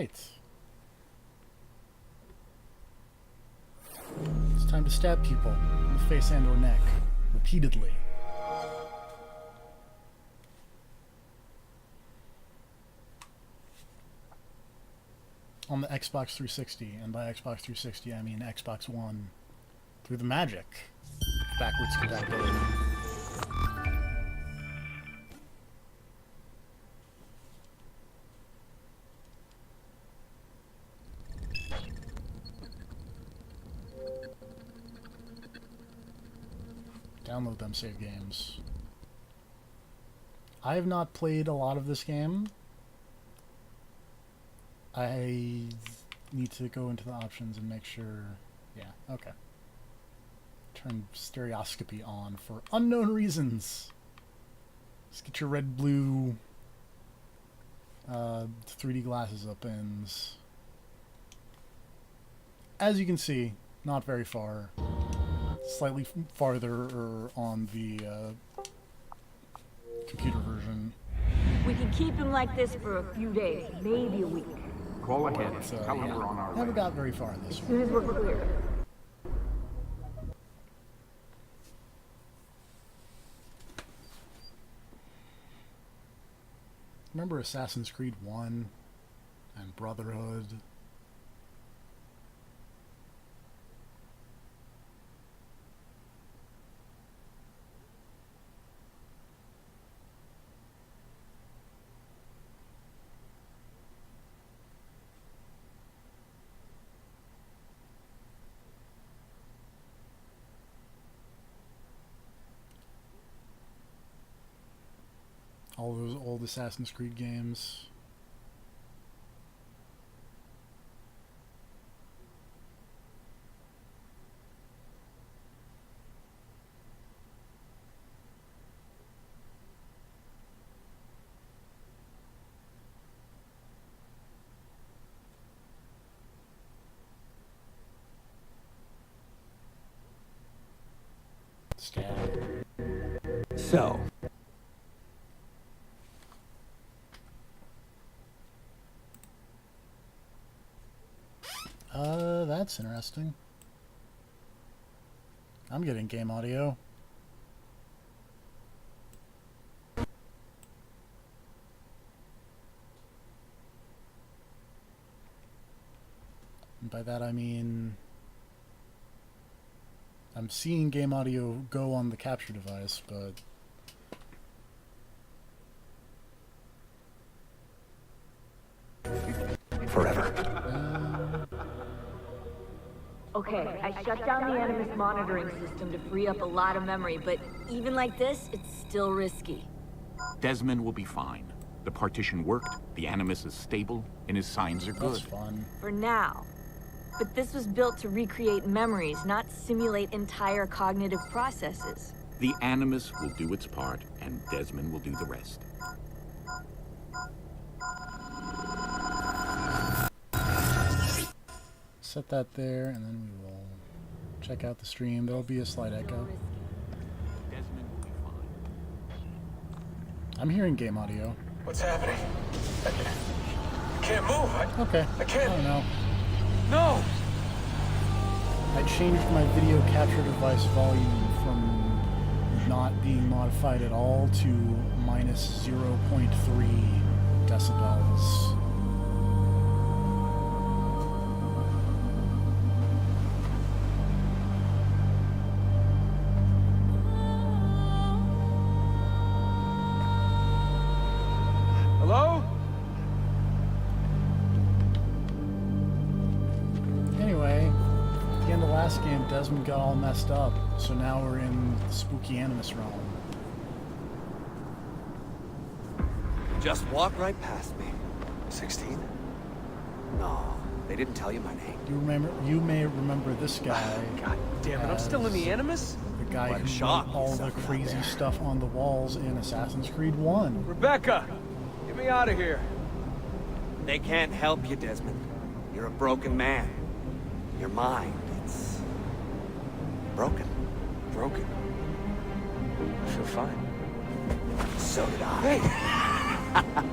right. It's time to stab people in the face and or neck. Repeatedly. On the Xbox 360, and by Xbox 360 I mean Xbox One, through the magic of backwards compatibility. Download them save games. I have not played a lot of this game. I need to go into the options and make sure... Yeah, okay. Turn stereoscopy on for unknown reasons. Just get your red-blue 3D glasses opens. As you can see, not very far. Slightly farther on the computer version. We can keep him like this for a few days, maybe a week. Call ahead. Tell him Yeah, we're on our never way. got very far in this As one. soon as we're clear. Remember Assassin's Creed 1 and Brotherhood? All those old Assassin's Creed games. Stab. So, That's interesting. I'm getting game audio. And by that I mean I'm seeing game audio go on the capture device, but forever. Okay, I shut down the Animus monitoring system to free up a lot of memory, but even like this, it's still risky. Desmond will be fine. The partition worked, the Animus is stable, and his signs are that's good. fun. For now. But this was built to recreate memories, not simulate entire cognitive processes. The Animus will do its part, and Desmond will do the rest. Set that there, and then we will check out the stream. There'll be a slight echo. Desmond will be fine. I'm hearing game audio. What's happening? I can't move. Okay. I can't. I don't know. No! I changed my video capture device volume from not being modified at all to minus 0.3 decibels. Hello? Anyway, at the end of the last game, Desmond got all messed up, so now we're in the spooky Animus realm. Just walk right past me. 16? No, they didn't tell you my name. You may remember this guy. God damn it, I'm still in the Animus? The guy What a who shock wrote all the yourself out crazy there. stuff on the walls in Assassin's Creed 1. Rebecca! Get me out of here. They can't help you, Desmond. You're a broken man. Your mind, it's broken. Broken. I feel fine. So did I. Hey!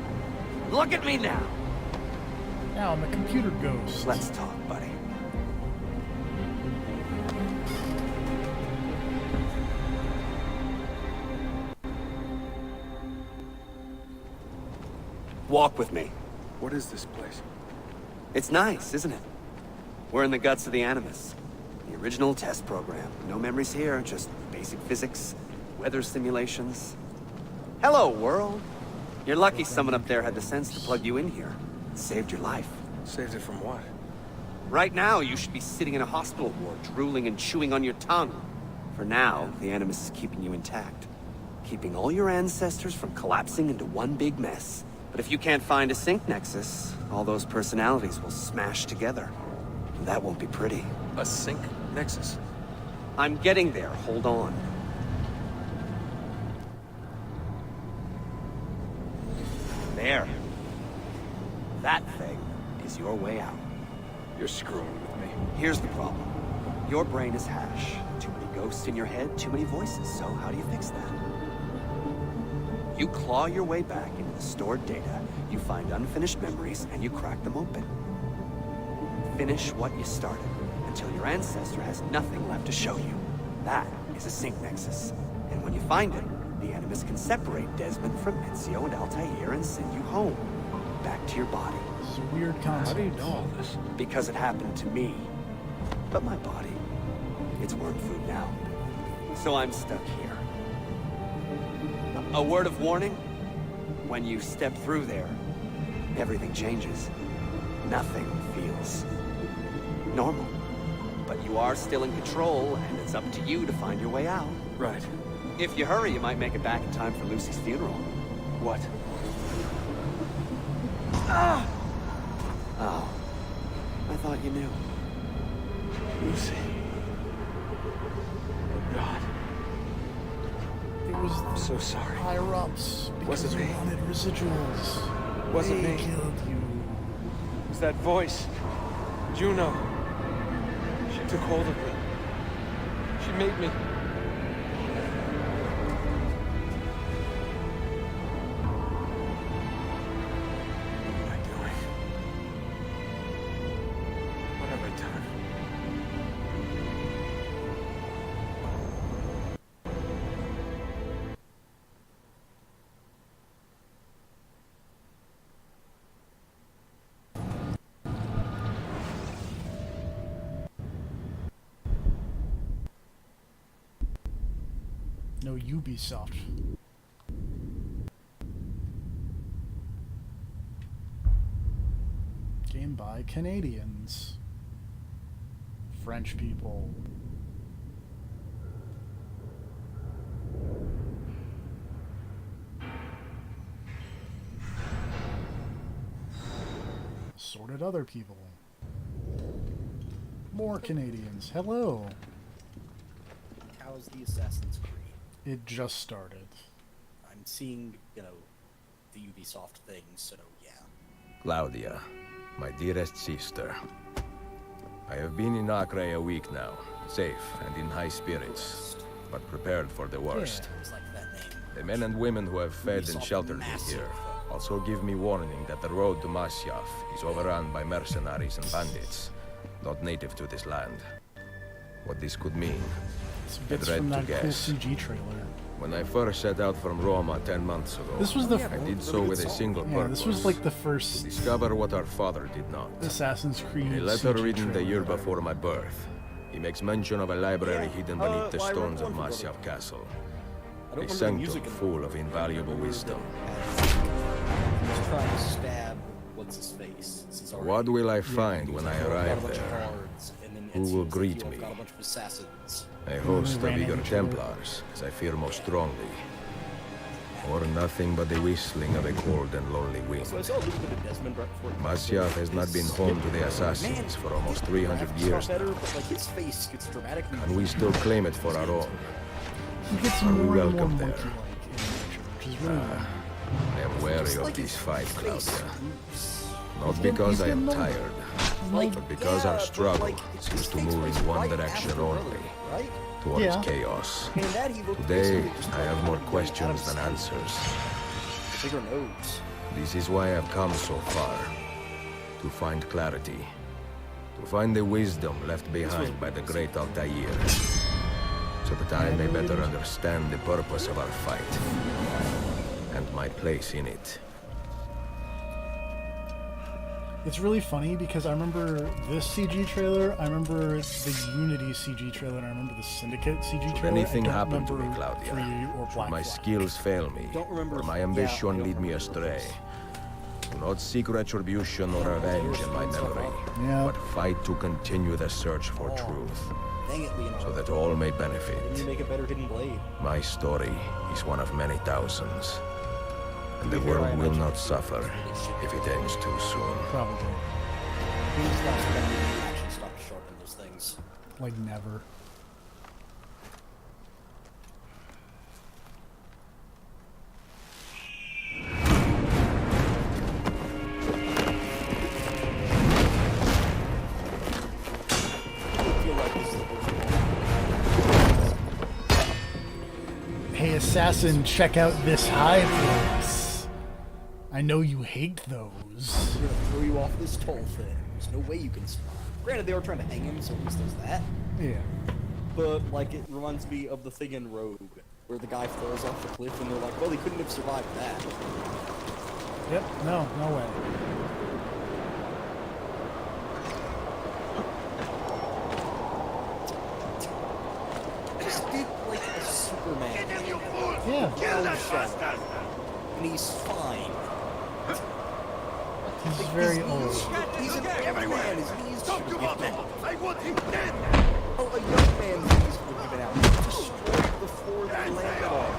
Look at me now. Now I'm a computer ghost. Let's talk, buddy. Walk with me. What is this place? It's nice, isn't it? We're in the guts of the Animus. The original test program. No memories here, just basic physics, weather simulations. Hello, world. You're lucky someone up there had the sense to plug you in here. It saved your life. Saved it from what? Right now, you should be sitting in a hospital ward, drooling and chewing on your tongue. For now, the Animus is keeping you intact. Keeping all your ancestors from collapsing into one big mess. But if you can't find a sync nexus, all those personalities will smash together. And that won't be pretty. A sync nexus? I'm getting there, hold on. There. That thing is your way out. You're screwing with me. Here's the problem. Your brain is hash. Too many ghosts in your head, too many voices. So how do you fix that? You claw your way back into the stored data, you find unfinished memories, and you crack them open. Finish what you started, until your ancestor has nothing left to show you. That is a sync nexus. And when you find it, the Animus can separate Desmond from Ezio and Altair and send you home. Back to your body. This is a weird How concept. do you know all this? Because it happened to me. But my body, it's worm food now. So I'm stuck here. A word of warning? When you step through there, everything changes. Nothing feels normal. But you are still in control, and it's up to you to find your way out. Right. If you hurry, you might make it back in time for Lucy's funeral. What? Oh, I thought you knew. Lucy. Oh, God. It was I'm so sorry. higher ups because Wasn't we me. wanted residuals. Wasn't They me. killed you. It was that voice. Juno. She took hold of me. She made me. What am I doing? What have I done? No Ubisoft. Game by Canadians. French people. Sorted other people. More Canadians. Hello. How's the Assassin's Creed? It just started. I'm seeing, the Ubisoft thing, so yeah. Claudia, my dearest sister. I have been in Acre a week now, safe and in high spirits, but prepared for the worst. It was like that name. The men and women who have fed and Ubisoft sheltered me massive. here also give me warning that the road to Masyaf is overrun by mercenaries and bandits, not native to this land. What this could mean, It's bits dread from to that cool guess. CG trailer. when I first set out from Roma 10 months ago, This was the I did so with a single yeah. purpose. This was like the to first discover what our father did not. Assassin's Creed. A letter CG written the year trailer. before my birth. He makes mention of a library hidden beneath the stones of Masyaf Castle. A sanctum full of invaluable wisdom. He's trying to stab what's-his-face. Since already- What will I find when I Got a arrive bunch of there? guards, and then Who Ezio's will like, greet "Yo, I've me? got a bunch of assassins." A host of ran eager into each other. Templars, as I fear most strongly. Or nothing but the whistling of a cold and lonely wind. So I saw a little bit of Desmond right before. Masyaf has not been home to the assassins for almost 300 years better, now. but like his face gets dramatically. And we still claim it for our own. He gets Are we more and more welcome there? monkey-like in nature, which is really weird. I am wary of this fight, Claudia. Not because I am tired, but because our struggle seems to move in one direction only, Right? towards Yeah. chaos. And that he looked Today, basically just I have more right out questions of than sight. answers. Bigger nose. This is why I've come so far. To find clarity. To find the wisdom left behind by the great Altair. So that I may better understand the purpose of our fight. And my place in it. It's really funny because I remember this CG trailer, I remember the Unity CG trailer, and I remember the Syndicate CG Should trailer. anything I don't happen to me, remember Claudia, 3 or should Black my Flag. skills fail me, Don't remember. or my Yeah, I ambition don't lead me remember astray, those. do not seek retribution or revenge in my memory, Yeah. but fight to continue the search for truth, Dang it, Leonardo. so that all may Didn't you benefit. make a better hidden blade? My story is one of many thousands, and the Here I world will imagine not it's suffer really shit. if it ends too soon. Probably. We just got spending the action stop to sharpen those things. Like, never. I feel like this is the worst. Hey, assassin, check out this hive, folks. I know you hate those. I'm gonna throw you off this tall thing. There's no way you can spawn. Granted, they were trying to hang him, so at least there's that. Yeah. But, like, it reminds me of the thing in Rogue, where the guy falls off the cliff and they're like, well, he couldn't have survived that. Yep, no way. Just did, like, a Superman. Yeah, And he's fine. he's very old. He's an old man. His knees should have given out. Oh, a young man's knees would have given out. He destroyed the floor that he landed on.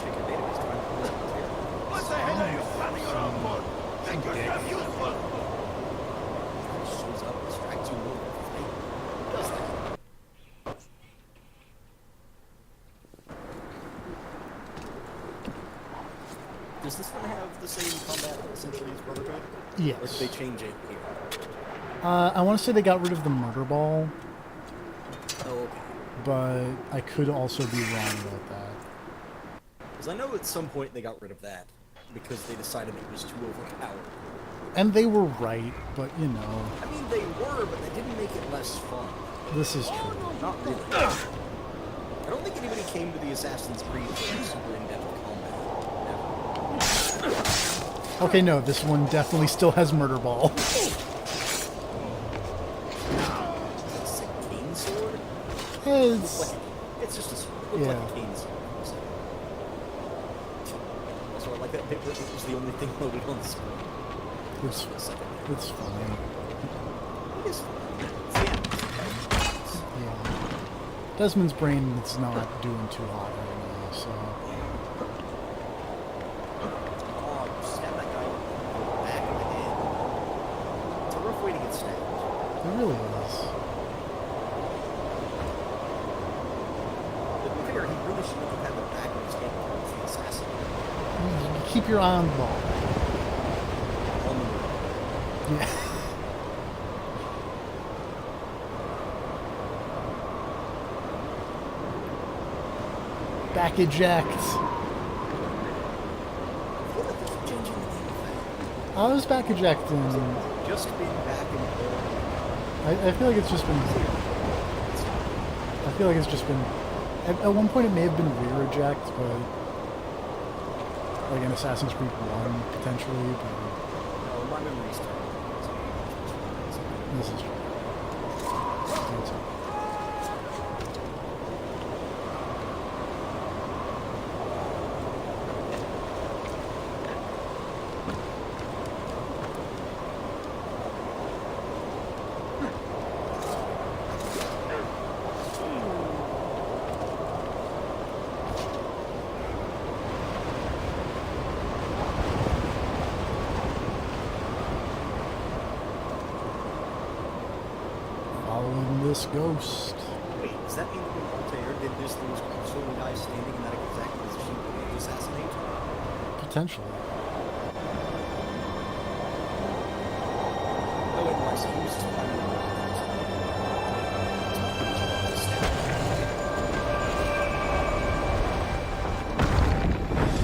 Check your database to find the police here. Shows up, distracts you, move, fight. Who does that? Does this one have the same combat essentially as Brotherhood? Or did Yes. they change it here? I want to say they got rid of the murder ball, Oh, okay. but I could also be wrong about that. Because I know at some point they got rid of that because they decided it was too overpowered. And they were right, but you know, I mean, they were, but they didn't make it less fun. this is true. Not really. I don't think anybody came to the Assassin's Creed for like, super in-depth combat. Never. Okay, no, this one definitely still has murder ball. It's a cane sword? It's, It's just a sword. It looked like Yeah. a cane sword. Also, I like that bit where it was the only thing loaded on the screen. it's, For a second. it's funny. It is fun. It's the end. Yeah. Desmond's brain is not doing too hot right now, so. Oh, stab that guy in the back of the head. It's a rough way to get stabbed. It really is. To be fair, he really shouldn't have had the back of his head towards the assassin. You keep your eye on the ball. On the move. Yeah. Back eject. I feel like they're changing the name of I was back ejecting. that. Just being back in the I feel like it's just been. I feel like it's just been. At one point, it may have been rear eject, but like in Assassin's Creed 1 potentially. But No, my memory's terrible. this is true. That's it. Following this ghost. Wait, does that mean that when Altair did this, there was also a guy standing in that exact position to assassinate? Potentially. Oh, wait, no, I see. He was just climbing the wall.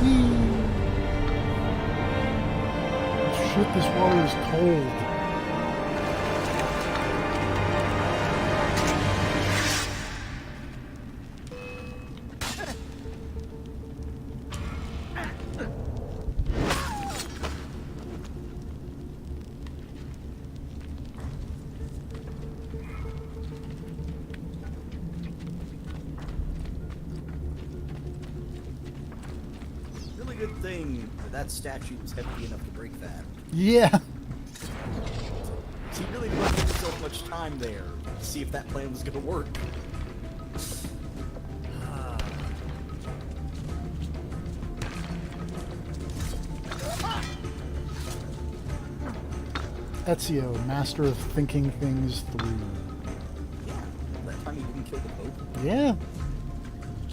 Shit, this water is cold. Really good thing that statue was heavy enough to break that. Yeah. So he really didn't give himself much time there to see if that plan was going to work. Ezio, master of thinking things through. Yeah, that time he didn't kill the Pope. Yeah,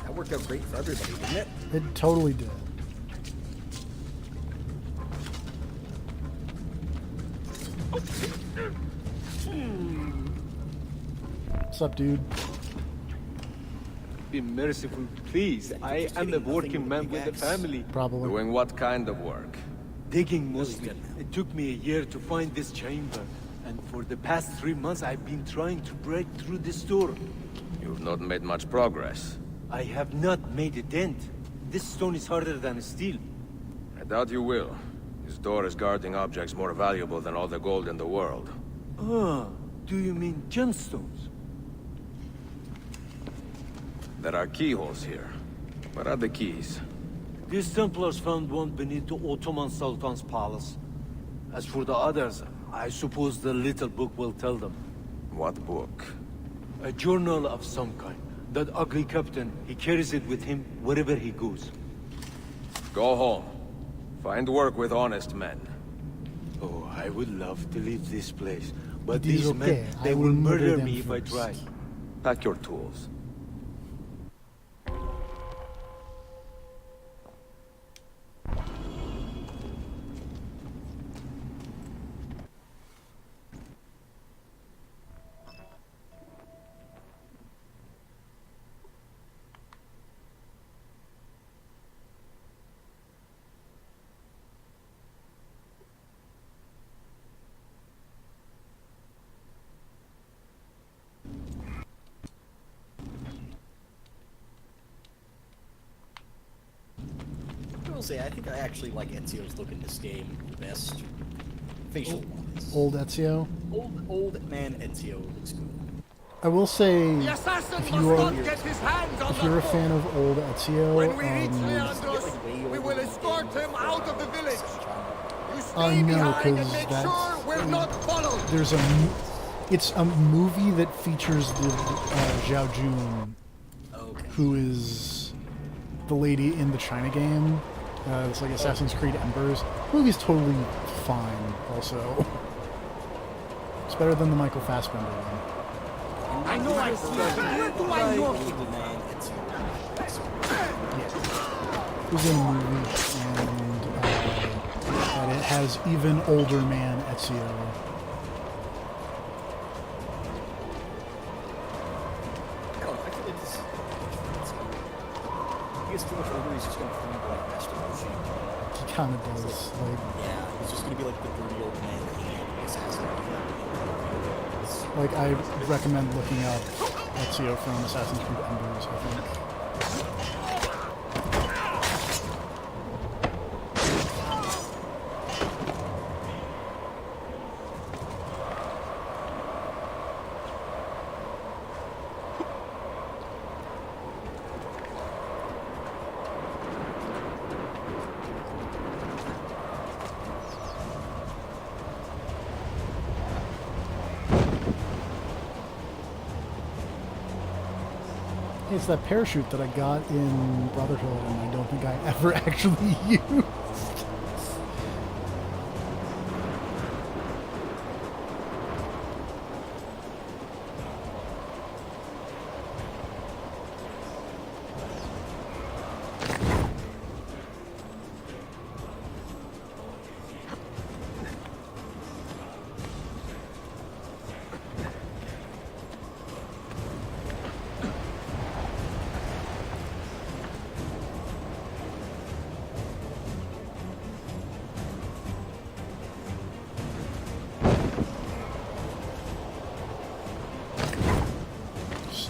That worked out great for everybody, didn't it? it totally did. What's up, dude? Be merciful, please. I am a working man with a family. Probably. Doing what kind of work? Digging mostly. It took me a year to find this chamber. And for the past 3 months, I've been trying to break through this door. You've not made much progress. I have not made a dent. This stone is harder than steel. I doubt you will. This door is guarding objects more valuable than all the gold in the world. Ah, do you mean gemstones? There are keyholes here. Where are the keys? These Templars found one beneath the Ottoman Sultan's palace. As for the others, I suppose the little book will tell them. What book? A journal of some kind. That ugly captain, he carries it with him wherever he goes. Go home. Find work with honest men. Oh, I would love to leave this place. But It is these okay. men, I they will will murder murder them me if I first. try. Pack your tools. I will say, I think I actually like Ezio's look in this game the best. Facial wise. Old Ezio. Old man Ezio looks cool. I will say, The assassin if must you are, not get his hands on if the you're a book. fan of old Ezio, When we reach Get, Leandros, like, way we over will the escort game. him out of the village. You I stay know, behind and 'cause make that's- sure we're not followed. there's it's a movie that features the Zhao Jun, Okay. who is the lady in the China game. It's like Assassin's Creed Embers. The movie's totally fine, also. It's better than the Michael Fassbender one. I know I see it. Where do I know? Old man Ezio. It was in a movie, and it has even older man Ezio. I don't know, I feel like this. He gets too much older, he's just gonna turn into like Master Roshi. He kind of does. Like, Yeah, he's just gonna be like the dirty old man that he assassin. Like, I recommend looking up Ezio from Assassin's Creed Embers, I think. It's that parachute that I got in Brotherhood, and I don't think I ever actually used.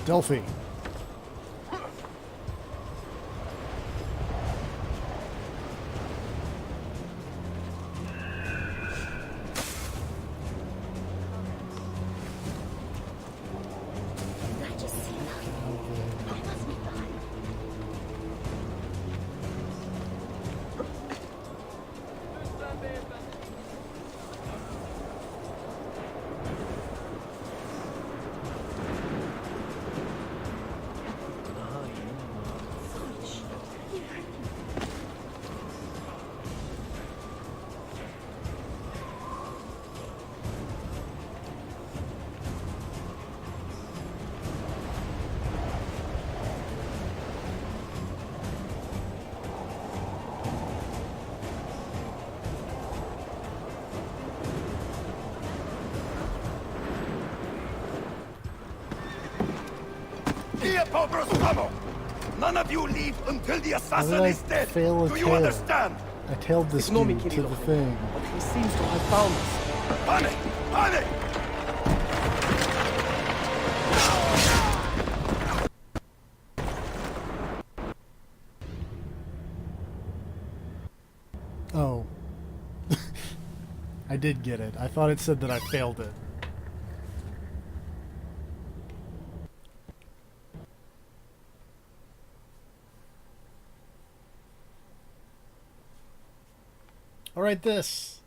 Delphi. Here, pobres, vamos! None of you leave until the How assassin did I is dead. fail a Do you tail? understand? I tailed this Ignore me, dude to querido. the thing. But he seems to have found us. Panic! Panic! Oh. I did get it. I thought it said that I failed it. Alright, this.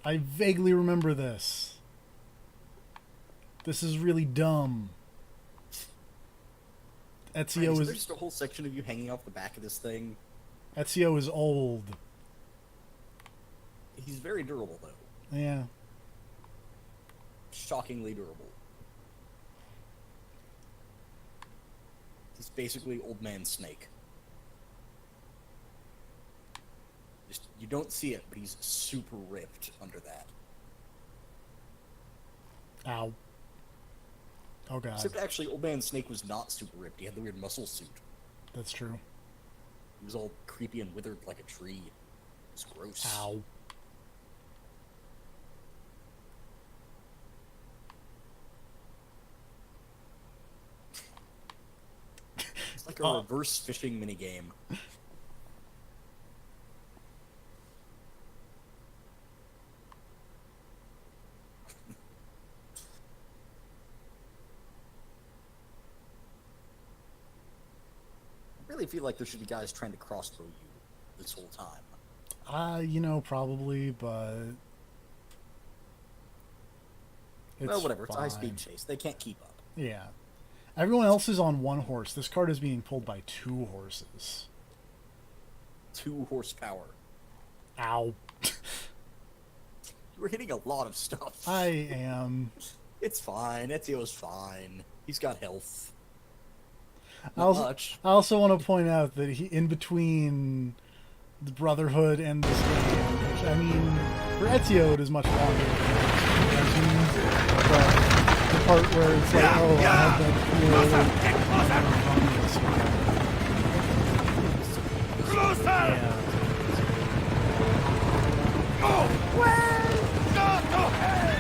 I vaguely remember this. This is really dumb. Ezio There's is just a whole section of you hanging off the back of this thing. Ezio is old. He's very durable, though. Yeah. Shockingly durable. He's basically old man Snake. Just, you don't see it, but he's super ripped under that. Ow. Oh god. Except actually, old man Snake was not super ripped. He had the weird muscle suit. That's true. He was all creepy and withered like a tree. It's gross. Ow. It's like a reverse fishing minigame. I really feel like there should be guys trying to crossbow you this whole time. You know, probably, but it's Well, whatever. It's a fine. high-speed chase. They can't keep up. Yeah. Everyone else is on one horse. This cart is being pulled by 2 horses. 2 horsepower. Ow. You were hitting a lot of stuff. I am. It's fine. Ezio's fine. He's got health. I also, much. I also want to point out that he, in between the Brotherhood and this game, which, I mean, for Ezio it is much longer. But the part where it's like, oh, I have that cool... Closer! Yeah. Go! Well, go to hell!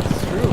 It's true.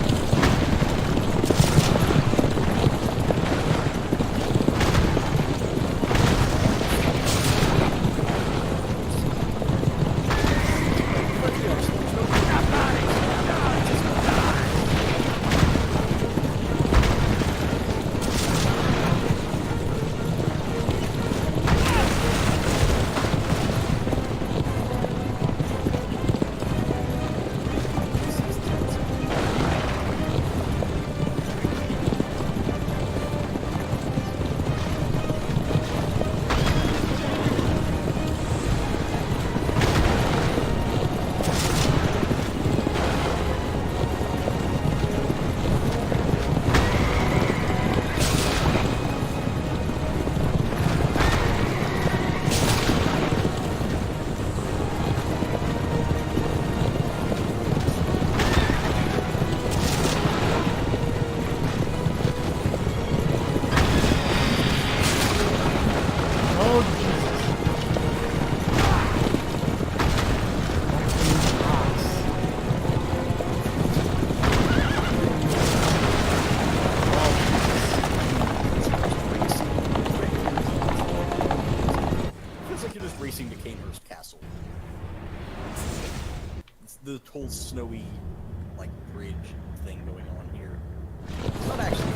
Oh, Jesus. Feels like you're just racing to Canehurst Castle. It's the whole snowy, like, bridge thing going on here. It's not actually.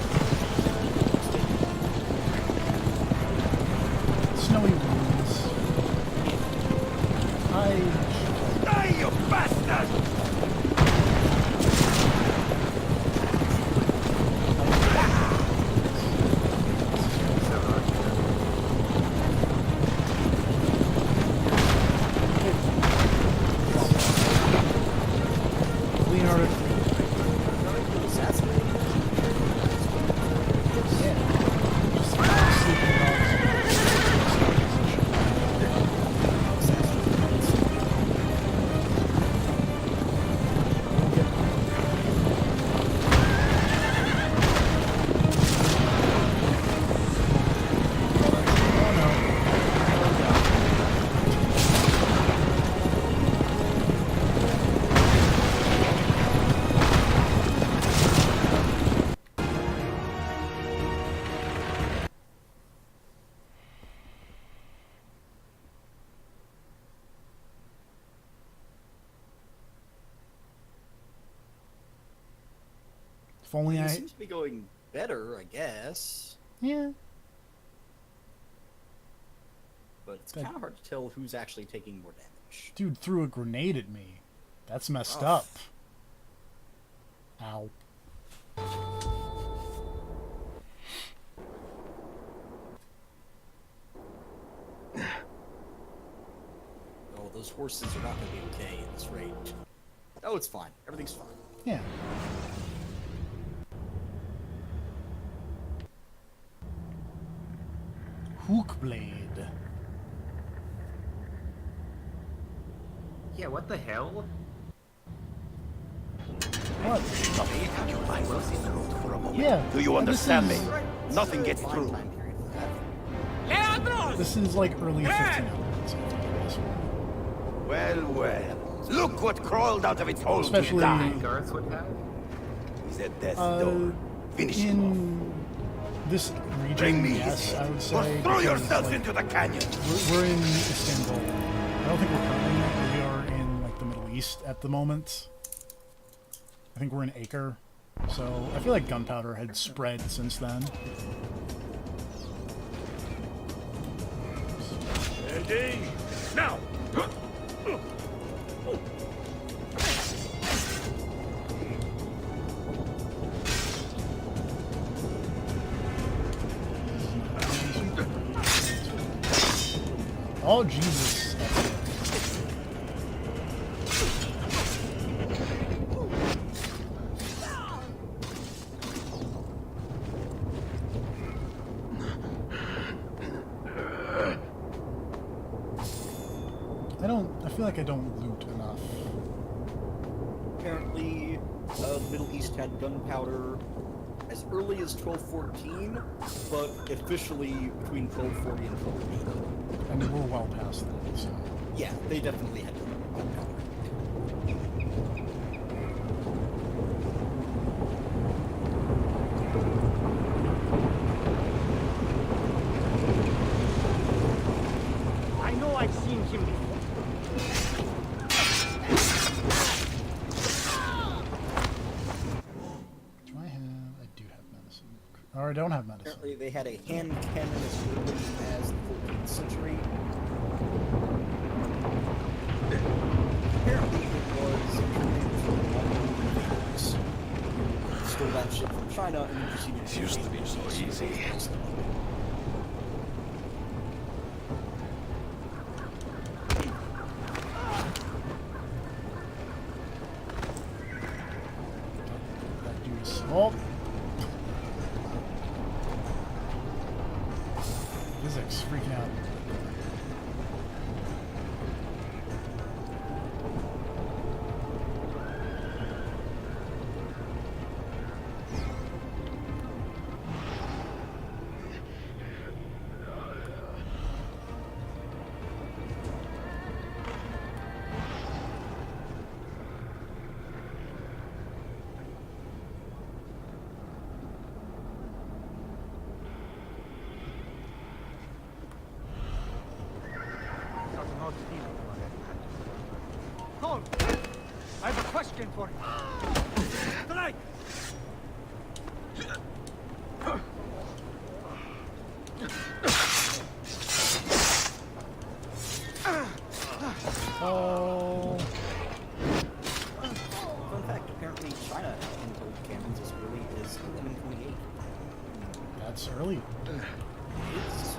Snowy winds. Die, you bastard! Leonardo. Assassinated. Yeah. Just sleeping about. If only It I. seems to be going better, I guess. Yeah. But it's kind of hard to tell who's actually taking more damage. Dude threw a grenade at me. That's messed Rough. up. Ow. Oh, those horses are not going to be okay at this rate. Oh, it's fine. Everything's fine. Yeah. Hook blade. Yeah, what the hell? What? You might well see the road for a moment. Yeah. Do you and this understand me? is- Nothing gets through. Time period for that. This is like early 1500s. Well, well. Look what crawled out of its hole Especially- to die. Guards would have? He's at death's door. Finish him off. In this region, Bring me yes, his I head. would Or say. throw because, yourselves like, into the canyon. we're in Istanbul. I don't think we're currently in it, but we are in like the Middle East at the moment. I think we're in Acre. So I feel like gunpowder had spread since then. Ready? Now! Oh, Jesus. I feel like I don't loot enough. Apparently, the Middle East had gunpowder as early as 1214, but officially between 1240 and 1280. And we're well past that, so. Yeah, they definitely had gunpowder. I know I've seen him before. Do I have? I do have medicine. Or I don't have medicine. Apparently, they had a hand cannon as early as the 14th century. Apparently, it was stole that shit from China and then proceeded This used to be so easy. That dude is. Oh! Physics freaking out. of steel. Hold! I have a question for you. Strike! Oh. Fun fact, apparently China entered cannons as early as 1128. That's early. It's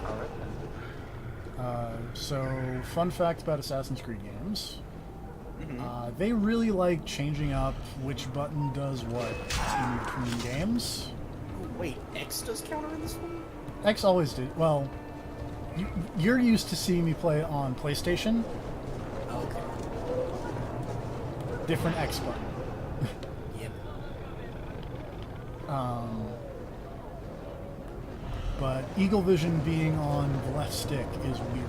So, fun fact about Assassin's Creed games. They really like changing up which button does what in between games. Wait, X does counter in this one? X always did. Well, you're used to seeing me play on PlayStation. Okay. Different X button. Yep. But Eagle Vision being on the left stick is weird.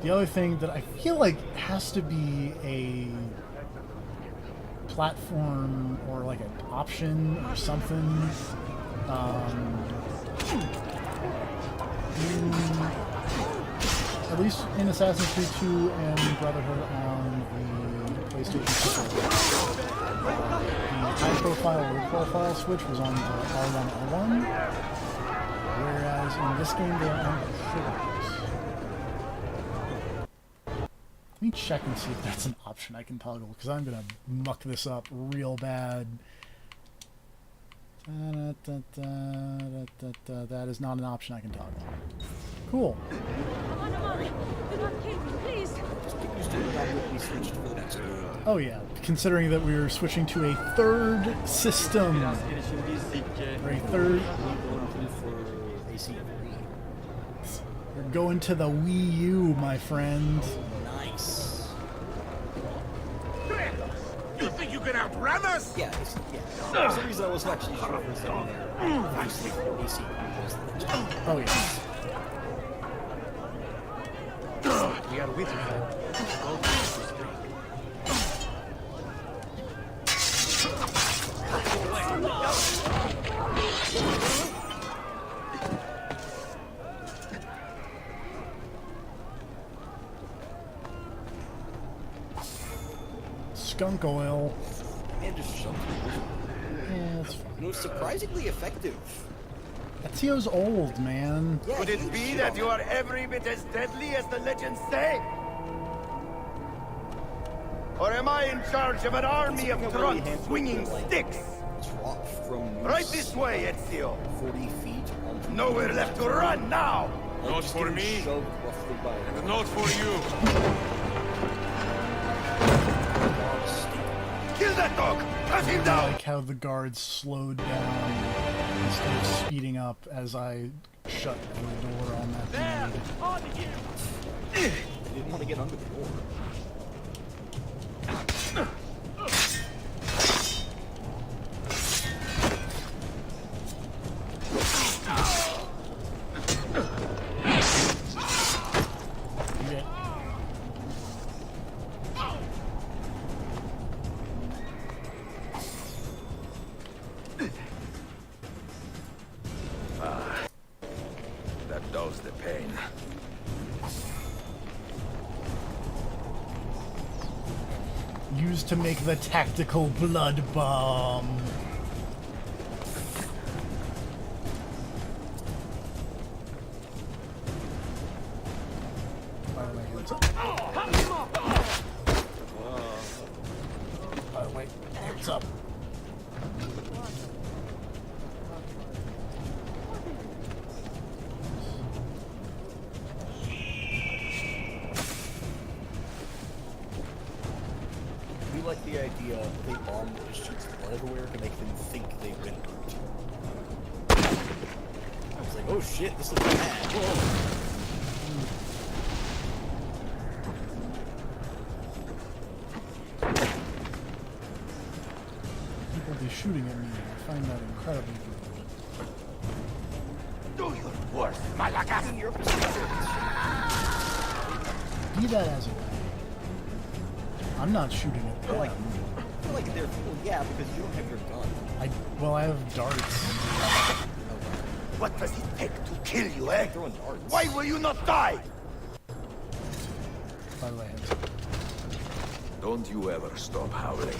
The other thing that I feel like has to be a platform or like an option or something. At least in Assassin's Creed 2 and Brotherhood on the PlayStation 4. The high profile, low profile switch was on the R1, L1, whereas in this game they're on the triggers. Let me check and see if that's an option I can toggle, because I'm gonna muck this up real bad. That is not an option I can toggle. Cool. Do not kill me, please. Just get used to the fact that we switched for the next one. Oh yeah, considering that we were switching to a third system. Or a third... For AC3. We're going to the Wii U, my friend. Nice. You think you can outrun us? Yeah, yeah. For some reason I was actually sure for a second there. Obviously, AC3 was the next one. Oh yeah. We are with you. Skunk oil. Man, just shove Yeah, that's fine. it was surprisingly effective. Ezio's old, man. Yeah, Could it huge be shit that on you are every bit as deadly as the legends say? Or am I in charge of an army of Considering how drunks really swinging handled, like, sticks? Drop from Right this way, Ezio. 40 feet onto Nowhere left to run now. like, Not just for getting me. shoved roughly by a Not for you. dog stick. Kill that dog! Cut him I down! like how the guards slowed down instead of speeding up as I shut the door on that dude. They didn't want to get under the door. Yeah. That dulls the pain. Used to make the tactical blood bomb. By the way, hands up. By the way, hands up. We like the idea of a bomb that just shoots blood everywhere to make them think they've been hurt. I was like, oh shit, this is bad. Whoa. People be shooting at me. I find that incredibly good. Do your worst, Malagas! Your perspective. Be that as it may, I'm not shooting at them. I feel like they're, well, yeah, because you don't have your gun. Well, I have darts. What does it take to kill you, eh? Throwing darts. Why will you not die? By the way, Don't you ever stop howling.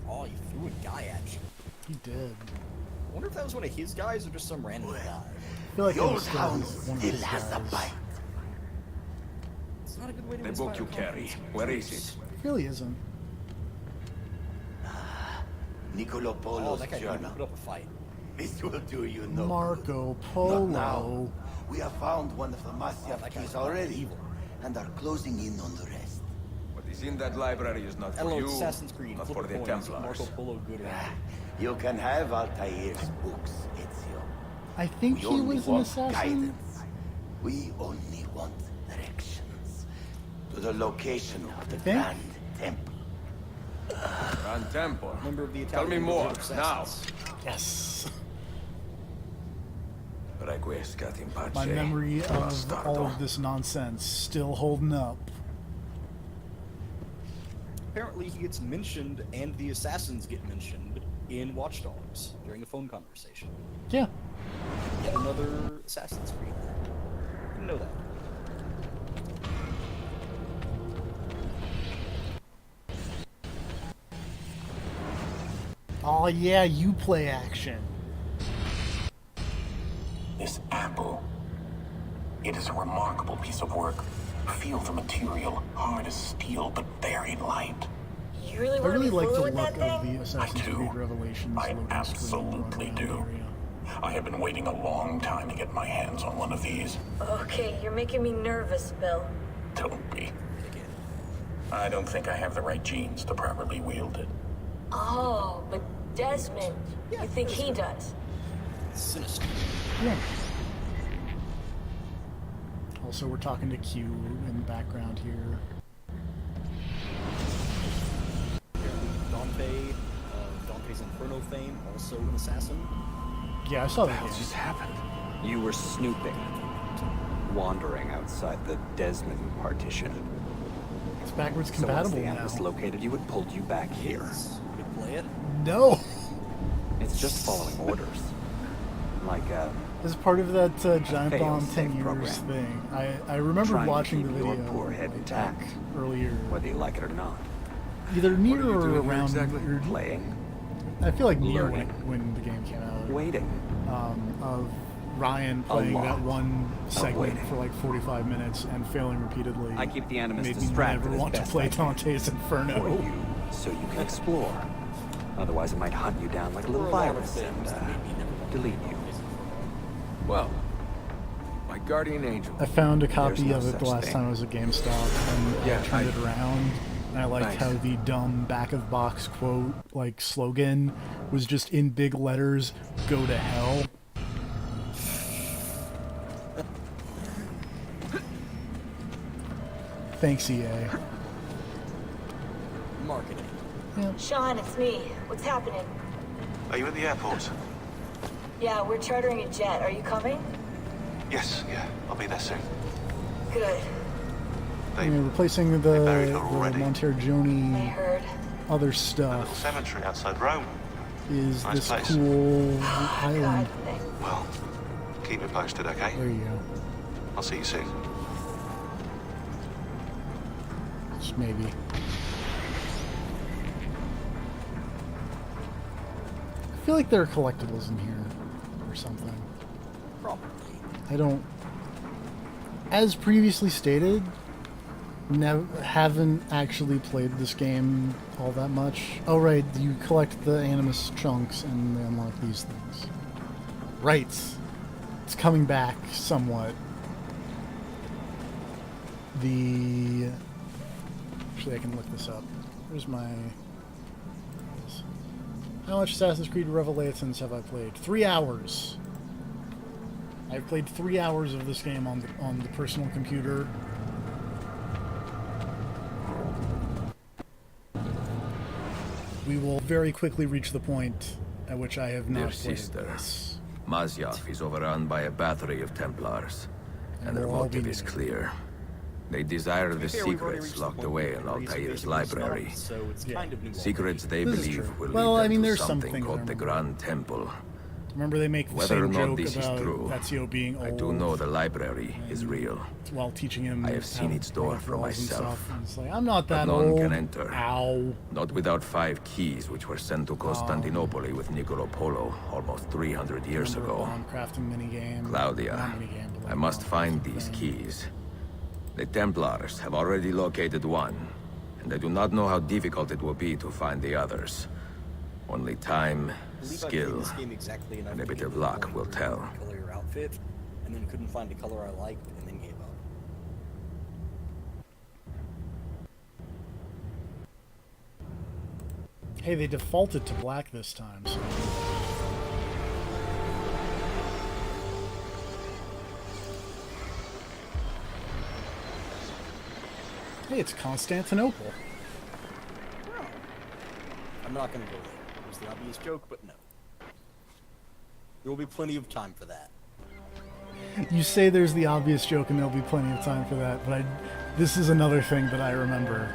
Oh, he threw a guy at you. he did. I wonder if that was one of his guys or just some random guy. I feel like The it old was still hound one of still his has a guys. bite. It's not a good way to The inspire book you carry, confidence. where is it? It really isn't. Niccolo Oh, Polo's that guy didn't even journal. put up a fight. This will do you no Marco good. Not now. Polo. We have found one of the Masyaf that keys guy's already, evil. and are closing in on the rest. What is in that library is not for Hello, you, Assassin's Creed. not Flip for a the coin. Templars. Marco Polo good or not. You can have Altair's books, Ezio. I think We he only was an want assassin. guidance. We only want directions to the location of the think? Grand Temple. Grand Temple. Member of the Tell me Italian more, Brigade of now. Assassins. Yes. Requiescat in pace. My memory of bastardo. all of this nonsense still holding up. Apparently, he gets mentioned, and the assassins get mentioned in Watch Dogs during a phone conversation. Yeah. Yet another Assassin's Creed. Didn't know that. Oh yeah, you play action. This apple. It is a remarkable piece of work. Feel the material, hard as steel, but very light. You really I want to really be like the fooling look with that of thing? the Assassin's I do. Creed Revelations I loading absolutely screen do. area. I have been waiting a long time to get my hands on one of these. Okay, you're making me nervous, Bill. Don't be. I don't think I have the right genes to properly wield it. Oh, but Desmond, you think he does? Sinister. Yeah. Also, we're talking to Q in the background here. Apparently, Dante, Dante's Inferno fame, also an assassin. Yeah, I saw that. What just happened? You were snooping, wandering outside the Desmond partition. It's backwards So once compatible the Animus now. located you, it pulled you back here. You could play it. No! It's just following orders. Like, As part of that Giant failed Bomb 10 safe years program. thing, I remember Trying to watching the keep video your poor head like, intact. back earlier, whether you like it or not. either near What are you or doing here around. exactly? or- Playing, I feel like near Learning. when the game came out. waiting. Of Ryan playing lot that one segment waiting. for like 45 minutes and failing repeatedly. I keep the Animus made me distracted never as want to best play I can. Dante's For Inferno. you, so you can explore. Otherwise, it might hunt you down like a little There were a lot of virus and things that made me never want to delete play you. Well, my guardian angel. I found a copy no of it such the last thing. time I was at GameStop, and Yeah, I turned I- it around. And I liked Nice. how the dumb back of box quote, like slogan, was just in big letters, "Go to hell." Thanks, EA. Marketing. Sean, it's me. What's happening? Are you at the airport? Yeah, we're chartering a jet. Are you coming? Yes, yeah. I'll be there soon. Good. I mean, replacing the buried her already. I Montergioni heard. other Little stuff cemetery outside Rome. is Nice this place. cool God, island. thanks. Well, keep me posted, okay? There you go. I'll see you soon. Just maybe. I feel like there are collectibles in here or something. Probably. I don't. As previously stated, haven't actually played this game all that much. Oh right, you collect the Animus chunks and they unlock these things. Right. It's coming back somewhat. Actually, I can look this up. Where's my... How much Assassin's Creed Revelations have I played? 3 hours. I've played 3 hours of this game on the personal computer. We will very quickly reach the point at which I have Dear not played sister, this. Masyaf is overrun by a battery of Templars, and their We'll all be motive is dead. clear. They desire the Fair, we've already secrets reached the locked point away where in the reason Altair's basically library. stopped, so it's Yeah. kind of new Secrets they This is believe true. will Well, lead I mean, them to there's some something things I called the remember. Grand Temple. Remember they make the Whether same or not joke this is about true, Ezio being old. I do know the library is real. While teaching him, I have seen how its door to for draw and myself. stuff, and it's like, I'm not But that none old. can enter. Ow. Not without 5 keys which were sent to Constantinople with Niccolo Polo almost 300 years Remember ago. bomb crafting minigame. Claudia, Not minigame, but like I must bomb find crafting these thing. keys. The Templars have already located one, and I do not know how difficult it will be to find the others. Only time, I believe I played skill, this game exactly enough and a to bit get of to the luck point will where tell. you color your outfit, and then couldn't find a color I liked, and then gave up. Hey, they defaulted to black this time, so... Hey, it's Constantinople. I'm not gonna go there. It was the obvious joke, but no. There will be plenty of time for that. You say there's the obvious joke and there'll be plenty of time for that, but this is another thing that I remember.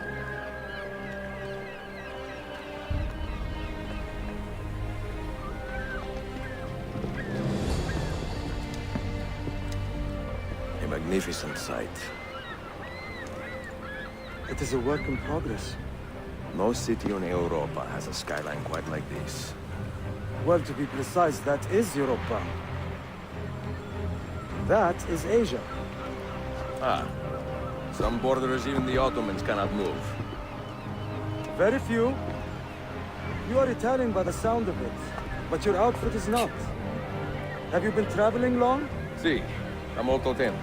A magnificent sight. It is a work in progress. No city in Europa has a skyline quite like this. Well, to be precise, that is Europa. That is Asia. Ah. Some borders even the Ottomans cannot move. Very few. You are Italian by the sound of it, but your outfit is not. Have you been traveling long? Si, da molto tempo.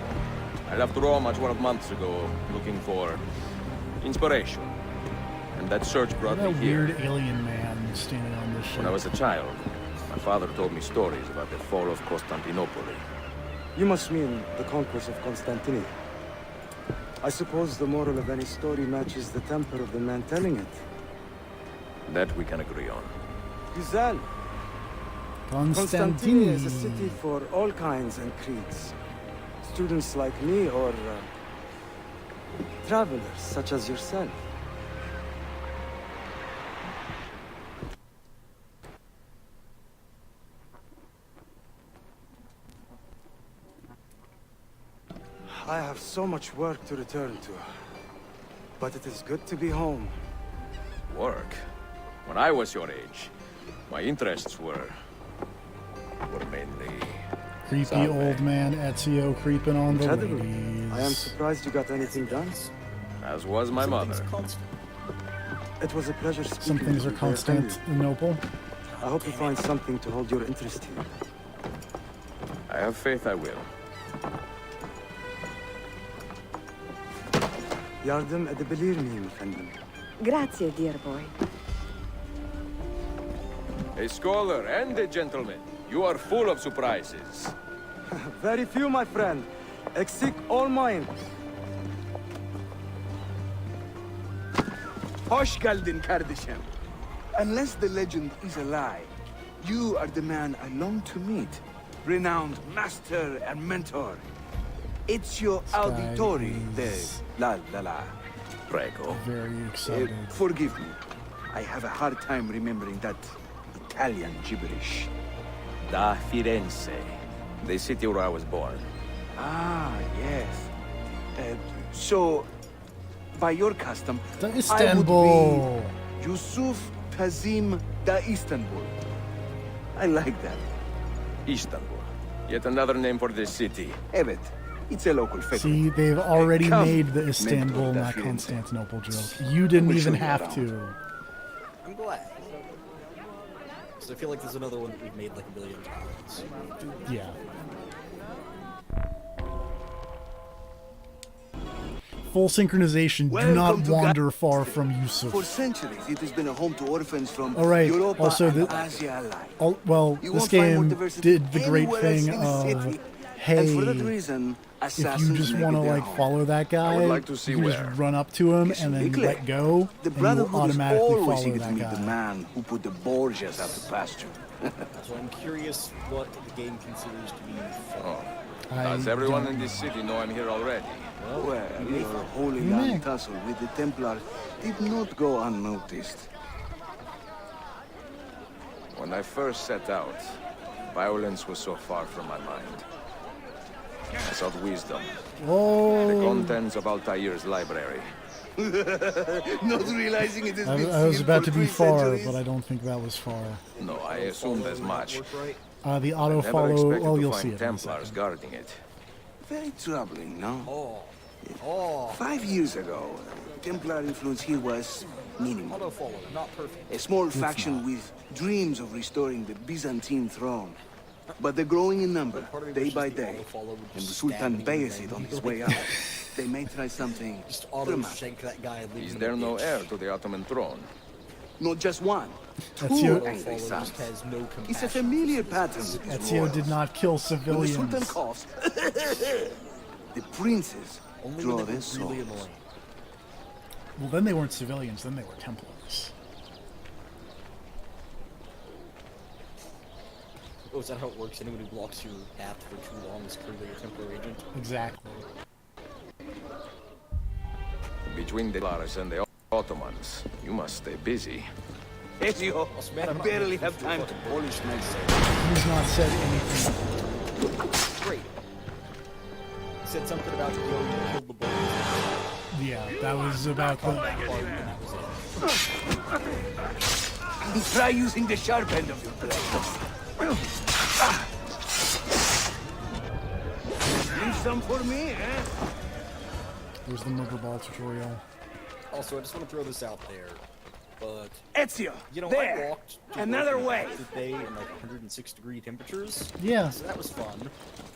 I left Rome 12 months ago, looking for inspiration. And that search brought That me here. weird alien man standing on this ship. When I was a child, my father told me stories about the fall of Constantinople. You must mean the conquest of Constantinople. I suppose the moral of any story matches the temper of the man telling it. That we can agree on. Güzel. Constantinople is a city for all kinds and creeds. Students like me or travelers such as yourself. I have so much work to return to. But it is good to be home. Work? When I was your age, my interests were mainly... Creepy Salve. old man Ezio creeping on the Incredible. ladies. I am surprised you got anything done. As was my mother. It was a pleasure speaking Some things are with you, dear friend. Constantinople. I hope you find something to hold your interest here. I have faith I will. Yardım edebilir miyim efendim? Grazie, dear boy. A scholar and a gentleman. You are full of surprises. Very few, my friend. Eksik olmayın. Hoş geldin kardeşim. Unless the legend is a lie, you are the man I long to meet. Renowned master and mentor. Ezio Auditore de La La La. Prego. Very excited. Forgive me. I have a hard time remembering that Italian gibberish. Da Firenze. The city where I was born. Ah, yes. So, by your custom, Da I Istanbul. would be Yusuf Kazim da Istanbul. I like that. Istanbul. Yet another name for this city. Evet. It's a local figure. See, they've already Come, made the Istanbul, mentor da not Firenze. Constantinople joke. You didn't We'll even show you have around. to. I'm glad. Because I feel like there's another one that we've made like a billion times. Yeah. Full synchronization. Do Welcome not to wander far from For Yusuf. centuries, it has been a home to orphans from All right. Europa Also, and the, Asia alike. well, You this won't find more game diversity did the great anywhere else thing in the of, city. hey, And for that reason, if you assassins just make want to it their like home. follow that guy, would like to see you where. just run up to him and then you Quickly. let go, The and you'll Brotherhood is automatically always follow eager to that meet the guy. man who put the Borgias out to pasture. So I'm curious what the game considers to be fun. Does everyone don't in this city know I'm here already? Well, your Holy Land tussle with the Templars did not go unnoticed. When I first set out, violence was so far from my mind. I sought wisdom. Oh. The contents of Altair's library. Not realizing it is I was about to be far, but I don't think that was far. No, I assumed as much. The auto Never follow. expected Well, to you'll find see it. Templars guarding it. Very troubling, no? Oh. 5 years ago, Templar influence here was minimal. Auto follow, not perfect. A small faction with dreams of restoring the Byzantine throne. But they're growing in number, day by day. And with Sultan Bayezid on his way out, they may try something dramatic. That guy. Is there no heir to the Ottoman throne? Not just one. Ezio, Two angry sons. It's a familiar pattern with these Ezio royals. did not kill When the Sultan civilians. coughs, the princes draw their swords. Well, then they weren't civilians. Then they were Templars. Oh, is that how it works? Anyone who blocks your path for too long is clearly a temporary agent? Exactly. Between the Templars and the Ottomans, you must stay busy. Ezio, I barely have time to polish myself. He's not said anything. Great. He said something about yo, you killed the boy. Yeah, that was about the. Try using the sharp end of your blade. Leave some for me, eh? There's the murder ball tutorial. Also, I just want to throw this out there, but Ezio, you know, there. I walked to Another work way. today in like 106-degree temperatures. Yeah. So that was fun.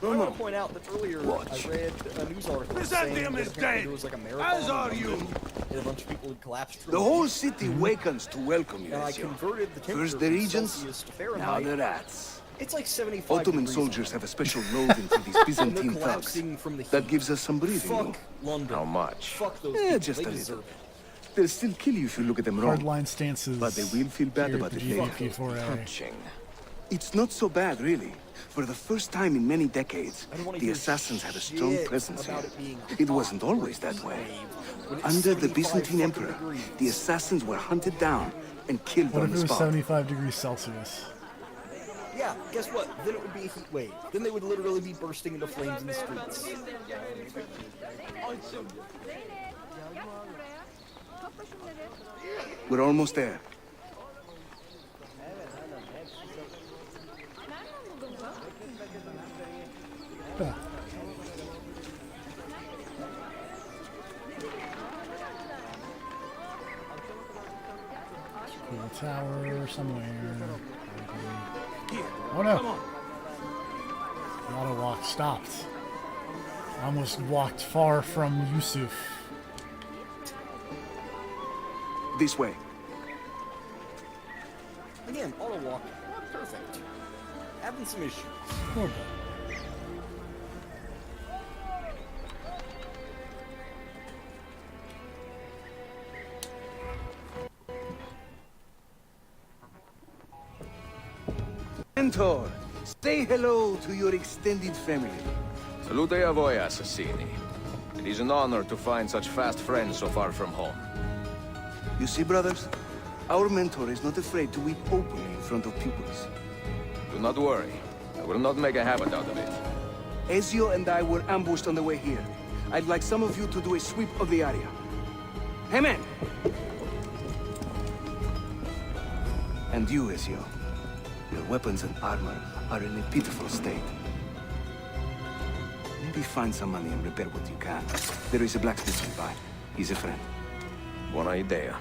I want to point out that earlier I read a news article saying that apparently there was like a marathon As are you. and a bunch of people had collapsed from The whole city wakens to welcome you, And I Ezio. converted the temperature First the from regions, Celsius to now Fahrenheit. the rats. It's like 75 Ottoman degrees soldiers out. have a special loathing for these Byzantine thugs. collapsing from the That heat. gives us some breathing room. Fuck London. How much? Fuck those Eh, people. just They a deserve little. it. They'll still kill you if you look at them wrong. Hardline stances. But they will feel bad here about at it the later. GP4A. Touching. It's not so bad, really. For the first time in many decades, I don't wanna the hear assassins have a strong shit presence here. about it being It wasn't always that way. When it's Under the 75 Byzantine fucking emperor, degrees. the assassins were hunted down and killed What on if the it was spot. 75 degrees Celsius? Yeah, guess what? Then it would be a heat wave. Then they would literally be bursting into flames in the streets. We're almost there. Huh. Cool tower somewhere. Oh no! The auto walk stopped. I almost walked far from Yusuf. This way. Again, auto walk, not perfect. Having some issues. Oh, boy. Mentor, say hello to your extended family. Salute a voi, assassini. It is an honor to find such fast friends so far from home. You see, brothers? Our mentor is not afraid to weep openly in front of pupils. Do not worry. I will not make a habit out of it. Ezio and I were ambushed on the way here. I'd like some of you to do a sweep of the area. Hey, man! And you, Ezio. Your weapons and armor are in a pitiful state. Maybe find some money and repair what you can. There is a blacksmith nearby. He's a friend. Buona idea.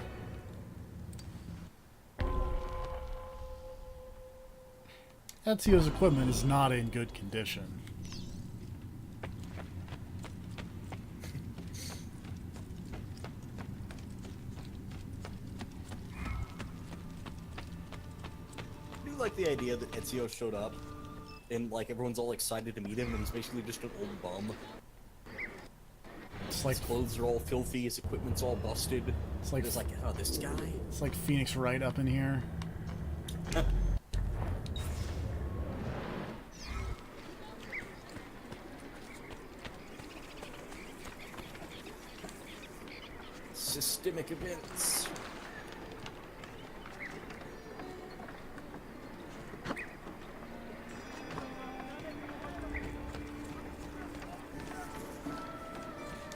Ezio's equipment is not in good condition. I do like the idea that Ezio showed up, and like everyone's all excited to meet him, and he's basically just an old bum. It's like his clothes are all filthy, his equipment's all busted. It's like, oh, this guy. It's like Phoenix Wright up in here. Systemic events. I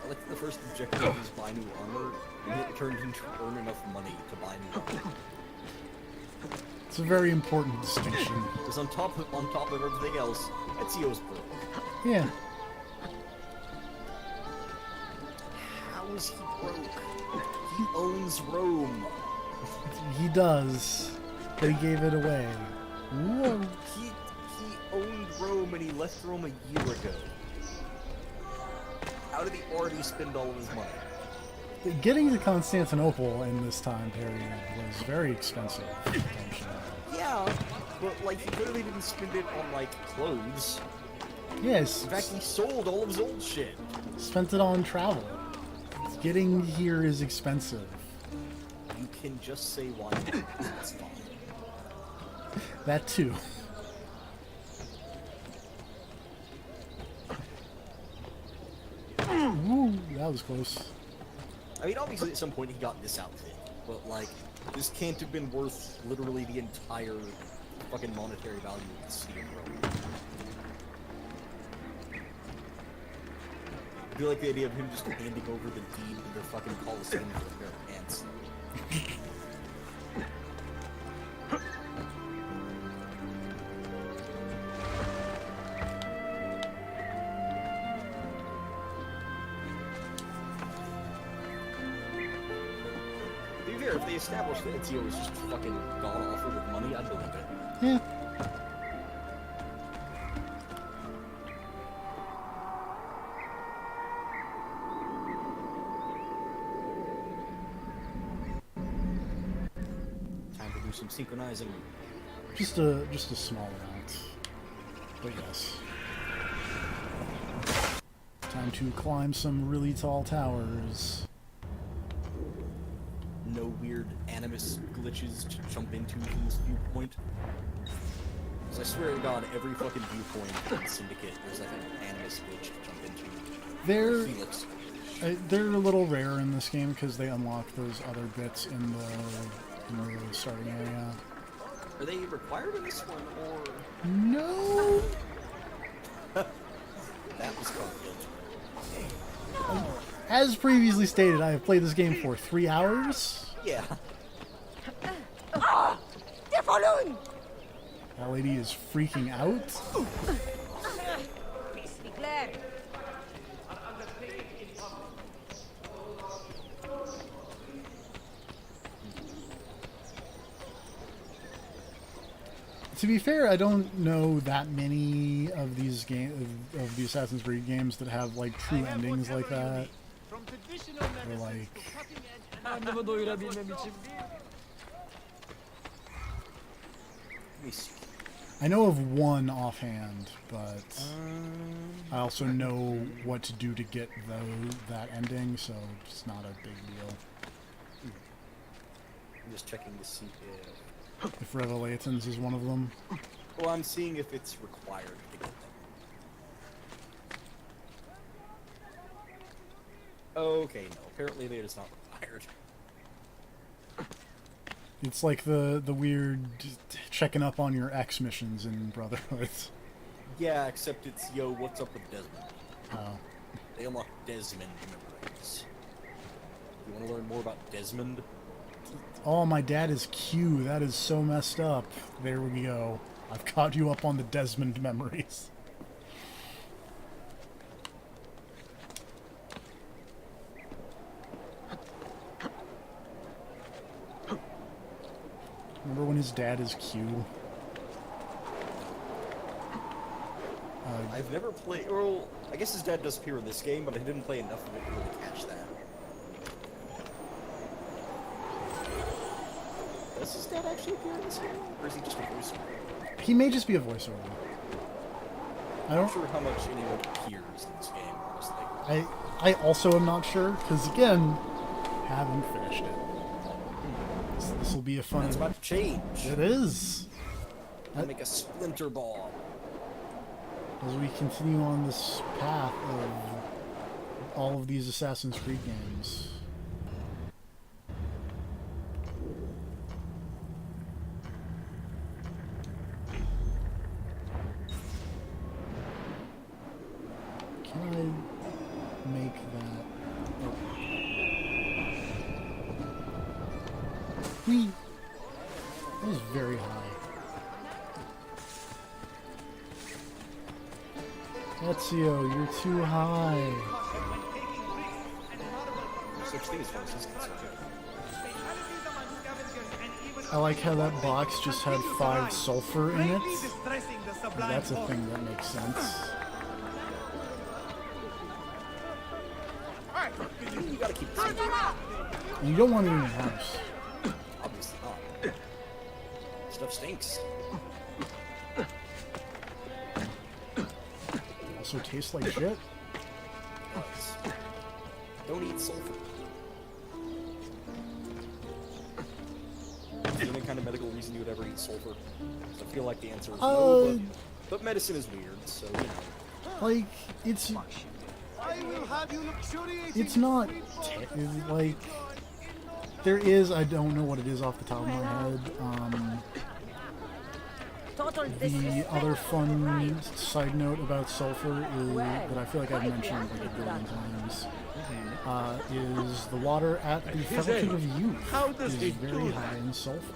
like the first objective is buy new armor, and it turned into earn enough money to buy new armor. It's a very important distinction. Because on top of everything else, Ezio's broke. Yeah. How is he broke? He owns Rome. He does, but he gave it away. Whoa. He owned Rome and he left Rome a year ago. How did he already spend all of his money? Getting to Constantinople in this time period was very expensive. Yeah, but like he clearly didn't spend it on like clothes. Yes. In fact, he sold all of his old shit. Spent it on travel. Getting here is expensive. You can just say why. That's fine. That too. Woo, that was close. I mean, obviously at some point he got this outfit, but like, this can't have been worth literally the entire fucking monetary value of the city of Rome. I feel like the idea of him just handing over the deed to the fucking Colosseum for a pair of pants. To be fair, if they established that Ezio was just fucking gone off with money, I'd believe it. Yeah. Time to do some synchronizing. Just a small amount. But yes. Time to climb some really tall towers. No weird animus glitches to jump into from this viewpoint. Because I swear to God, every fucking viewpoint in Syndicate, there's like an animus glitch to jump into. They're a little rare in this game because they unlock those other bits in the starting area. Are they required in this one, or...? No! That was confident. As previously stated, I have played this game for 3 hours. Yeah. That lady is freaking out. To be fair, I don't know that many of these of the Assassin's Creed games that have like true endings like that. Or like I know of one offhand, but I also know what to do to get that ending, so it's not a big deal. I'm just checking to see if Revelations is one of them. Well, I'm seeing if it's required to get them. Okay, no. Apparently it is not required. It's like the weird checking up on your ex missions in Brotherhood. Yeah, except it's, yo, what's up with Desmond? Oh. They unlock Desmond memories. You want to learn more about Desmond? Oh, my dad is Q. That is so messed up. There we go. I've caught you up on the Desmond memories. Remember when his dad is Q? I've never played... Well, I guess his dad does appear in this game, but I didn't play enough of it to really catch that. Does his dad actually appear in this game? Or is he just a voiceover? He may just be a voiceover. I'm not sure how much anyone appears in this game, honestly. I also am not sure, because again, haven't finished it. This will be a fun... It's about to change. It is. I'll make a splinter ball. As we continue on this path of all of these Assassin's Creed games. That was very high. Ezio, you're too high. Such thing as far as he's concerned. I like how that box just had 5 sulfur in it. That's a thing that makes sense. You gotta keep this. And you don't want it in your house. Obviously not. Stuff stinks. Also tastes like shit. Don't eat sulfur. Is there any kind of medical reason you would ever eat sulfur? 'Cause I feel like the answer is no, but medicine is weird, so you know. Like, it's not, like, there is, I don't know what it is off the top of my head, the other fun side note about sulfur is, that I feel like I've mentioned like a billion times, is the water at the Fountain of Youth is very high in sulfur.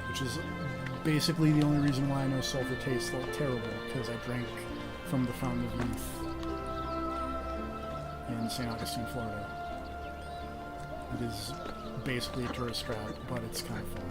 Which is basically the only reason why I know sulfur tastes like terrible, because I drank from the Fountain of Youth in St. Augustine, Florida. It is basically a tourist trap, but it's kind of fun.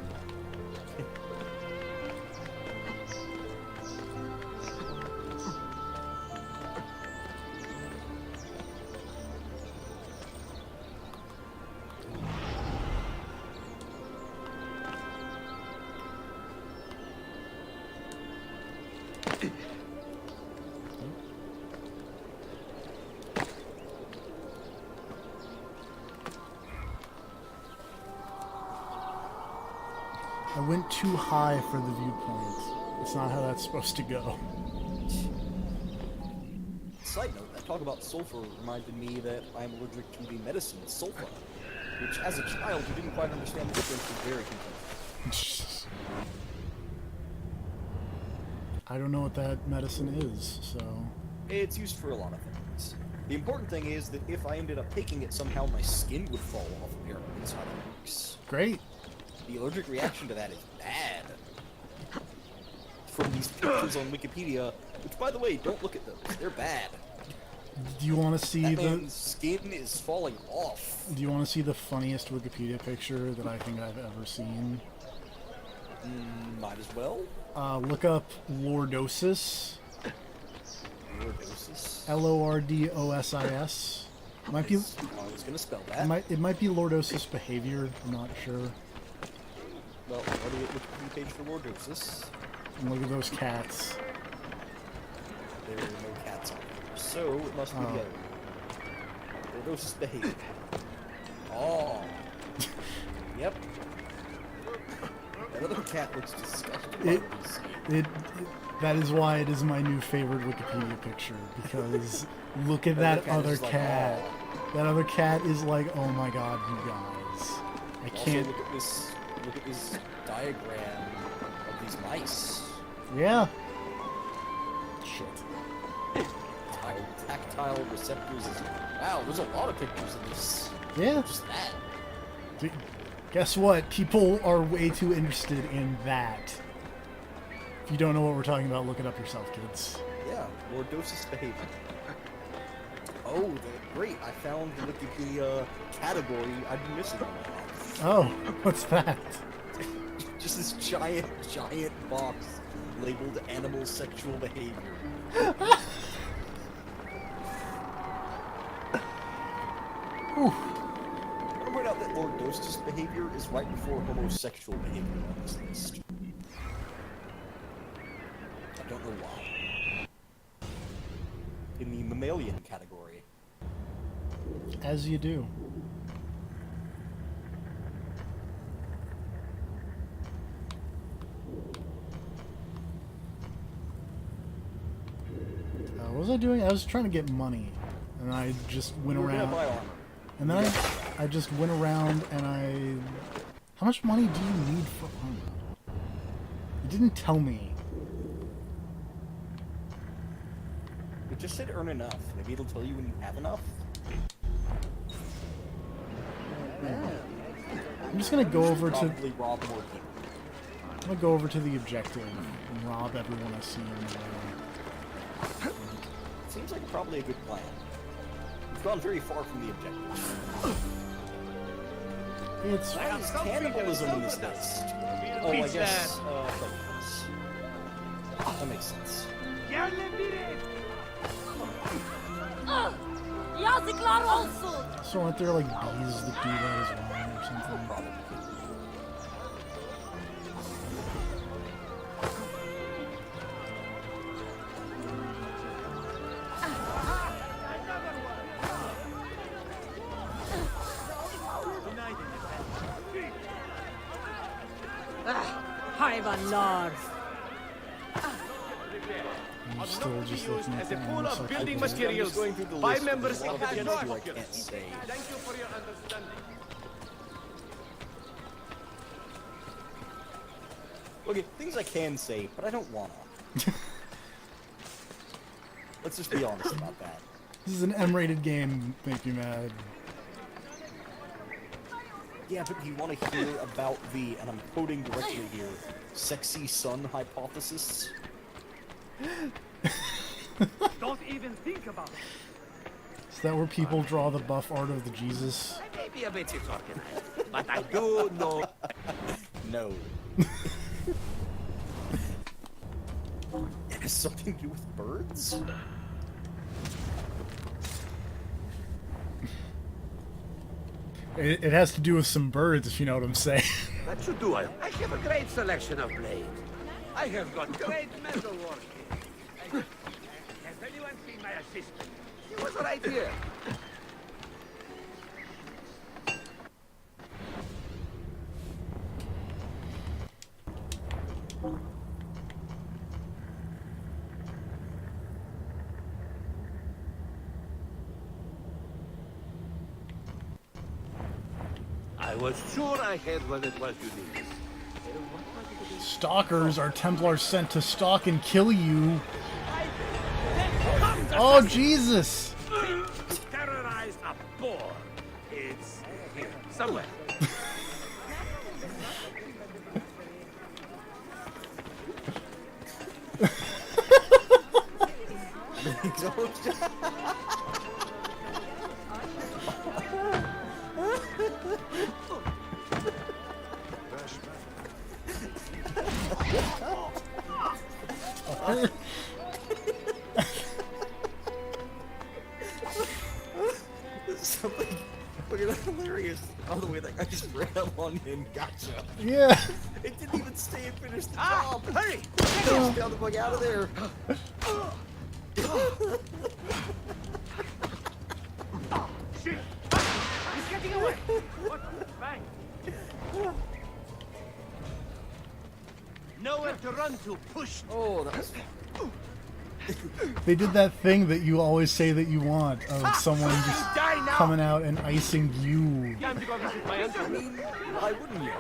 I went too high for the viewpoint. It's not how that's supposed to go. Side note, that talk about sulfur reminded me that I'm allergic to the medicine sulfa, which as a child who didn't quite understand the difference was very confusing. I don't know what that medicine is, so... It's used for a lot of things. The important thing is that if I ended up taking it, somehow my skin would fall off, apparently. That's how it works. Great. The allergic reaction to that is bad. From these pictures on Wikipedia, which, by the way, don't look at those. They're bad. Do you want to see that man's skin is falling off. Do you want to see the funniest Wikipedia picture that I think I've ever seen? Might as well. Look up lordosis. Lordosis? Lordosis. Might be. I was gonna spell that. It might be lordosis behavior. I'm not sure. Well, what do we Wikipedia page for lordosis? And look at those cats. There are no cats on here, so it must be the other one. Lordosis behavior. Oh. Yep. That other cat looks disgusting. That is why it is my new favorite Wikipedia picture, because look at that other cat. Like, oh. That other cat is like, oh my god, you guys. I can't. Also, look at this diagram of these mice. Yeah. Shit. Tactile receptors. Wow, there's a lot of pictures of this. Yeah. Just that. Guess what? People are way too interested in that. If you don't know what we're talking about, look it up yourself, kids. Yeah, lordosis behavior. Oh, great! I found the Wikipedia category I've been missing. Oh, what's that? Just this giant box labeled animal sexual behavior. I point out that lordosis behavior is right before homosexual behavior on this list. I don't know why. In the mammalian category. As you do. What was I doing? I was trying to get money, and I just went around. And then I just went around and How much money do you need for armor? It didn't tell me. just said earn enough. Maybe it'll tell you when you have enough. I'm just gonna go over to. Probably rob more people. I'm gonna go over to the objective and rob everyone I see in the way. Seems like probably a good plan. We've gone very far from the objective. It's Why is cannibalism in this list? Oh, I guess. Focus. That makes sense. Yazıklar olsun. So aren't there like bees that do that as well or something? Probably. Hayvanlar. I'm still just looking at As a the pool of building animal materials, going through the 5 list, members there's a of lot the of Turks. you I can't say. Thank you for your understanding. Okay, things I can say, but I don't wanna. Let's just be honest about that. This is an M-rated game, make you mad. Yeah, but you want to hear about the, and I'm quoting directly here, sexy son hypothesis? Don't even think about it. Is that where people draw the buff art of the Jesus? I may be a bit disorganized, but I do know. No. It has something to do with birds? It has to do with some birds, if you know what I'm saying. That should do it. I have a great selection of blades. I have got great metal working. Has anyone seen my assistant? He was right here. I was sure I had what it was you needed. Stalkers are Templars sent to stalk and kill you. Oh, Jesus! Terrorized a boar. It's here, somewhere. Something fucking hilarious. By the way, that guy just ran up on him. Gotcha. Yeah. It didn't even stay and finish the Ah, job. hurry! Just got the fuck out of there. Shit! He's getting away! What? Bang! Nowhere to run to. Push! Oh, that was... They did that thing that you always say that you want, of someone just coming out and icing you. Time to go visit my uncle. I mean, why wouldn't you?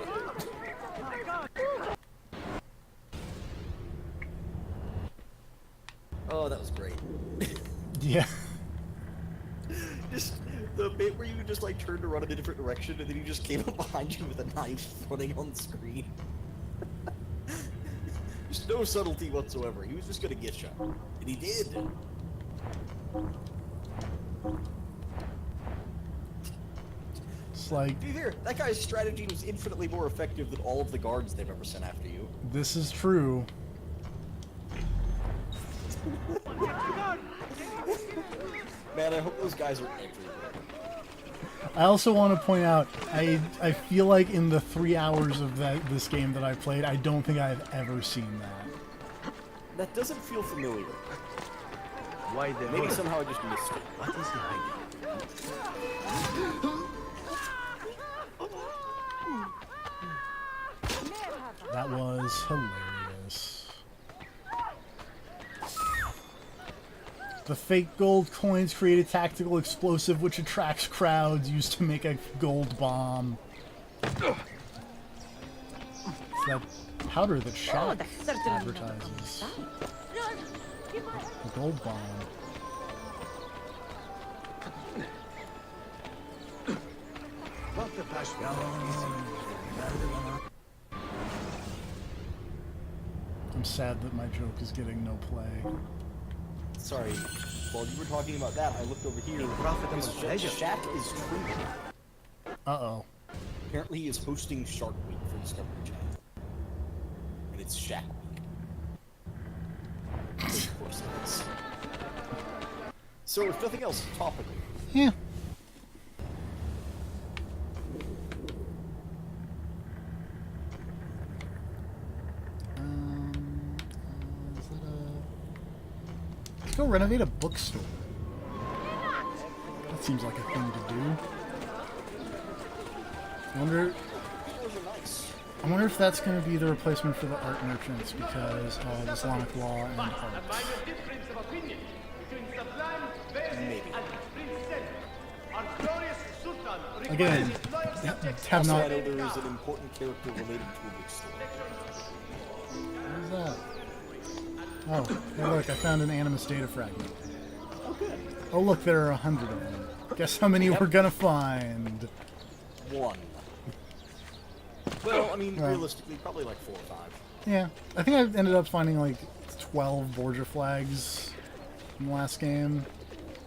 Oh, that was great. Yeah. Just the bit where you just like turned to run in a different direction and then he just came up behind you with a knife running on the screen. Just no subtlety whatsoever. He was just gonna get you. And he did. It's like, To be fair, that guy's strategy was infinitely more effective than all of the guards they've ever sent after you. this is true. Man, I hope those guys are everywhere. I also want to point out, I feel like in the 3 hours of this game that I played, I don't think I've ever seen that. That doesn't feel familiar. Why the Maybe somehow I just missed it. What is he hiding? That was hilarious. The fake gold coins create a tactical explosive which attracts crowds used to make a gold bomb. It's that powder that Shaq advertises. The gold bomb. I'm sad that my joke is getting no play. Sorry, while you were talking about that, I looked over here. Shaq is streaming. Uh-oh. Apparently he is hosting Shark Week for Discovery Channel. And it's Shaq Week. Of course it is. So, if nothing else, topical. Yeah. Is that a... Let's go renovate a bookstore. That seems like a thing to do. I wonder if that's going to be the replacement for the art merchants because of Islamic law and art. Maybe. Again, have also, not. I know there is an important character related to a bookstore. What is that? Oh, hey look, I found an Animus data fragment. Okay. Oh look, there are 100 of them. Guess how many we're gonna find? One. Well, I mean, realistically, probably like 4 or 5. Yeah, I think I ended up finding like 12 Borgia flags in the last game.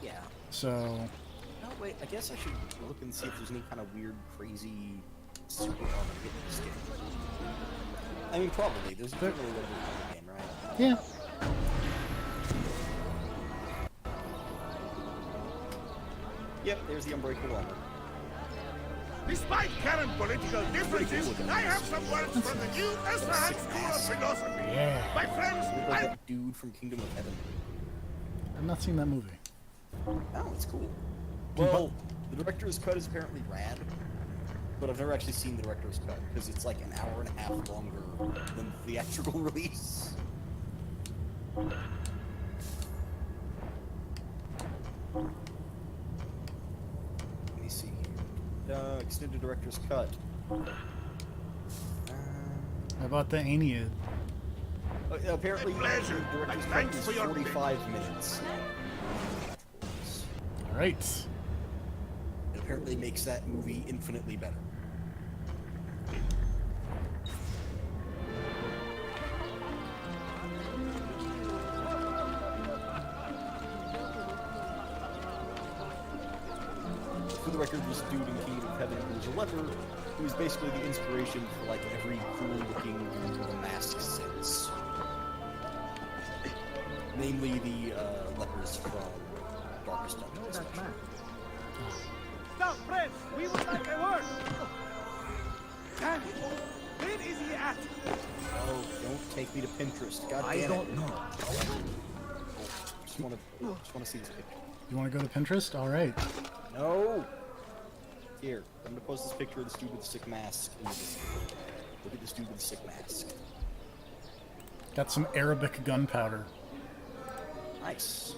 Yeah. So. No, wait, I guess I should look and see if there's any kind of weird, crazy super armor in this game. I mean, probably. There's definitely a little bit of the game, right? Yeah. Yep, there's the unbreakable armor. Despite current political differences, I have some words from the new Esfahan School of Philosophy. Yeah. My friends, Like that dude from Kingdom of Heaven. I've not seen that movie. Oh, it's cool. Well, the director's cut is apparently rad, but I've never actually seen the director's cut because it's like an hour and a half longer than the theatrical release. Let me see here. Extended director's cut. How about the Aeneid? Apparently, the director's cut is 45 minutes. Alright. It apparently makes that movie infinitely better. For the record, this dude in Kingdom of Heaven who was a leper, who was basically the inspiration for like every cool-looking dude with a mask since. Namely the lepers from Darkest Dungeon. especially. Stop, friends! We would like a word! Damn it! Where is he at? Oh, don't take me to Pinterest. God I damn don't it. know. Just wanna see this picture. You want to go to Pinterest? Alright. No! Here, I'm gonna post this picture of this dude with a sick mask. Look at this dude with a sick mask. Got some Arabic gunpowder. Nice.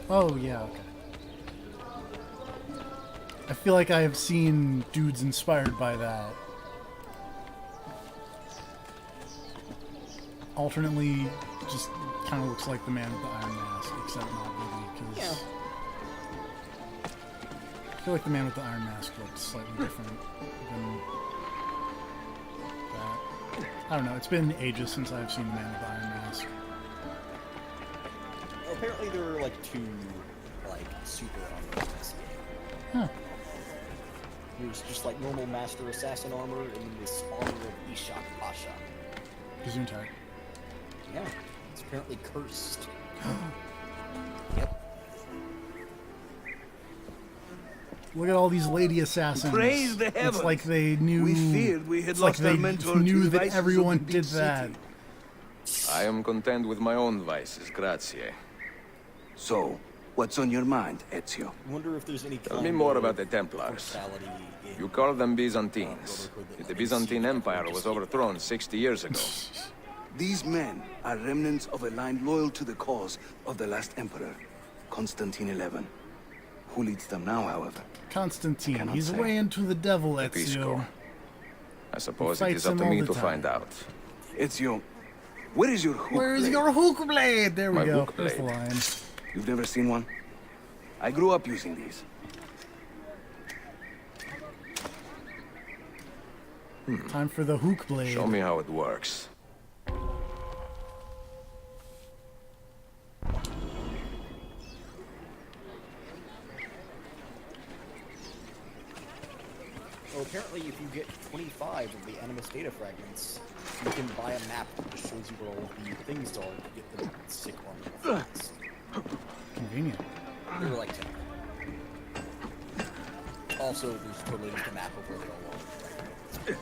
Oh, yeah, okay. I feel like I have seen dudes inspired by that. Alternately, just kind of looks like the man with the iron mask, except not really, because... Yeah. I feel like the man with the iron mask looked slightly different than that. I don't know, it's been ages since I've seen the man with the iron mask. Apparently there were like 2, like, super armor in this game. Huh. There's just like normal Master Assassin armor, and then this armor of Ishak Pasha. Gesundheit. Yeah, it's apparently cursed. Yep. Look at all these lady assassins. Praise the heavens. It's like they knew. We feared we had it's lost like our they mentor to knew the that vices of everyone the big did that. city. I am content with my own vices, grazie. So, what's on your mind, Ezio? I wonder if there's any Tell kind me more of about the Templars. brutality in You call them Byzantines. The Byzantine Empire was overthrown 60 years ago. These men are remnants of a line loyal to the cause of the last emperor, Constantine XI. Who leads them now, however? Constantine. Cannot He's say. way into the devil, Episco. Ezio. I suppose He it fights is up to him all me the to time. find out. Ezio, where is your hook Where is blade? your hook blade? There we My go. hook There's the blade. line. You've never seen one? I grew up using these. Time for the hook blade. Show me how it works. Well, apparently if you get 25 of the Animus data fragments, you can buy a map that just shows you where all the things are to get the sick armor effects. Convenient. They were like 10. Also, there's totally just a map of where they all are.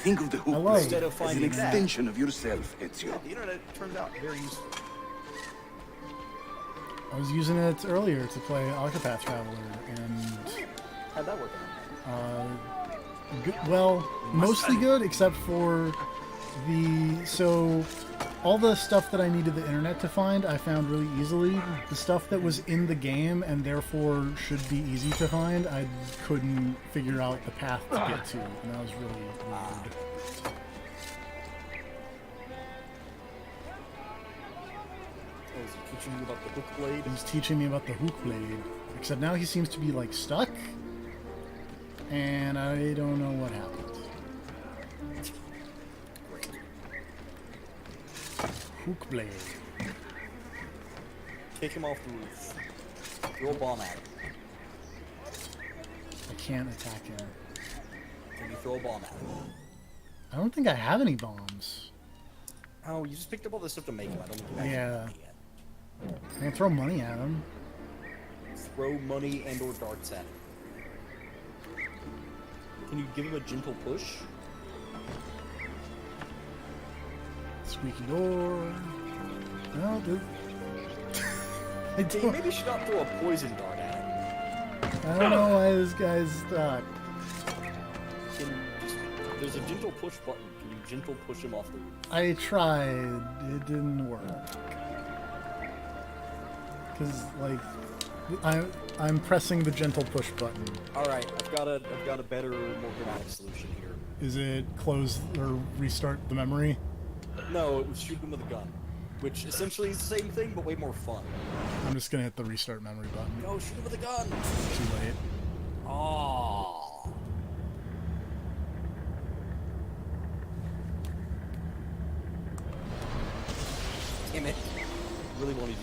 Think of the hook Hello. blade Instead of as an finding that- extension of yourself, Ezio. The internet turns out very useful. I was using it earlier to play Octopath Traveler, and How'd that work out? well, mostly good, except for all the stuff that I needed the internet to find, I found really easily. The stuff that was in the game and therefore should be easy to find, I couldn't figure out the path to get to, and that was really weird. Oh, is he teaching you about the hook blade? He's teaching me about the hook blade, except now he seems to be like stuck, and I don't know what happened. Hook blade. Kick him off the roof. Throw a bomb at him. I can't attack him. Can you throw a bomb at him? I don't think I have any bombs. Oh, you just picked up all this stuff to make him. I don't think you actually Yeah. have any yet. I can throw money at him. Throw money and or darts at him. Can you give him a gentle push? Squeaky door. No, dude. I Hey, don't, maybe you should not throw a poison dart at him. I don't know why this guy's stuck. There's a gentle push button. Can you gentle push him off the roof? I tried. It didn't work. Cause like, I'm pressing the gentle push button. All right, I've got a better, more dramatic solution here. Is it close or restart the memory? No, it was shoot him with a gun, which essentially is the same thing but way more fun. I'm just gonna hit the restart memory button. No, shoot him with a gun. Too late. Oh. Damn it. Really wanted you to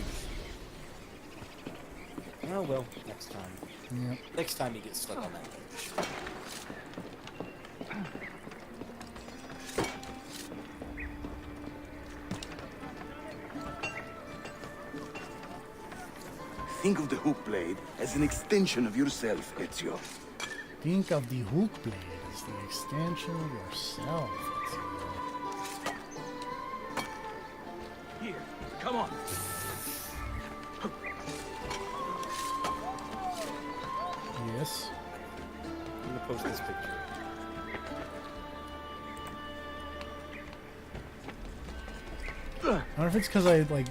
shoot. Oh well, next time. Yep. Next time he gets stuck on that bench. Think of the hook blade as an extension of yourself, Ezio. Think of the hook blade as the extension of yourself. Here, come on. Yes. I'm gonna post this picture. I wonder if it's because I like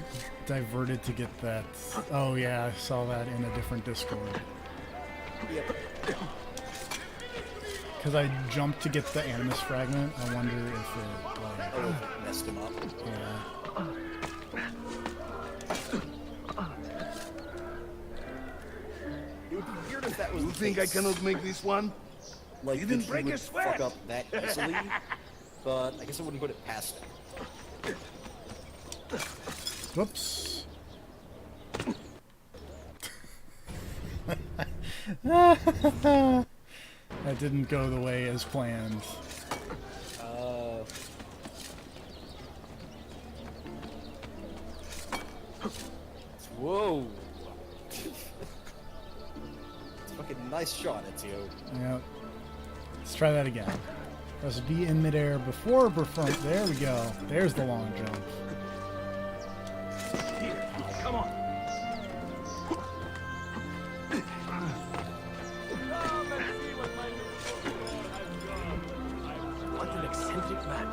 diverted to get that. Oh yeah, I saw that in a different Discord. Yep. Because I jumped to get the Animus fragment. I wonder if it like. Oh, it messed him up. Yeah. It would be weird if that was You the think I case. cannot make this one? Like, You didn't that he break would a sweat. fuck up that easily, but I guess I wouldn't put it past him. Whoops. That didn't go the way as planned. Whoa. Fucking nice shot, Ezio. Yep. Let's try that again. Press B in midair before front. There we go. There's the long jump. Here, come on. What an eccentric man.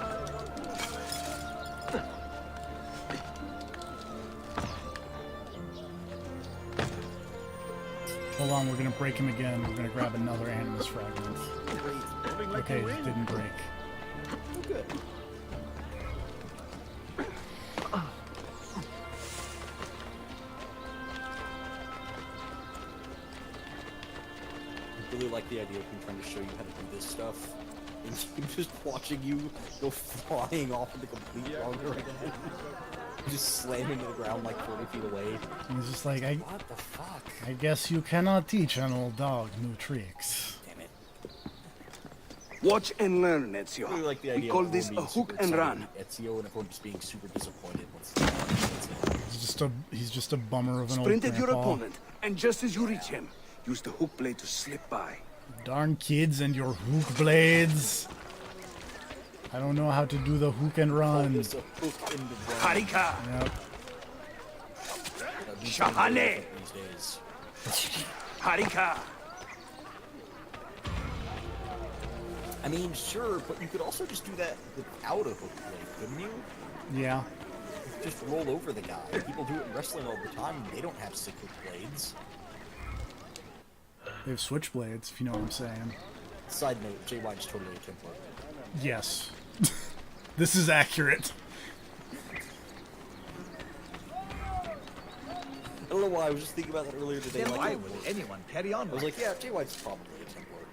Hold on, we're gonna break him again. We're gonna grab another Animus fragment. Okay, it didn't break. Oh, good. I really like the idea of him trying to show you how to do this stuff. and him just watching you go flying off in the complete wrong direction. You just slam into the ground like 40 feet away. And he's just like, What the fuck? I guess you cannot teach an old dog new tricks. Damn it. Watch and learn, Ezio. I really like the We idea call of this everyone a being hook super and excited run. at Ezio and everyone just being super disappointed once He's just a bummer of an Sprint old at your grandpa. opponent, and just as you reach him, use the hook blade to slip by. Darn kids and your hook blades. I don't know how to do the hook and run. Harika! Yep. Shahale! Harika! I mean, sure, but you could also just do that without a hook blade, couldn't you? Yeah. You could just roll over the guy. People do it in wrestling all the time, and they don't have sick hook blades. They have switchblades, if you know what I'm saying. Side note, Jay White is totally a Templar. Yes. This is accurate. I don't know why, I was just thinking about that earlier today. Then like, why would anyone carry on? I was like, yeah, Jay White's probably a Templar.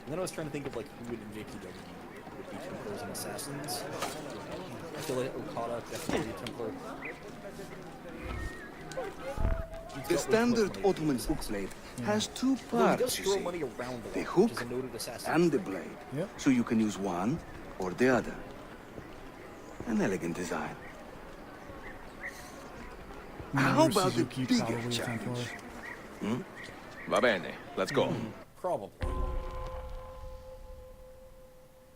And then I was trying to think of like who in JPW would be Templars and Assassins. I feel like Okada definitely a Templar. The standard Ottoman hook blade has two Well, he does parts, you throw see. money around a The lot, hook which is a noted assassin. and the blade. Yep. So you can use one or the other. An elegant design. How Minoru about the Suzuki, bigger probably a challenge? Templar. Va bene, let's go. Probably.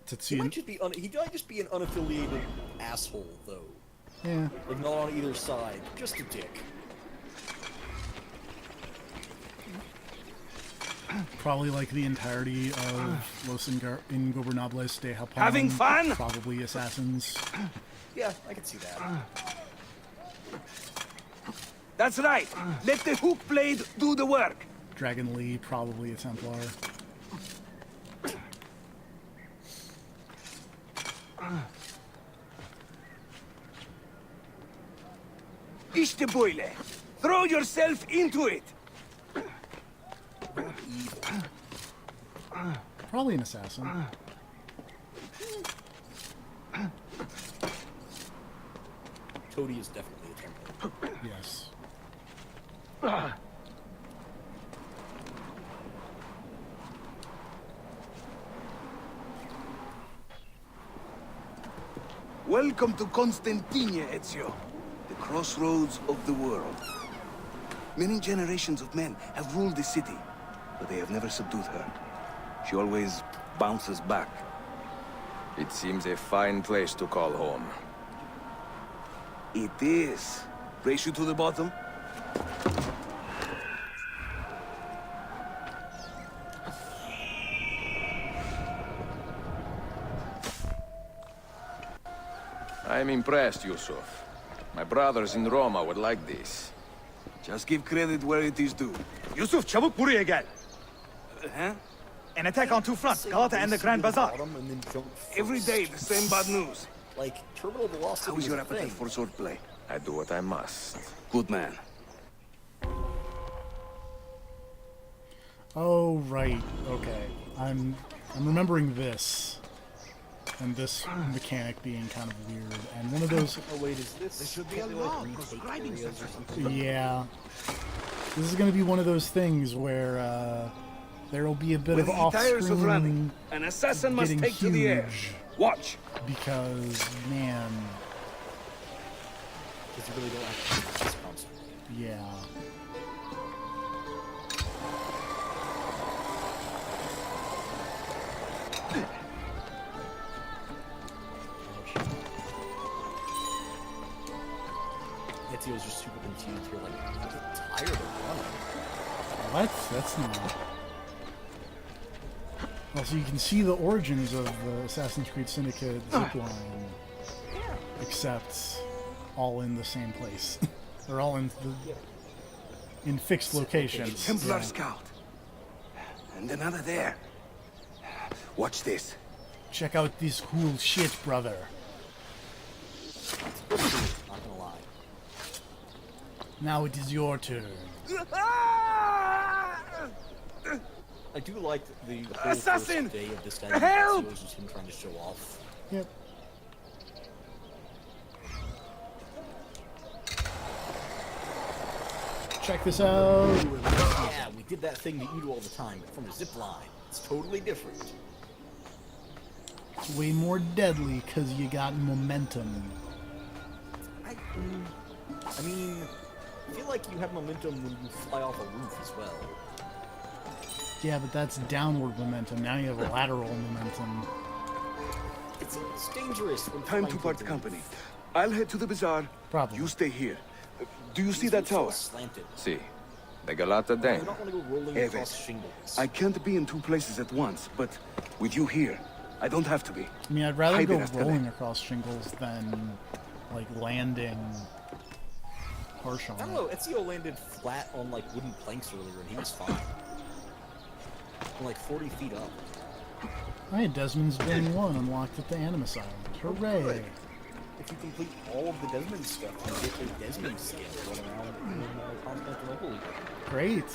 He Tetsuya. might just be he might just be an unaffiliated asshole, though. Yeah. Like not on either side, just a dick. Probably like the entirety of Los Ingobernables de Japón. Having fun? Probably assassins. Yeah, I can see that. That's right. Let the hook blade do the work. Dragon Lee, probably a Templar. İşte throw yourself into it. Probably an assassin. Cody is definitely a Templar. Yes. Welcome to Constantinia, Ezio. The crossroads of the world. Many generations of men have ruled the city, but they have never subdued her. She always bounces back. It seems a fine place to call home. It is. Race you to the bottom? I'm impressed, Yusuf. My brothers in Roma would like this. Just give credit where it is due. Yusuf, çabuk buraya gel. Huh? An attack on two fronts, Galata and the Grand Bazaar. Every day, the same bad news. Like, terminal velocity How is your a thing. appetite for swordplay? I do what I must. Good man. Oh, right. Okay. I'm remembering this. And this mechanic being kind of weird. And one of those... Oh wait, is this... There should be a law prescribing areas or something. Yeah. This is going to be one of those things where there will be a bit When of he tires of running, off-screen an assassin must getting take to the air. huge. Watch. Because, man, Because you really don't have to do this constantly. yeah. Ezio's just super confused here, like, I get tired of running. What? That's not... Well, so you can see the origins of the Assassin's Creed Syndicate zipline, except all in the same place. They're all in fixed locations. Templar Yeah. scout. And another there. Watch this. Check out this cool shit, brother. Not gonna lie. Now it is your turn. Ah! I do like the whole Assassin! first day of this guy. Help! Ezio is just him trying to show off. Yep. Check this out. Yeah, we did that thing that you do all the time, but from a zip line. It's totally different. It's way more deadly because you got momentum. I mean, I feel like you have momentum when you fly off a roof as well. Yeah, but that's downward momentum. Now you have lateral momentum. It's dangerous when Time to flying part through company. I'll head to the bazaar. Probably. You stay here. Do you see that tower? Slanted. See, the Galata You Den. don't want to go rolling Evet. across shingles. I can't be in two places at once, but with you here, I don't have to be. I mean, I'd rather Hide go it after rolling that. across shingles than, like, landing harsh on I don't it. know, Ezio landed flat on like wooden planks earlier and he was fine. From like 40 feet up. Alright, Desmond's Journey 1 unlocked at the Animus Island. Hooray! If you complete all of the Desmond stuff, you get the Desmond skin going around in Constantinople. Great!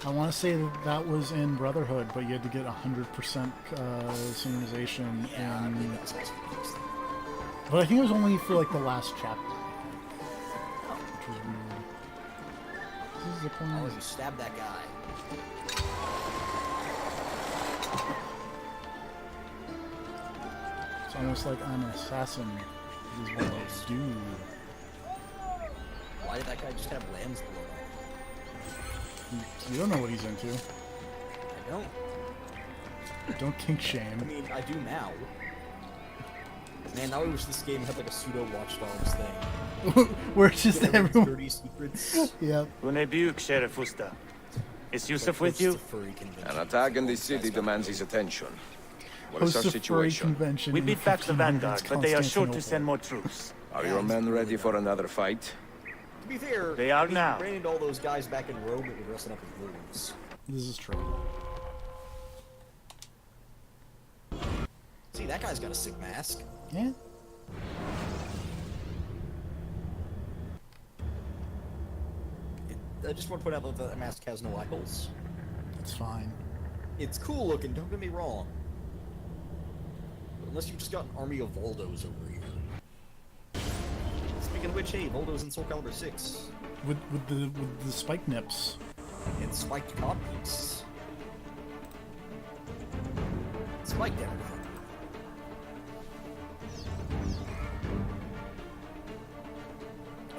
I want to say that was in Brotherhood, but you had to get 100% synchronization in... But I think it was only for, like, the last chapter. Which was weird. This is the point. Oh, you stabbed that guy. It's almost like I'm an assassin. This is what I do. Why did that guy just have lambs blown up? You don't know what he's into. I don't. Don't kink I shame. mean, I do now. Man, now I wish this game had like a pseudo Watch Dogs thing. Where it's just Get everyone's everyone. dirty secrets. Yep. Bunebuk, Sheriff Usta. Is Yusuf with you? An attack in the city demands his attention. What is Host our a furry situation? convention. We in beat back the 1500s Vanguard, but they are sure to Constantinople. send more troops. Are your men ready for another fight? To be fair, They are we now. ran into all those guys back in Rome that were dressing up as villains. This is true. See, that guy's got a sick mask. Yeah. I just want to point out that that mask has no eyeballs. It's fine. It's cool looking, don't get me wrong. But unless you've just got an army of Voldos over here. Speaking of which, hey, Voldos in Soul Calibur 6. With the spike nips. And spiked codpiece. Spiked everything.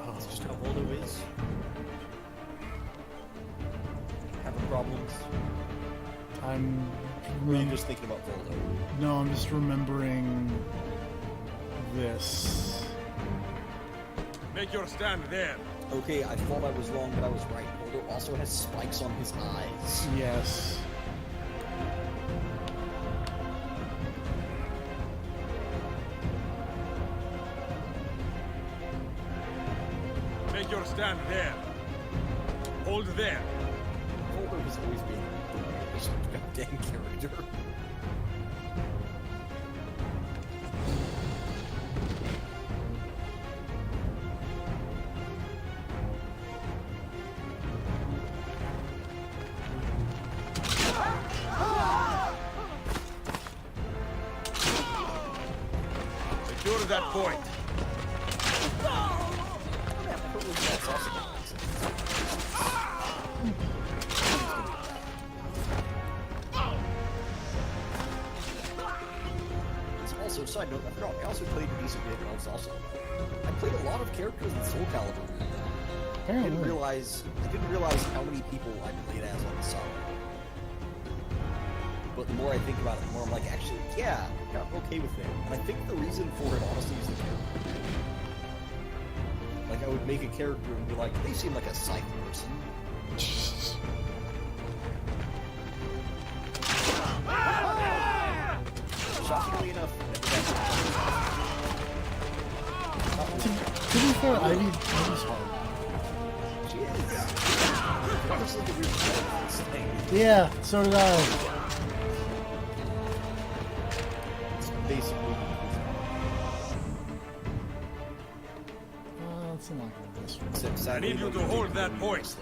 That's just how Voldo is. Having problems. I'm really just thinking about Voldo. No, I'm just remembering this. Make your stand there. Okay, I thought I was wrong, but I was right. Voldo also has spikes on his eyes. Yes. Make your stand there. Hold there. Voldo has always been the weirdest goddamn character. Secure that point. Also, side note, I forgot, I also played a decent bit, and I was also... I played a lot of characters in Soul Calibur. I didn't realize how many people I played as on the side. But the more I think about it, the more I'm like, actually, yeah, I'm okay with it. And I think the reason for it, honestly, is the character. Like, I would make a character and be like, they seem like a scythe person. Shockingly enough, To be fair, Ivy's hard. she is. Honestly, the weird thing. Yeah, so did I. It's basically... Let's unlock this one. Except I sadly, need you to nobody hold did that point.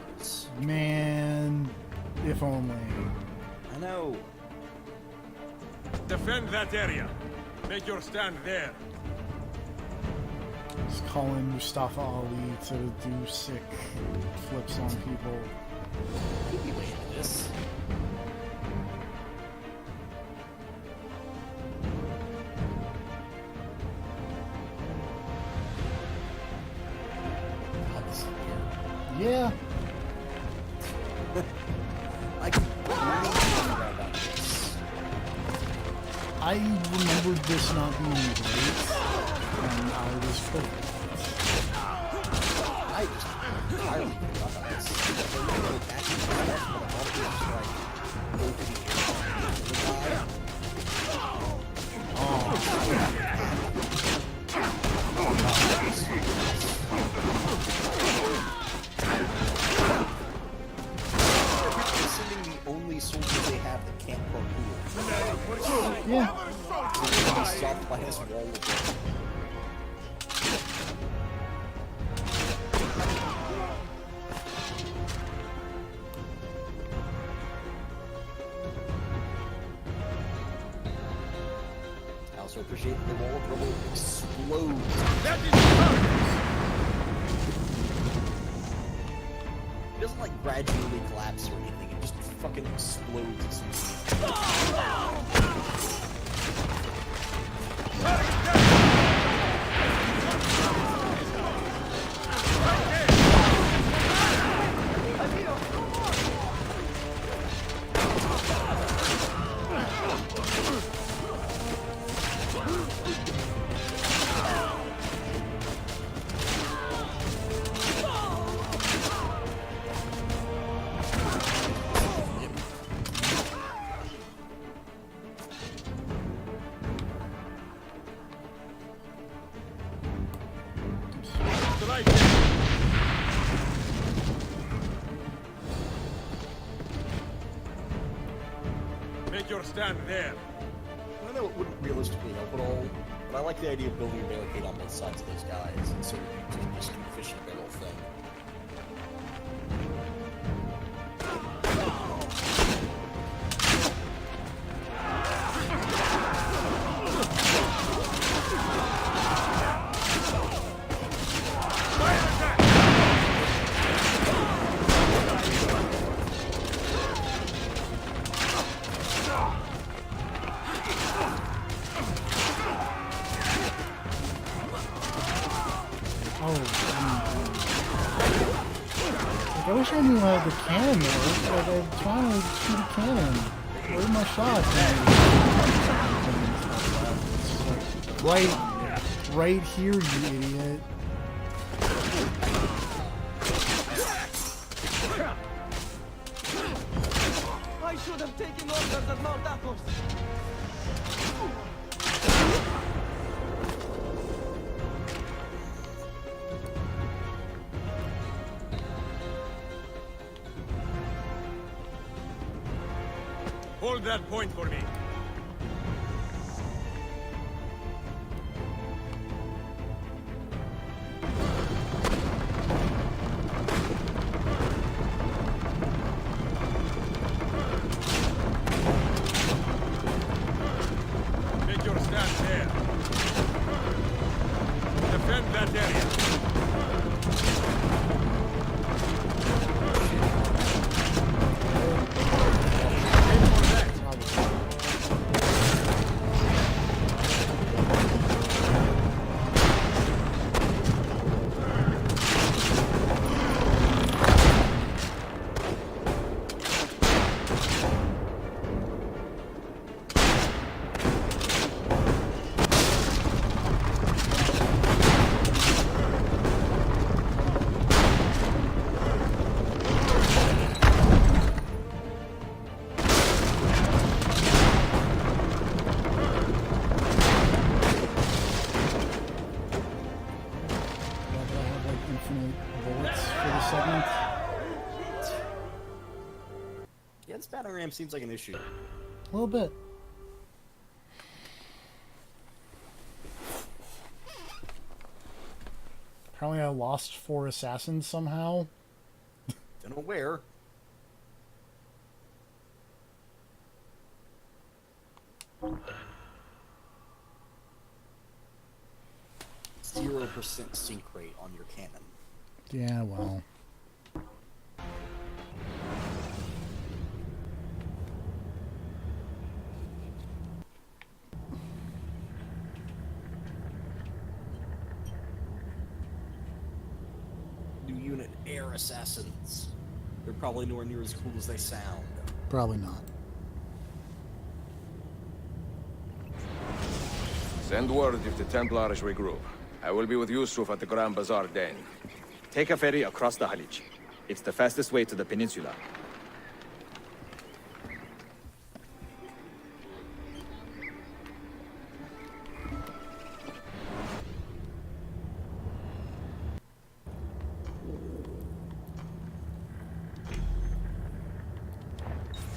Man, if only. no. Defend that area. Make your stand there. Just call in Mustafa Ali to do sick flips on people. Could be way into this. God, this is weird. Yeah. I remembered this not being great, and I was perfect. I just entirely forgot about this. Go to the sending the only soldiers they have that can't parkour. Yeah. Soft minus wall of it. I also appreciate that the wall of rubble explodes. That is It doesn't like gradually collapse or anything, it just fucking explodes as soon as Make your stand there. I know it wouldn't realistically help at all, but I like the idea of building a barricade on both sides of those guys, and so you can just do the fish in a barrel thing. I wish I knew how the cannon works. Like, I'm trying to shoot a cannon. Where's my shots? Right here, you idiot. I should have taken orders at Mount Athos. Hold that point for me. Make your stand there. Defend that area. Yeah, this battering ram seems like an issue. A little bit. Apparently I lost 4 assassins somehow. Don't know where. %, sync rate on your cannon. Yeah, well. New unit, air assassins. They're probably nowhere near as cool as they sound. Probably not. Send word if the Templars regroup. I will be with Yusuf at the Grand Bazaar then. Take a ferry across the Halij. It's the fastest way to the peninsula.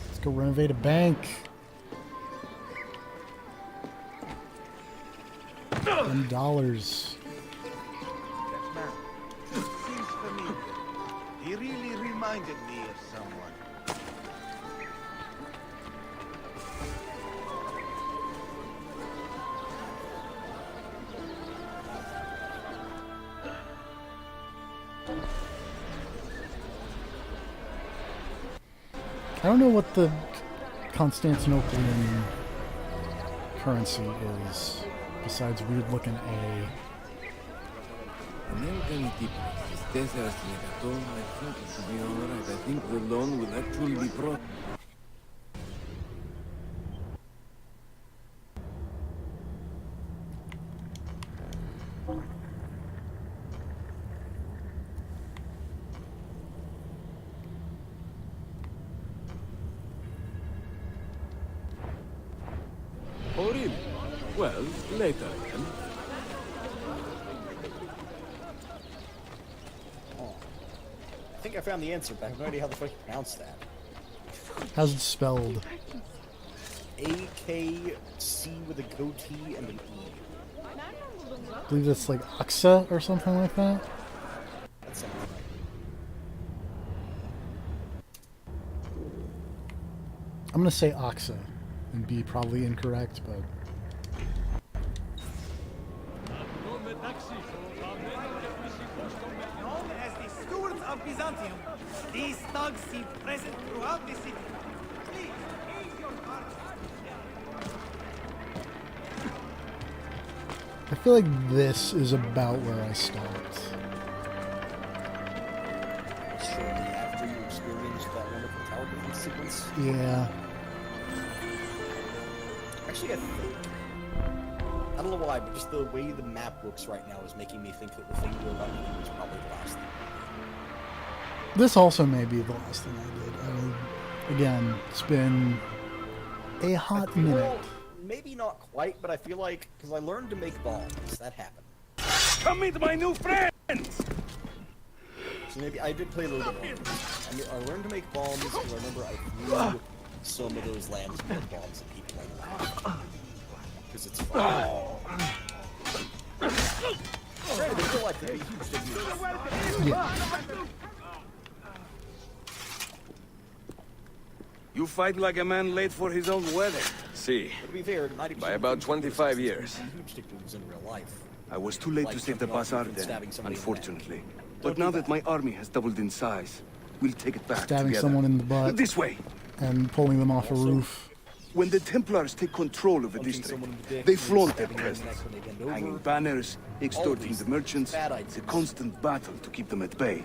Let's go renovate a bank. $10. That man. Seems familiar. He really reminded me of someone. I don't know what the Constantinopolitan currency is, besides weird-looking A. American people, I think it should be alright. I think the loan will actually be pro. Oh, really? Well, later then. I think I found the answer, but I have no idea how the fuck you pronounce that. How's it spelled? A-K-C with a goatee and an E. I believe it's like Oxa or something like that. That sounds right. I'm gonna say Oxa and be probably incorrect, but Known as the stewards of Byzantium, these thugs seem present throughout the city. Please, raise your guards. I feel like this is about where I stopped. Shortly after you experienced that wonderful tower defense sequence. Yeah. Actually, I think... I don't know why, but just the way the map looks right now is making me think that the thing we're about to do is probably the last thing. This also may be the last thing I did. I mean, again, it's been a hot minute. Well, maybe not quite, but I feel like, because I learned to make bombs, that happened. Come meet my new friends! So maybe I did play a little bit more. I learned to make bombs because I remember I threw some of those lambs with bombs at people like that. Because it's fun. Granted, in real life, they'd be huge techniques. Yeah. You fight like a man late for his own wedding. See, But to be fair, 90% by about of 25 years. huge techniques in real life. I was too late Like to save the jumping off Bazaar roof and then, stabbing somebody in the neck. unfortunately. Don't But do now that. that my army has doubled in size, we'll take it back Stabbing together. someone in the butt. This way! And pulling them off a roof. When the Templars take control of a Punching district, someone in the dick, they flaunt their stabbing them in the presence. neck when they bend Hanging over. banners, extorting Always the merchants. bad It's a ideas. constant battle to keep them at bay.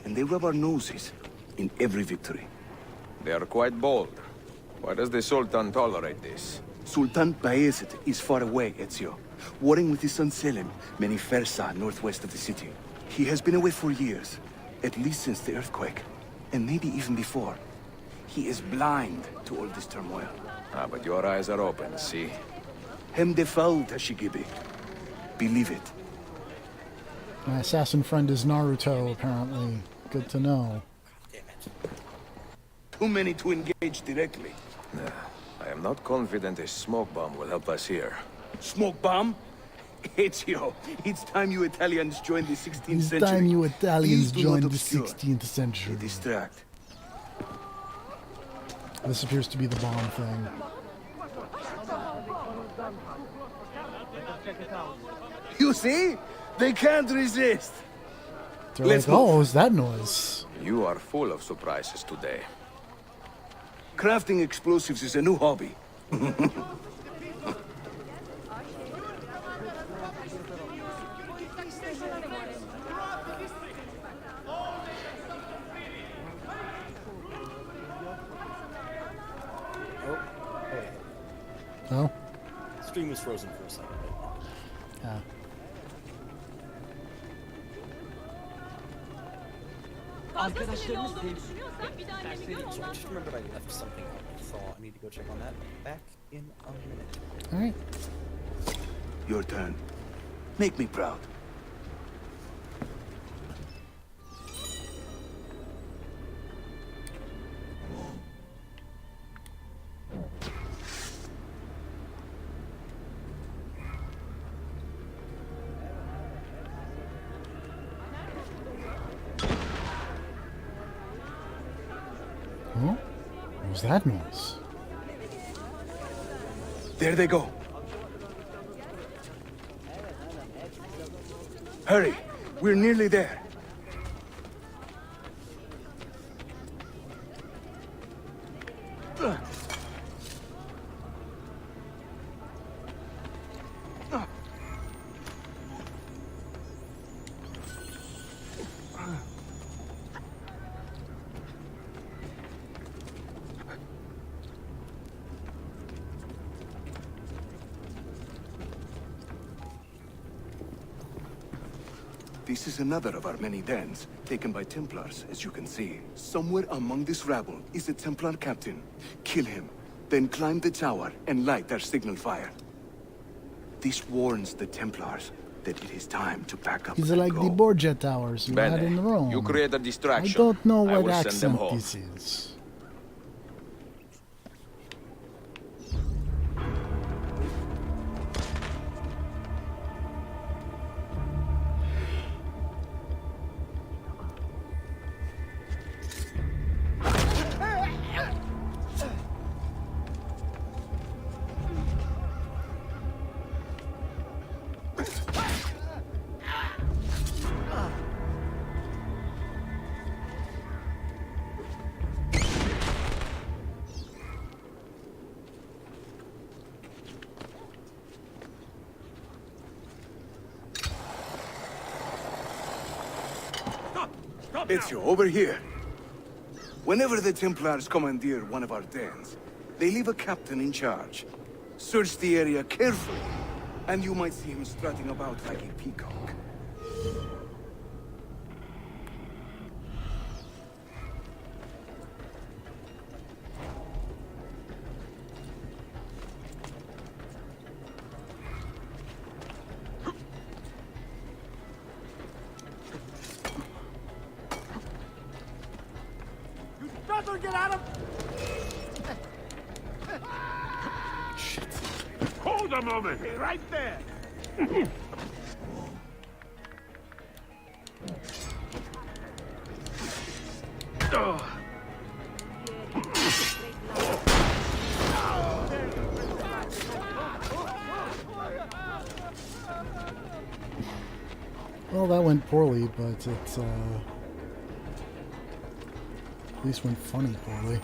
And they rub our noses in every victory. They are quite bold. Why does the Sultan tolerate this? Sultan Bayezid is far away, Ezio, warring with his son Selim, many Fersa northwest of the city. He has been away for years, at least since the earthquake, and maybe even before. He is blind to all this turmoil. Ah, but your eyes are open, see? Hem defal, Tashigibi. Believe it. My assassin friend is Naruto, apparently. Good to know. Damn it. Too many to engage directly. I am not confident a smoke bomb will help us here. Smoke bomb? Ezio, it's time you Italians joined the 16th It's century. time you Italians Please do joined not the obscure. 16th century. Distract. This appears to be the bomb thing. You see? They can't resist. They're Let's like, oh, move. what was that noise? You are full of surprises today. Crafting explosives is a new hobby. Oh? Stream was frozen for a second. Yeah. Arkadaşlarımız So I just remembered I left something out, so I need to go check on that. Back in a minute. Alright. Your turn. Make me proud. Huh? What was that noise? There they go. Hurry. We're nearly there. This is another of our many dens, taken by Templars, as you can see. Somewhere among this rabble is a Templar captain. Kill him, then climb the tower and light their signal fire. This warns the Templars that it is time to pack up These are and like go. the Borgia towers you had in Rome. You create a I distraction. don't know I what will send them accent home. this is. Ezio, over here. Whenever the Templars commandeer one of our dens, they leave a captain in charge. Search the area carefully, and you might see him strutting about like a peacock. better get at him! Hold a moment! Hey, right there! Well, that went poorly, but it's, at least went funny poorly.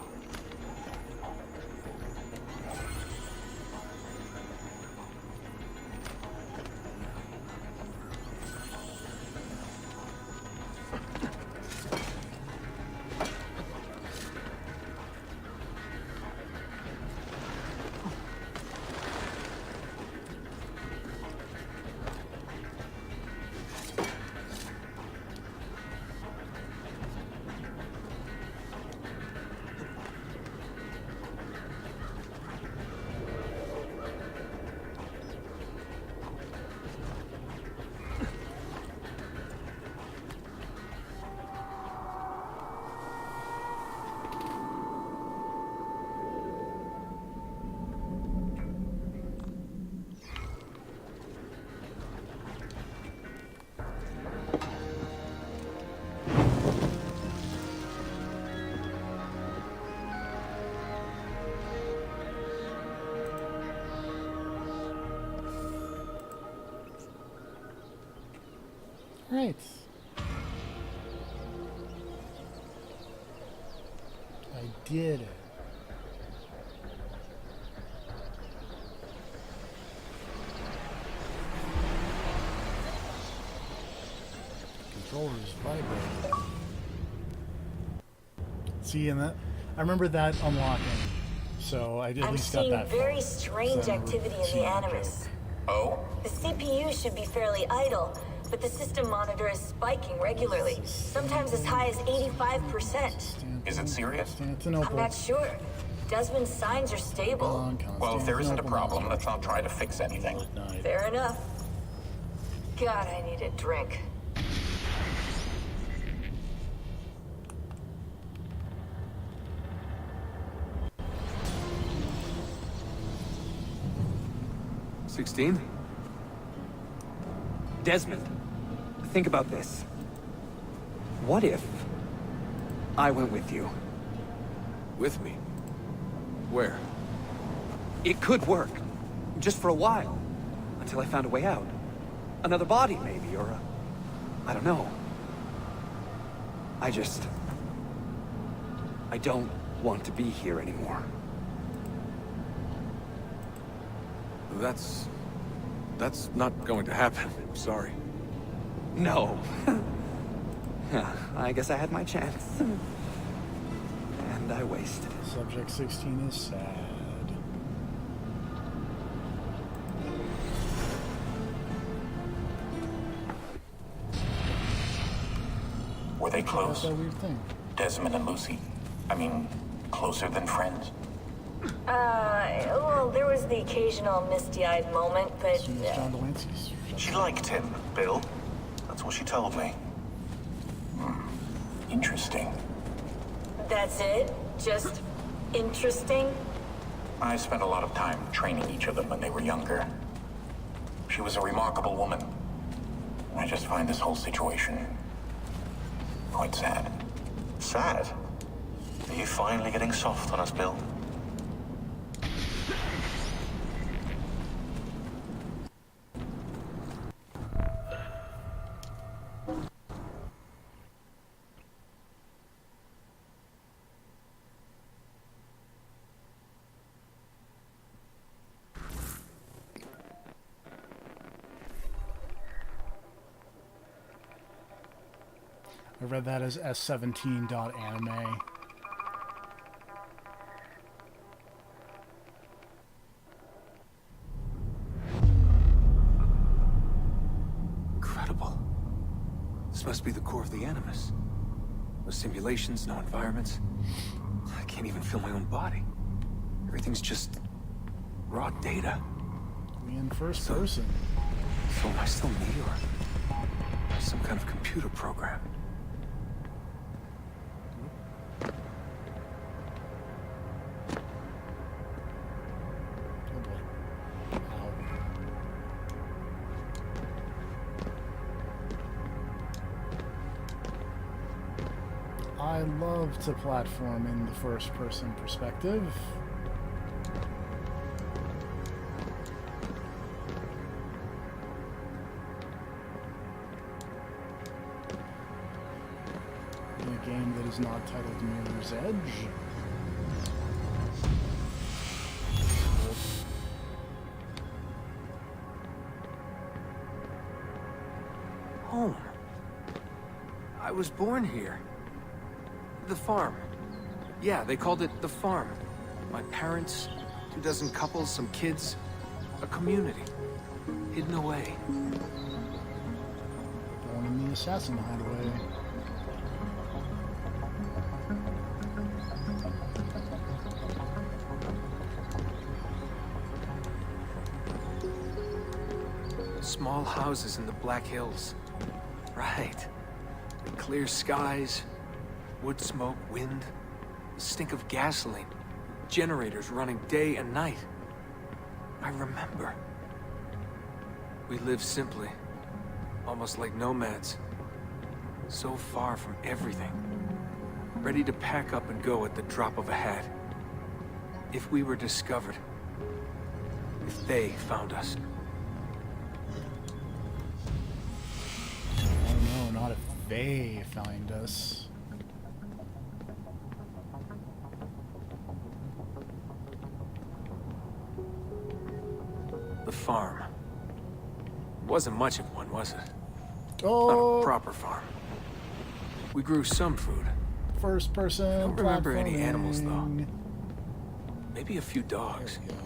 Right. I did it. Controllers vibrating. See, and that I remember that unlocking, so I at least got that. I'm seeing very strange activity in the Animus. Oh? The CPU should be fairly idle, but the system monitor is spiking regularly, sometimes as high as 85%. Is it serious? I'm not sure. Desmond's signs are stable. Well, if there isn't a problem, let's not try to fix anything. Fair enough. God, I need a drink. Desmond, think about this. What if I went with you? With me? Where? It could work. Just for a while. Until I found a way out. Another body, maybe, or I don't know. I don't want to be here anymore. That's not going to happen. I'm sorry. No. I guess I had my chance. And I wasted it. Subject 16 is sad. Were they close? That's a weird thing. Desmond and Lucy? I mean, closer than friends? Well, there was the occasional misty-eyed moment, but... John Delancey's. She liked him, Bill. That's what she told me. Interesting. That's it? Just interesting? I spent a lot of time training each of them when they were younger. She was a remarkable woman. I just find this whole situation quite sad. Sad? Are you finally getting soft on us, Bill? I read that as S17.anime. Incredible. This must be the core of the Animus. No simulations, no environments. I can't even feel my own body. Everything's just raw data. Me in first person. So am I still me, or some kind of computer program? I love to platform in the first-person perspective. In a game that is not titled Mirror's Edge. Home. I was born here. The farm. Yeah, they called it the farm. My parents, 24 couples, some kids, a community. Hidden away. Born in the assassin hideaway. Small houses in the Black Hills. Right. Clear skies. Wood smoke, wind, the stink of gasoline, generators running day and night. I remember. We lived simply, almost like nomads, so far from everything, ready to pack up and go at the drop of a hat. If we were discovered, if they found us. I they find us. The farm. Wasn't much of one, was it? Oh! Not a proper farm. We grew some food. First person. I don't remember any animals, though. platforming. Maybe a few dogs. There we go.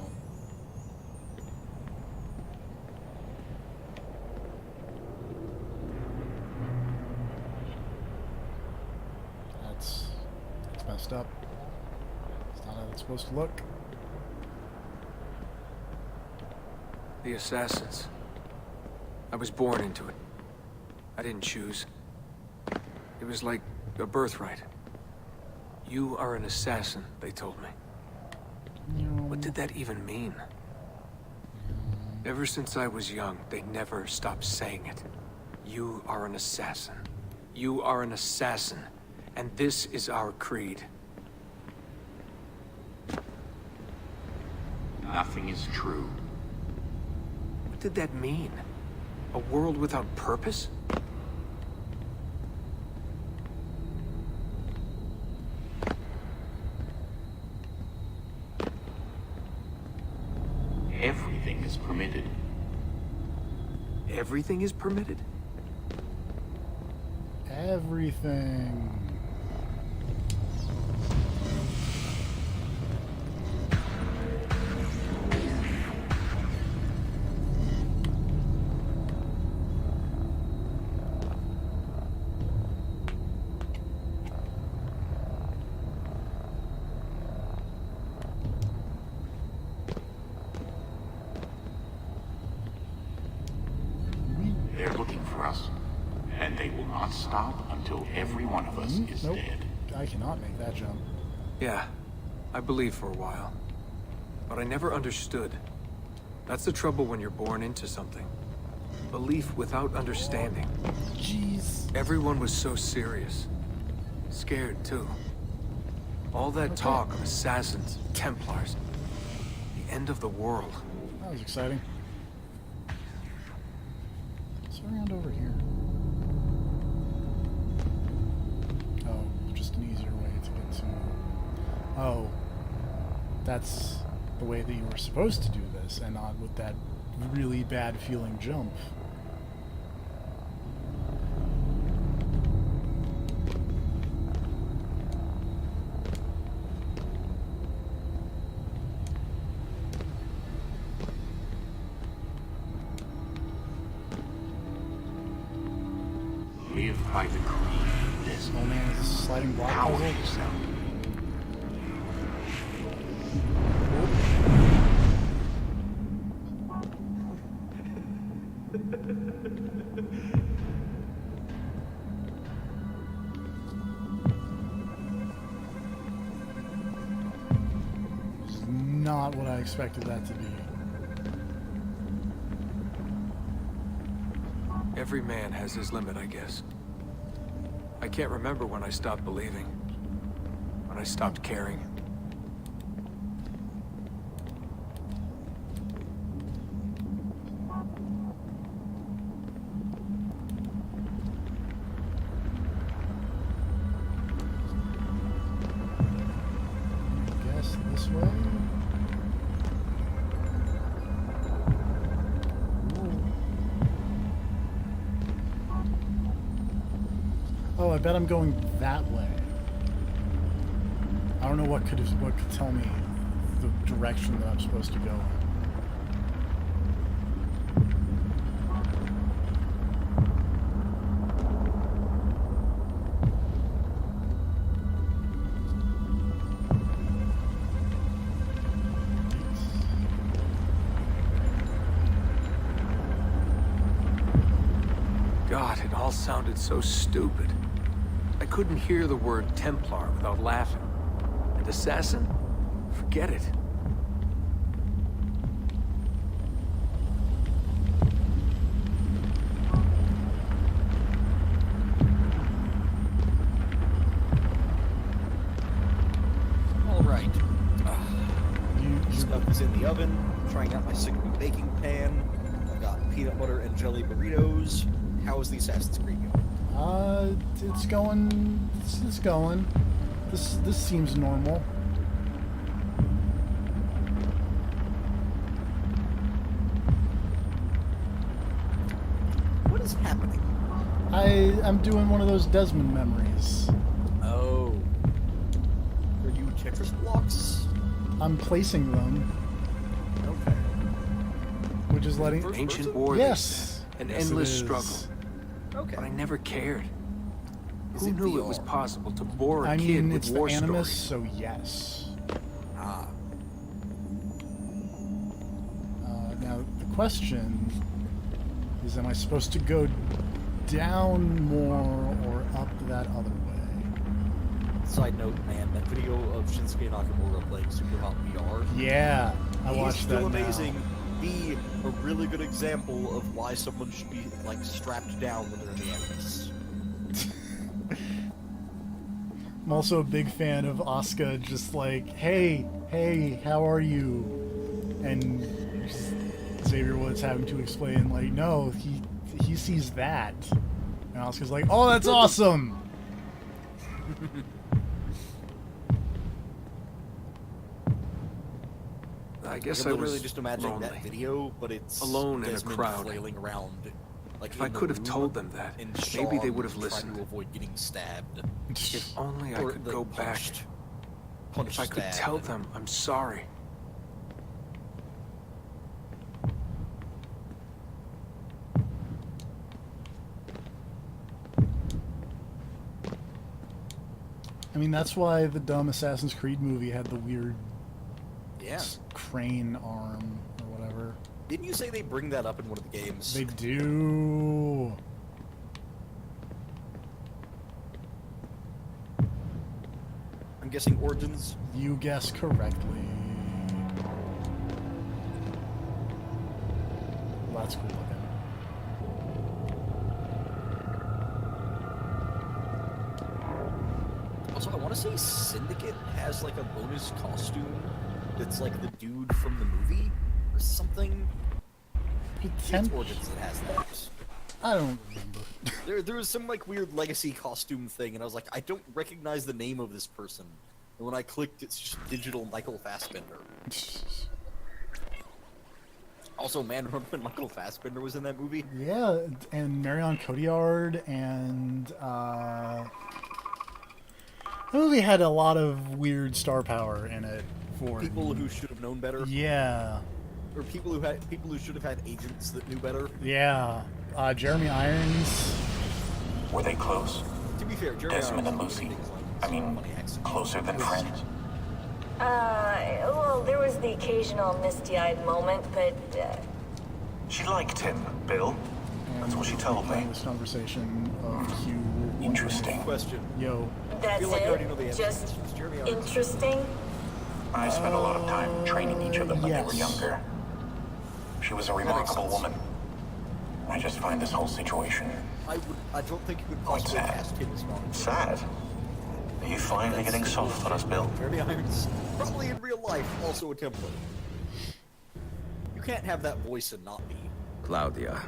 That's messed up. It's not how it's supposed to look. The assassins. I was born into it. I didn't choose. It was like a birthright. You are an assassin, they told me. What did that even mean? Ever since I was young, they never stopped saying it. You are an assassin. You are an assassin. And this is our creed. Nothing is true. What did that mean? A world without purpose? Everything is permitted. Everything is permitted? Everything. They're looking for us, and they will not stop until every one of us is Nope. dead. I cannot make that jump. Yeah, I believed for a while. But I never understood. That's the trouble when you're born into something. Belief without understanding. Jeez. Everyone was so serious. Scared, too. All that talk of assassins, Templars. The end of the world. That was exciting. What's around over here? Oh, just an easier way to get to... Oh. That's the way that you were supposed to do this, and not with that really bad feeling jump. Live by the creed. This Oh man, is this a sliding block power puzzle? yourself. This is not what I expected that to be. Every man has his limit, I guess. I can't remember when I stopped believing. When I stopped caring. I guess this way? Oh, I bet I'm going that way. I don't know what could tell me the direction that I'm supposed to go in. God, it all sounded so stupid. I couldn't hear the word Templar without laughing. And assassin? Forget it. All right. Stuff is in the oven. Trying out my secret baking pan. I've got peanut butter and jelly burritos. How is the Assassin's Creed going? It's going. It's going. This seems normal. What is happening? I'm doing one of those Desmond memories. Oh. Are you Tetris blocks? I'm placing them. Okay. Which is letting... Ancient war. Yes. An Yes, endless it is. struggle. Okay. But I never cared. Is Who it knew VR? it was possible to bore a I kid mean, with it's war the Animus, stories? so yes. Ah. Now, the question is, am I supposed to go down more or up that other way? Side note, man, that video of Shinsuke Nakamura playing Super Hot VR. Yeah, I He's watched still that now. amazing. B, a really good example of why someone should be, like, strapped down when they're in the Animus. I'm also a big fan of Asuka just like, hey, how are you? And Xavier Woods having to explain, like, no, he sees that. And Asuka's like, oh, that's awesome! I guess I'm I literally was just imagining lonely. that video, but it's Alone in a Desmond crowd. flailing around. Like, If I in the could have room, told them that, and maybe they Sean would have trying listened. to avoid getting stabbed. If only I Or could the go back. punched, If I could stabbed. tell them I'm sorry. I mean, that's why the dumb Assassin's Creed movie had the weird Yeah. crane arm or whatever. Didn't you say they bring that up in one of the games? They do. I'm guessing Origins. You guessed correctly. Well, that's cool looking. Also, I want to say Syndicate has like a bonus costume that's like the dude from the movie or something. It's Origins that has that. I don't remember. There was some like weird legacy costume thing, and I was like, I don't recognize the name of this person. And when I clicked, it's just digital Michael Fassbender. Also, man, remember when Michael Fassbender was in that movie? Yeah, and Marion Cotillard and the movie had a lot of weird star power in it for People who should have known better. Yeah. Or people who should have had agents that knew better. Yeah. Jeremy Irons. Were they close? To be fair, Jeremy Desmond and Irons Lucy. I mean, closer than friends. Well, there was the occasional misty-eyed moment, but, She liked him, Bill. That's what she told me. This conversation of Hugh. Interesting. Question. Yo. that's feel like I already know it? the answer. Just It's Jeremy Irons. interesting? I spent a lot of time training each of them when they were yes. younger. She was a remarkable woman. I just find this whole situation I don't think you could quite possibly sad. cast him as Ron. Sad? Are you finally getting soft on us, Bill? Jeremy Irons, probably in real life, also a template. You can't have that voice and not be. Claudia.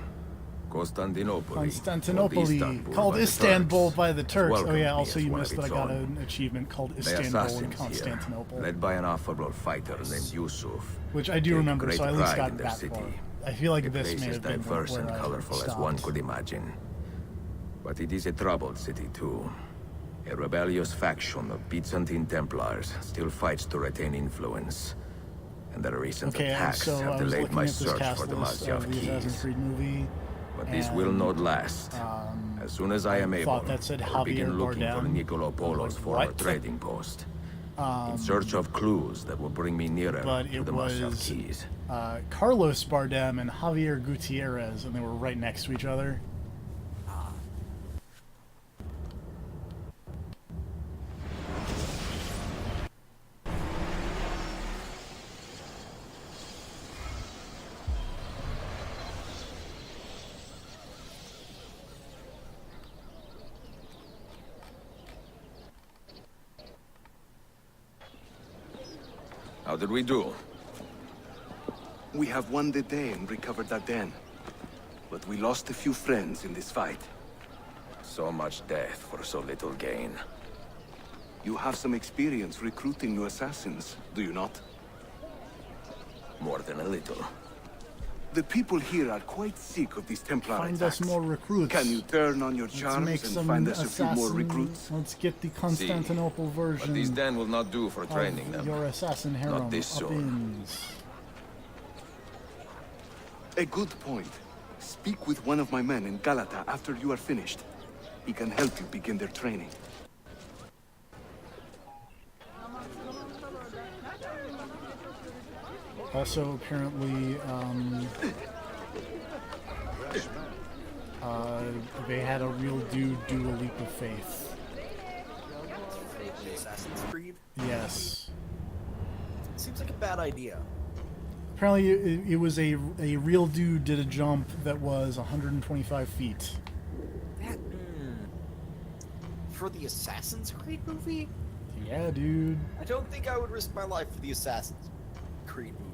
Constantinople. Constantinople, called Istanbul by the Turks. Oh yeah, also you missed that I got an achievement called Istanbul in Constantinople. Led by an affable fighter named Yusuf. Which I do Take remember, great so I at least pride got in their that city. far. I feel like The this place may is have been diverse where and I colorful as one stopped. could imagine. But it is a troubled city too. A rebellious faction of Byzantine Templars still fights to retain influence. And the recent Okay, and attacks so have I was delayed looking my at this search cast for the list Marcia of of the Assassin's Keys. Creed movie. But this and, will not last. As soon as I am able, thought that said I'll begin Javier looking for Bardem. Niccolo Polo's former what? trading post. In search of clues that will bring me nearer But to it the Marcia of was Keys. Carlos Bardem and Javier Gutierrez, and they were right next to each other. How did we do? We have won the day and recovered Aden. But we lost a few friends in this fight. So much death for so little gain. You have some experience recruiting new assassins, do you not? More than a little. The people here are quite sick of these Templar Find attacks. us more recruits. Can you turn on your Let's charms make and some find us a few more assassin- recruits? Let's get the Constantinople version. But these den will not do for training of them. your assassin harem. Not this soon. up-ins. A good point. Speak with one of my men in Galata after you are finished. He can help you begin their training. Also, apparently, they had a real dude do a leap of faith. The Assassin's Creed? Yes. Seems like a bad idea. Apparently, it was a real dude did a jump that was 125 feet. That, for the Assassin's Creed movie? Yeah, dude. I don't think I would risk my life for the Assassin's Creed movie.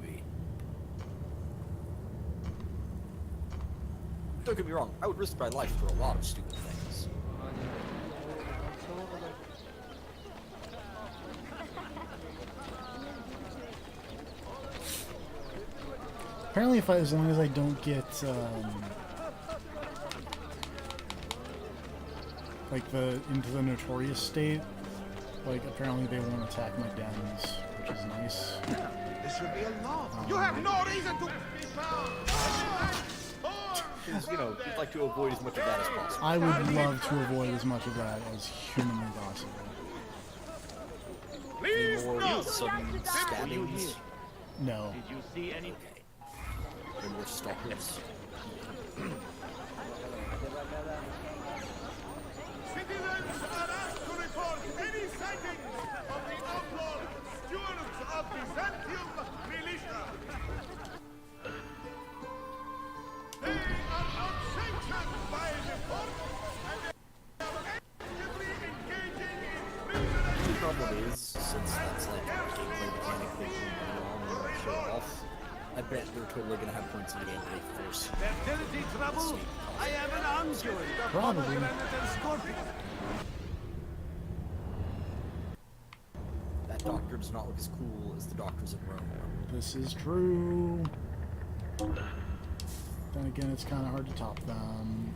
Don't get me wrong, I would risk my life for a lot of stupid things. Apparently, as long as I don't get like into the notorious state, like apparently they won't attack my dens, which is nice. This should be a law. You have no reason to. Because, you know, you'd like to avoid as much of that as possible. I would love to avoid as much of that as humanly possible. Any more sudden stabbings? No. Did you see any? Okay. No more stalkers. Citizens are asked to report any sightings of the outlawed stewards of Byzantium militia. They are unsanctioned by the court and they are actively engaging in treasonous. The problem is, since that's like a gameplay mechanic they can rely on and show off, I bet they're totally gonna have points in the game where they force Fertility trouble. I am an android. Probably. That doctor does not look as cool as the doctors in Rome. This is true. Then again, it's kind of hard to top them.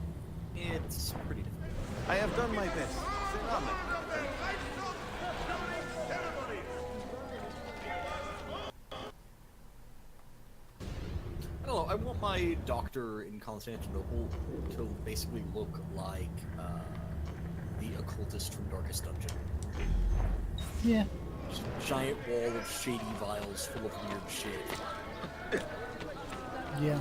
It's pretty difficult. I have done my best. I don't know, I want my doctor in Constantinople to basically look like the occultist from Darkest Dungeon. Yeah. Just a giant wall of shady vials full of weird shit. Yeah.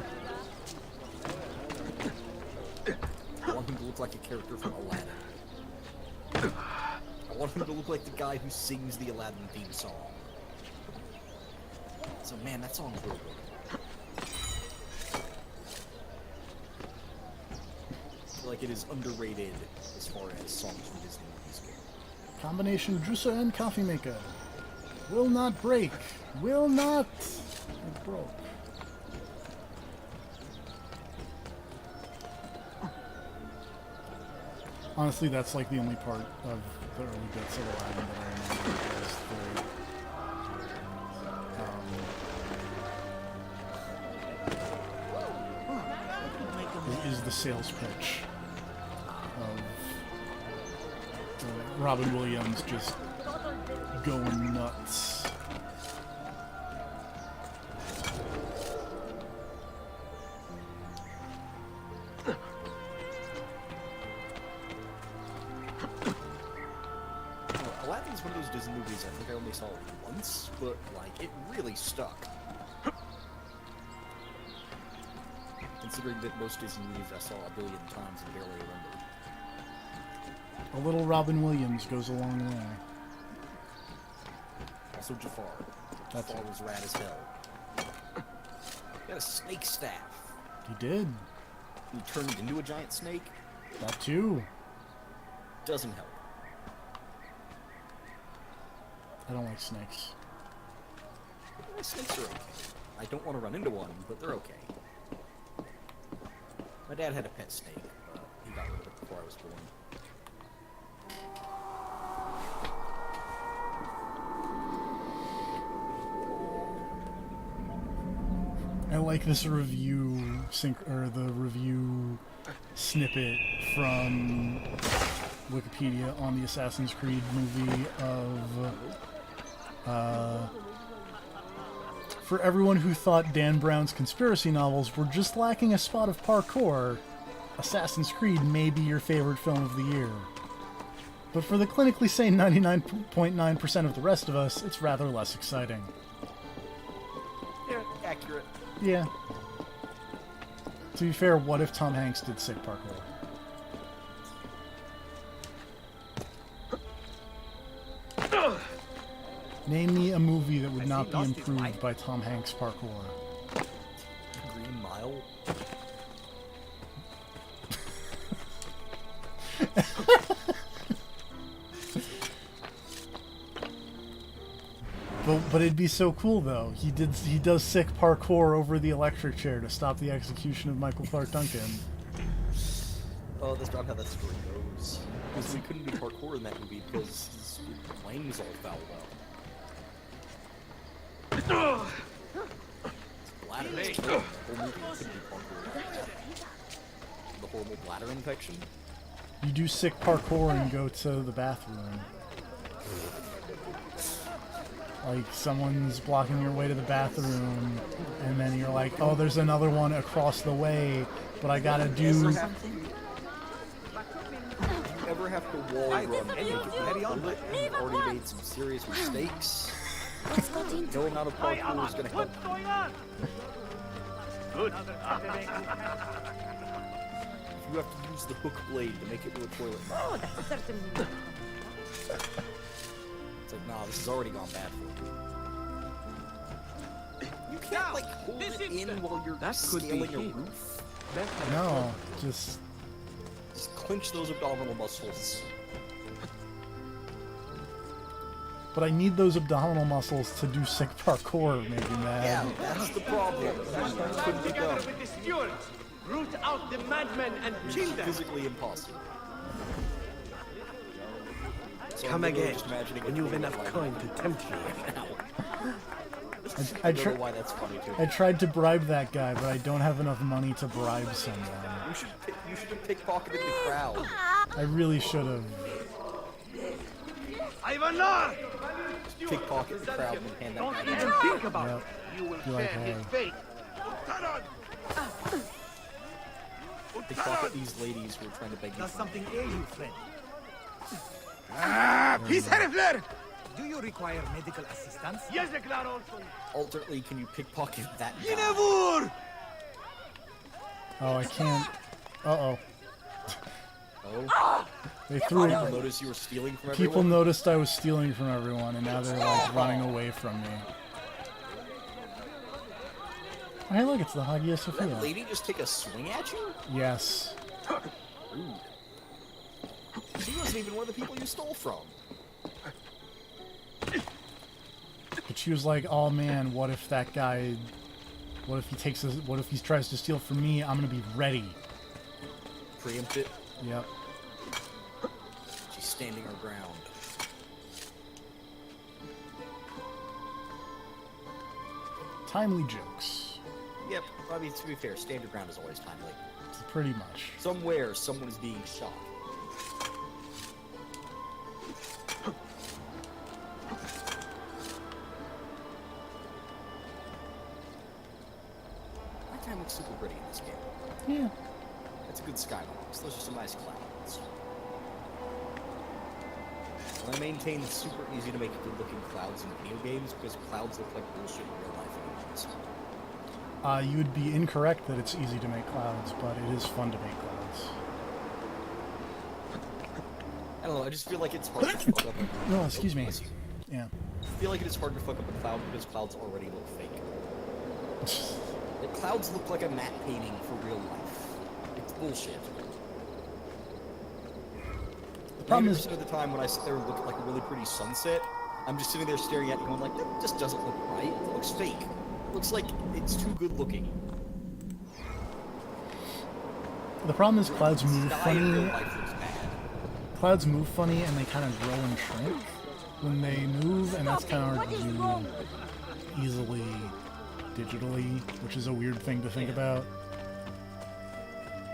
I want him to look like a character from Aladdin. I want him to look like the guy who sings the Aladdin theme song. So man, that song's real good. I feel like it is underrated as far as songs from Disney movies go. Combination juicer and coffee maker. Will not break. Will not. It broke. Honestly, that's like the only part of the early bits of Aladdin that I remember is the sales pitch of Robin Williams just going nuts. Aladdin's one of those Disney movies I think I only saw once, but like it really stuck. Considering that most Disney movies I saw a billion times and barely remember. A little Robin Williams goes a long way. Also Jafar. Jafar was rad as hell. He had a snake staff. He did. He turned into a giant snake. That too. Doesn't help. I don't like snakes. Snakes are okay. I don't want to run into one, but they're okay. My dad had a pet snake, but he got rid of it before I was born. I like this review the review snippet from Wikipedia on the Assassin's Creed movie of for everyone who thought Dan Brown's conspiracy novels were just lacking a spot of parkour, Assassin's Creed may be your favorite film of the year. But for the clinically sane 99.9% of the rest of us, it's rather less exciting. Yeah, accurate. Yeah. To be fair, what if Tom Hanks did sick parkour? Name me a movie that would not be improved by Tom Hanks parkour. Green Mile? But it'd be so cool though. He does sick parkour over the electric chair to stop the execution of Michael Clark Duncan. Oh, that's not how that story goes. Because we couldn't do parkour in that movie because his wings all fouled out. Bladder. The whole movie couldn't do parkour. The horrible bladder infection. You do sick parkour and go to the bathroom. Like, someone's blocking your way to the bathroom, and then you're like, oh, there's another one across the way, but I gotta do... Do you ever have to wall run and make it very on it, and you've already made some serious mistakes? No amount of parkour is gonna help. Good. You have to use the hook blade to make it to a toilet. Oh, that's certainly... It's like, nah, this has already gone bad for you. You can't, like, hold it in while you're scaling a roof. No, just clench those abdominal muscles. But I need those abdominal muscles to do sick parkour, maybe, man. Yeah, that's the problem. That couldn't be done. With the stewards, root out the madmen and kill them. Physically impossible. So Come I'm again, just imagining when you've enough coin to tempt you. I don't know why that's funny too. I tried to bribe that guy, but I don't have enough money to bribe someone. You should have pickpocketed the crowd. I really should have. Ivanar! Pickpocket the crowd and hand that Don't guy even down. think about Yep. it. You will Be like, share hey. his fate. Pickpocket these ladies who are trying to beg you. Does something ail you, friend? Peace, Herifler! Do you require medical assistance? Yes, claro. Alternately, can you pickpocket that guy? Ginevur! Oh, I can't. Uh-oh. Oh? They threw People it. noticed you were stealing from People everyone? noticed I was stealing from everyone, and now they're like running away from me. Hey, look, it's the Hagia Did that Sophia. lady just take a swing at you? Yes. Ooh. She wasn't even one of the people you stole from. But she was like, "Oh man, what if that guy? What if he takes us? What if he tries to steal from me? I'm gonna be ready." Preempt it. Yep. She's standing her ground. Timely jokes. Yep. I mean, to be fair, stand your ground is always timely. Pretty much. Somewhere, someone is being shot. My time looks super pretty in this game. Yeah. That's a good skyline. So those are some nice clouds. And I maintain it's super easy to make good-looking clouds in video games because clouds look like bullshit in real life anyways. You would be incorrect that it's easy to make clouds, but it is fun to make clouds. I don't know, I just feel like it's hard to fuck up a... No, excuse me. Yeah. I feel like it is hard to fuck up a cloud because clouds already look fake. The clouds look like a matte painting for real life. It's bullshit. The problem is, 90% of the time when I sit there and look at like a really pretty sunset, I'm just sitting there staring at it going like, that just doesn't look right. It looks fake. It looks like it's too good looking. the problem is clouds move Sky in real funny. life looks clouds move funny and they kind of grow and shrink when they move, and that's kind of hard to do easily digitally, which is a weird thing to think about.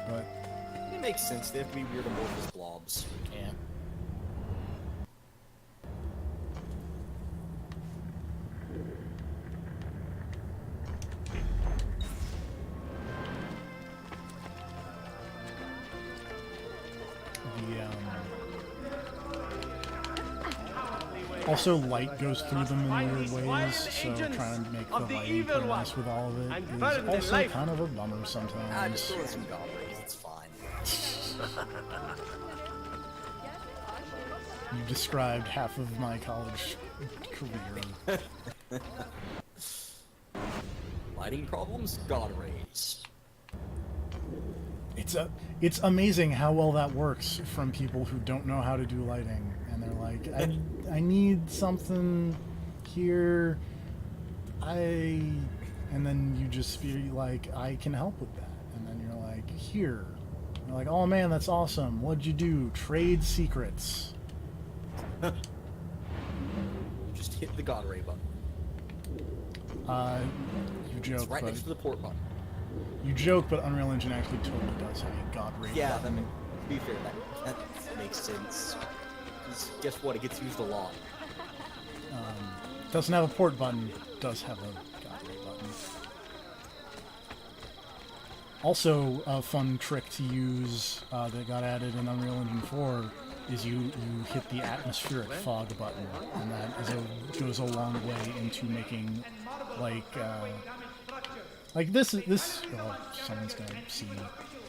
But it makes sense. They have to be weird amorphous blobs. Yeah. Also, light goes through them in weird ways, so trying to make the lighting pretty nice with all of it is also kind of a bummer sometimes. Just throw some god rays, it's fine. You described half of my college career. Lighting problems? God rays. It's amazing how well that works from people who don't know how to do lighting, and they're like, I need something here, and then you just feel like, I can help with that, and then you're like, here. And you're like, oh man, that's awesome. What'd you do? Trade secrets. Just hit the god ray button. You joke, it's right next to the port button. You joke, but Unreal Engine actually totally does have a god ray yeah, button. to be fair, that makes sense. Guess what? It gets used a lot. Doesn't have a port button, does have a god ray button. Also, a fun trick to use that got added in Unreal Engine 4 is you hit the atmospheric fog button, and that goes a long way into making like this. Oh, someone's gonna see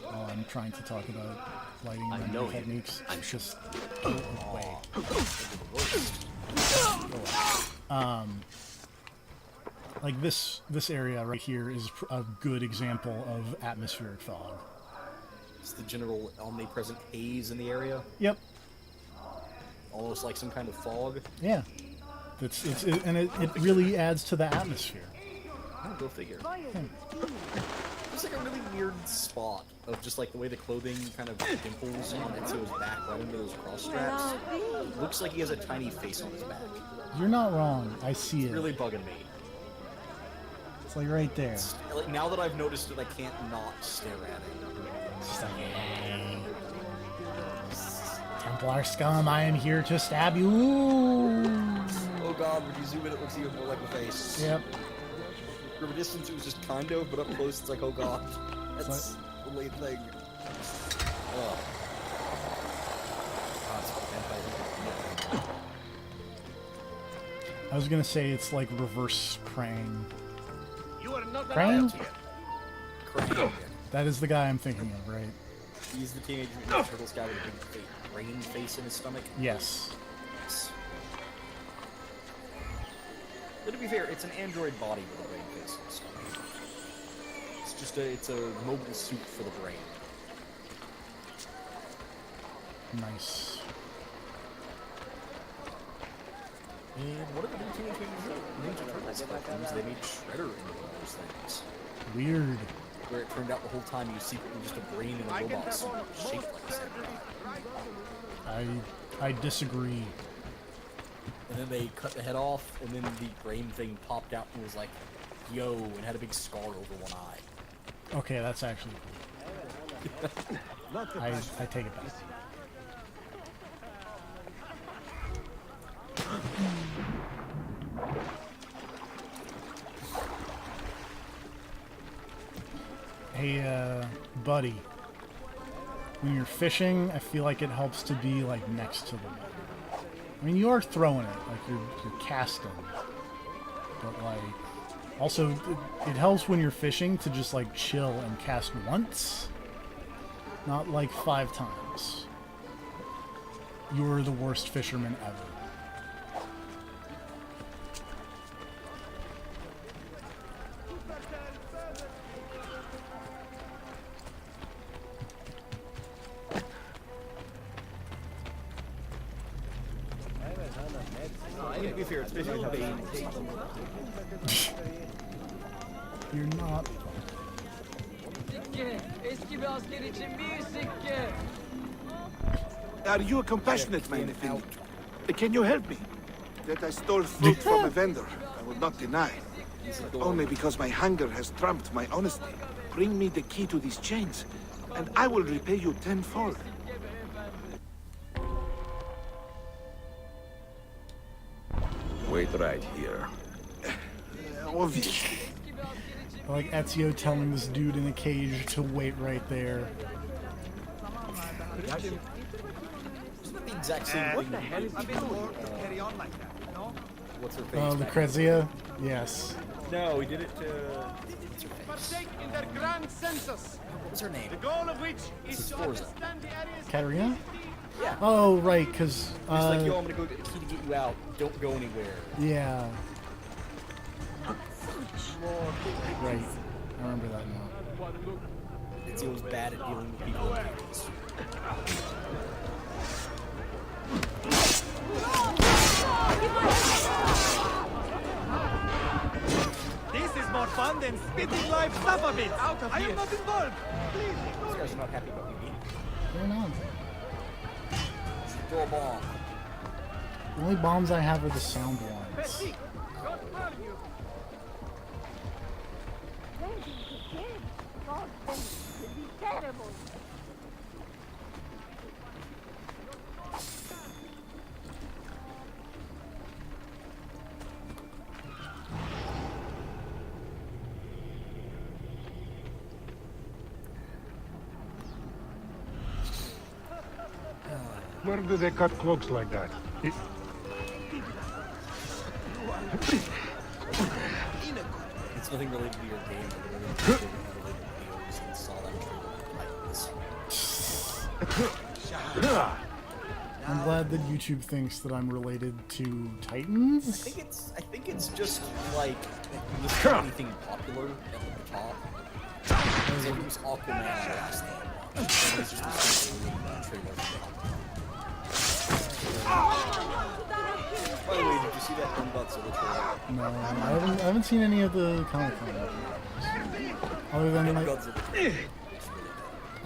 while I'm trying to talk about lighting and techniques. I'm just go away. Like this area right here is a good example of atmospheric fog. It's the general omnipresent haze in the area. Yep. Almost like some kind of fog. Yeah. It really adds to the atmosphere. Oh, go figure. There's like a really weird spot of just like the way the clothing kind of dimples on Ezio's back right under those cross straps. Looks like he has a tiny face on his back. You're not wrong. I see It's it. really bugging me. It's like right there. Like, now that I've noticed it, I can't not stare at it. It's like, hey, Templar scum, I am here to stab you. Oh god, when you zoom in, it looks even more like a face. Yep. From a distance, it was just kind of, but up close, it's like, oh god. That's the late thing. Oh. I was gonna say it's like reverse Krang. You are not Krang? Krang. That is the guy I'm thinking of, right? He's the Teenage Mutant Ninja Turtles guy with a big brain face in his stomach. Yes. But to be fair, it's an android body with a brain face in his stomach. It's just it's a mobile suit for the brain. Nice. And what are the new Teenage Mutant Ninja Turtles cartoons? They made Shredder into one of those things. Weird. Where it turned out the whole time he was secretly just a brain in a robot suit shaped like a Samurai. I disagree. And then they cut the head off, and then the brain thing popped out and was like, yo, and had a big scar over one eye. Okay, that's actually cool. I take it back. Hey, buddy. When you're fishing, I feel like it helps to be, like, next to the water. I mean, you are throwing it, like, you're casting. But, like, also, it helps when you're fishing to just, like, chill and cast once. Not, like, 5 times. You're the worst fisherman ever. To be fair, it's basically Bane. You're not. Are you a compassionate man, Effendi? Can you help me? That I stole fruit from a vendor, I will not deny. Only because my hunger has trumped my honesty. Bring me the key to these chains, and I will repay you tenfold. Wait right here. Obviously. I like Ezio telling this dude in a cage to wait right there. Isn't that the exact same What thing the that hell you is did he to, doing? Carry on like that, you know? what's her face? Lucrezia? Yes. No, we did it to... Partake in their grand census. What was her name? The goal of which is to Forza. understand the areas. Katarina? Yeah. Oh, right, because... He's like, yo, I'm gonna go get the key to get you out. Don't go anywhere. Yeah. Right. I remember that now. Ezio was bad at dealing with people in cages. This is more fun than spitting live lava bits. Out of here. I am not involved. Please. These guys are not happy about me. What's going on? Throw a bomb. The only bombs I have are the sound ones. Where do they cut cloaks like that? It's nothing related to your game, but related to videos and saw that trailer. I'm glad that YouTube thinks that I'm related to Titans. I think it's just like this anything popular at the top. Because it was Aquaman last time. And it's just this trailer. By the way, did you see that Godzilla trailer? No, I haven't seen any of the Comic Con. Other than like,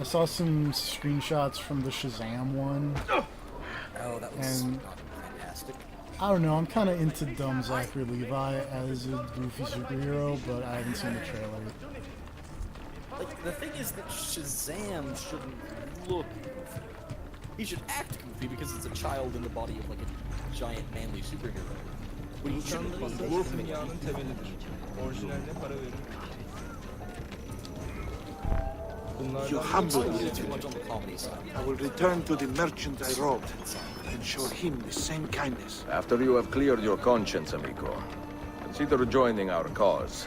I saw some screenshots from the Shazam one. Oh, that was and fantastic. I don't know. I'm kind of into dumb Zachary Levi as a goofy superhero, but I haven't seen the trailer. Like, the thing is that Shazam shouldn't look goofy. He should act goofy because it's a child in the body of like a giant manly superhero. But he shouldn't look goofy. You humble me. Too much on the comedy side. I will return to the merchant I robbed and show him the same kindness. After you have cleared your conscience, amigo, consider joining our cause.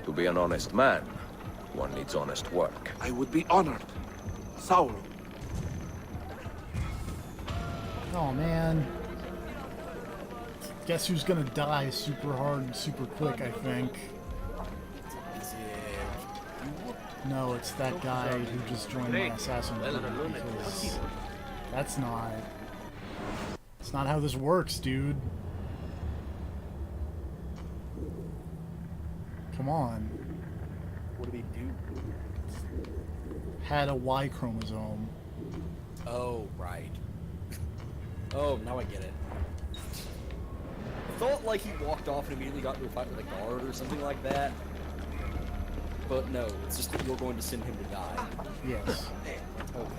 To be an honest man, one needs honest work. I would be honored. Saul. Oh man. Guess who's gonna die super hard and super quick, I think. No, it's that guy who just joined my assassin group, because that's not... It's not how this works, dude. Come on. What do we do? Had a Y chromosome. Oh, right. Oh, now I get it. I thought like he walked off and immediately got into a fight with a guard or something like that. But no, it's just that you're going to send him to die. Yes. Okay.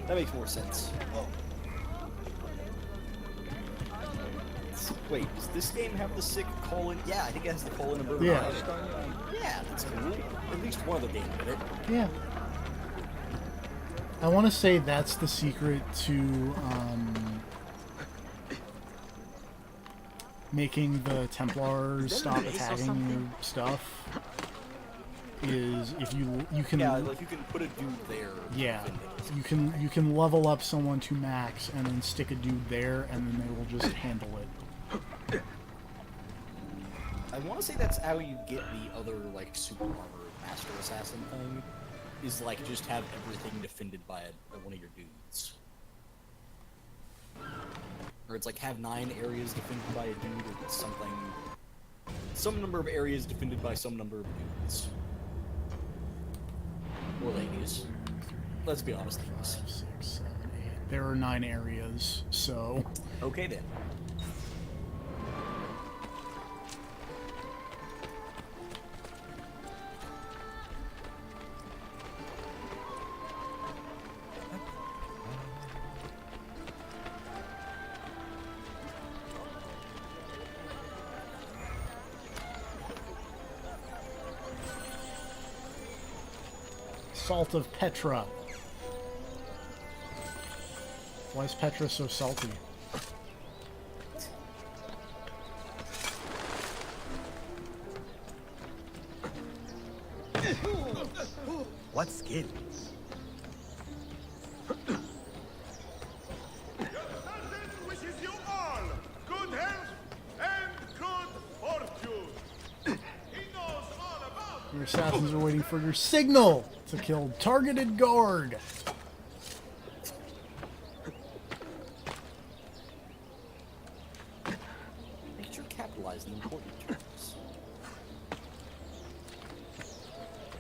That makes more sense. Wait, does this game have the sick colon? Yeah, I think it has the colon number. Yeah. Yeah, that's cool. At least one of the games did it. Yeah. I want to say that's the secret to making the Templars stop attacking your stuff. Is if you can like you can put a dude there. Yeah, you can level up someone to max and then stick a dude there, and then they will just handle it. I want to say that's how you get the other like super armor master assassin thing. Is like just have everything defended by one of your dudes. Or it's like have 9 areas defended by a dude or something. Some number of areas defended by some number of dudes. Or ladies. Let's be honest. 5, 6, 7, 8, There are 9 areas, so... Okay then. Salt of Petra. Why is Petra so salty? What skill? Wishes you all good health and good fortune. He knows all about Your assassins are waiting for your signal to kill targeted guard. Make sure to capitalize the important terms.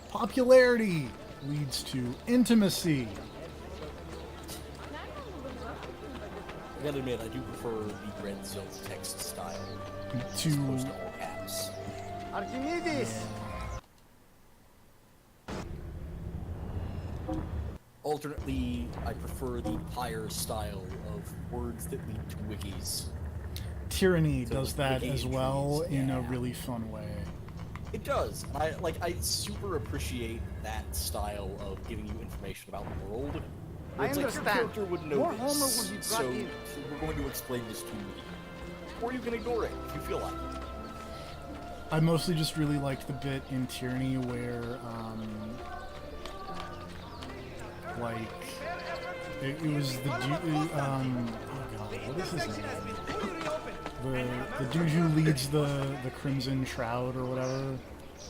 Popularity leads to intimacy. I gotta admit, I do prefer the red zone text style To as opposed to all caps. Archimedes! Alternately, I prefer the higher style of words that lead to wikis. Tyranny So does that wiki as well entries, in a yeah. really fun way. It does. I super appreciate that style of giving you information about the world. I It's like your understand. character would know More this, Homer will be brought so in. we're going to explain this to you. Or you can ignore it if you feel like it. I mostly just really liked the bit in Tyranny where, like, it was the dude, oh god, what is his name? The dude who leads the Crimson Shroud or whatever,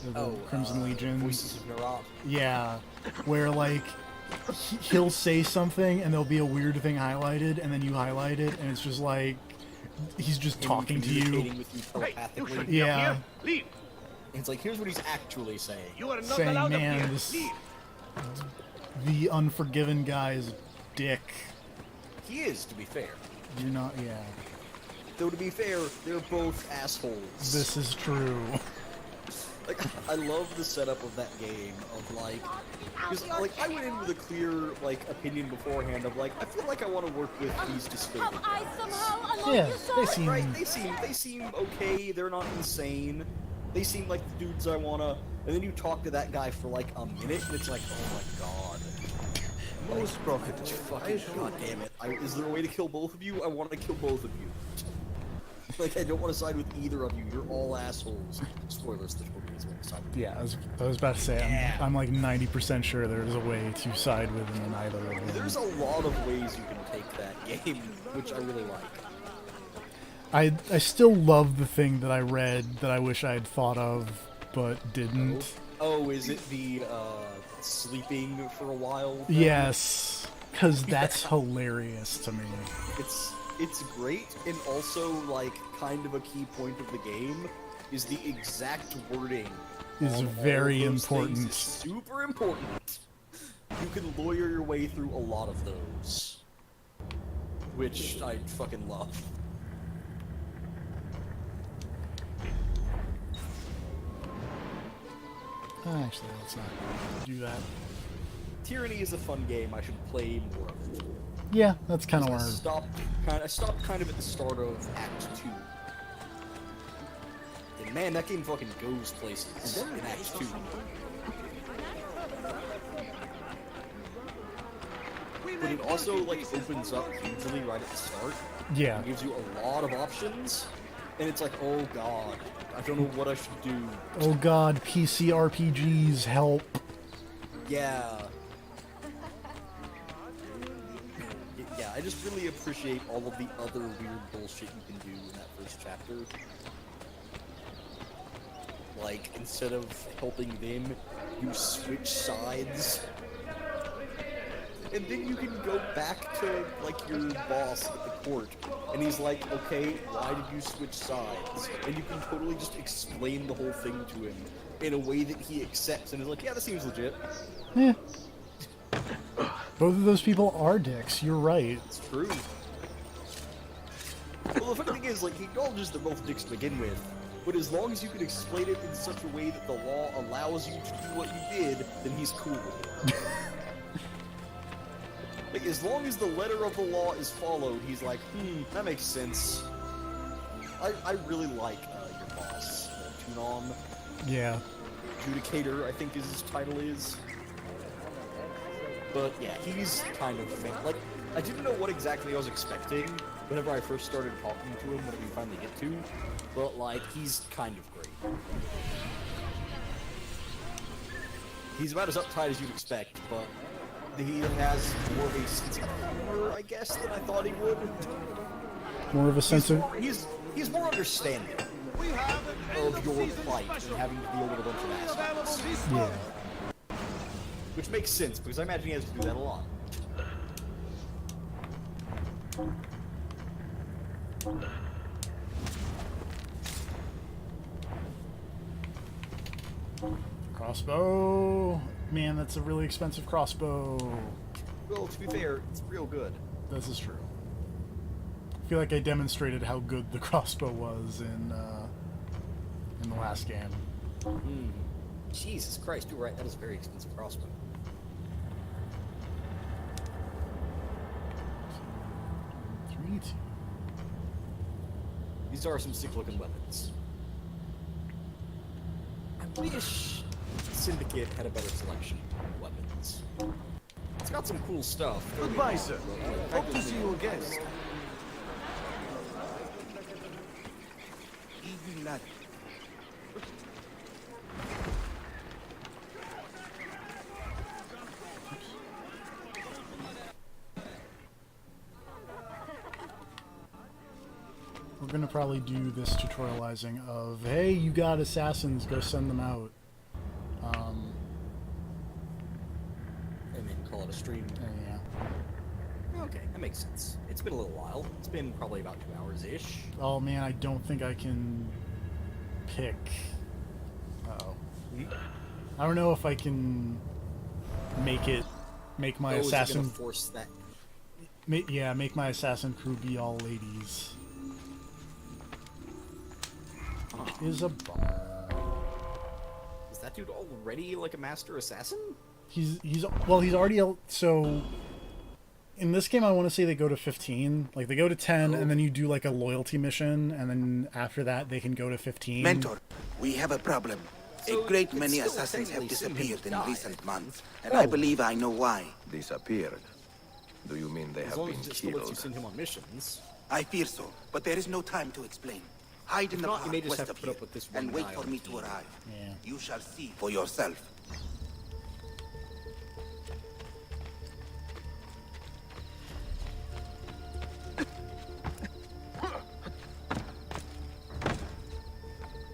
the Crimson Legion. Voices of Nerat. Yeah, where like he'll say something and there'll be a weird thing highlighted, and then you highlight it, and it's just like he's just talking to you. Communicating with you telepathically. Yeah. Leave! It's like, here's what he's actually saying. You are not Saying, allowed up man, here. this Leave! the Unforgiven guy is a dick. He is, to be fair. You're not, yeah. Though to be fair, they're both assholes. This is true. Like, I love the setup of that game of like, because like I went in with a clear like opinion beforehand of like I feel like I want to work with these disfigured guys. Yeah, they seem Right, they seem okay. They're not insane. They seem like the dudes I wanna. And then you talk to that guy for like a minute, and it's like, oh my god. Most profitable. Fucking god damn it! Is there a way to kill both of you? I want to kill both of you. Like, I don't want to side with either of you. You're all assholes. Spoilers, there's nobody who's going to side with you. Yeah, I was about to say, I'm like 90% sure there's a way to side with them in either of them. There's a lot of ways you can take that game, which I really like. I still love the thing that I read that I wish I had thought of, but didn't. Oh, is it the, sleeping for a while thing? Yes, because that's hilarious to me. It's great, and also, like, kind of a key point of the game is the exact wording. Is on very all of those important. things is super important. You can lawyer your way through a lot of those. Which I fucking love. Actually, let's not do that. Tyranny is a fun game. I should play more of it. Yeah, that's kind of I where. stopped kind of at the start of Act 2. And man, that game fucking goes places in Act 2. But it also, like, opens up hugely right at the start. Yeah. It gives you a lot of options. And it's like, oh god, I don't know what I should do. Oh god, PC RPGs help. Yeah. Yeah, I just really appreciate all of the other weird bullshit you can do in that first chapter. Like, instead of helping them, you switch sides. And then you can go back to, like, your boss at the court, and he's like, okay, why did you switch sides? And you can totally just explain the whole thing to him in a way that he accepts, and is like, yeah, that seems legit. Yeah. Both of those people are dicks. You're right. It's true. Well, the funny thing is, like, he acknowledges they're both dicks to begin with, but as long as you can explain it in such a way that the law allows you to do what you did, then he's cool with it. Like, as long as the letter of the law is followed, he's like, that makes sense. I really like your boss, Tunom. Yeah. Adjudicator, I think his title is. But yeah, he's kind of like, I didn't know what exactly I was expecting whenever I first started talking to him, whenever you finally get to, but like, he's kind of great. He's about as uptight as you'd expect, but he has more of a sense of humor, I guess, than I thought he would. More of a sense of... He's more understanding of your plight and having to deal with a bunch of assholes. Yeah. Which makes sense, because I imagine he has to do that a lot. Crossbow. Man, that's a really expensive crossbow. Well, to be fair, it's real good. This is true. I feel like I demonstrated how good the crossbow was in the last game. Jesus Christ, you're right, that is a very expensive crossbow. These are some sick-looking weapons. I wish Syndicate had a better selection of weapons. It's got some cool stuff. Goodbye, sir. Hope to see you again. Easy, lad. We're gonna probably do this tutorializing of, hey, you got assassins, go send them out. And then call it a stream. Yeah. Okay, that makes sense. It's been a little while. It's been probably about 2 hours-ish. Oh man, I don't think I can pick... Uh-oh. I don't know if I can make my assassin... Is it gonna force that? Yeah, make my assassin crew be all ladies. Is a bummer. Is that dude already like a master assassin? He's already so in this game I want to say they go to 15. Like they go to 10 and then you do like a loyalty mission and then after that they can go to 15. Mentor, we have a problem. A great many assassins have disappeared in recent months, and I believe I know why. Disappeared? Do you mean they have been killed? You send him on missions. I fear so, but there is no time to explain. Hide in the park west of here, and wait for me to arrive. Yeah. You shall see for yourself.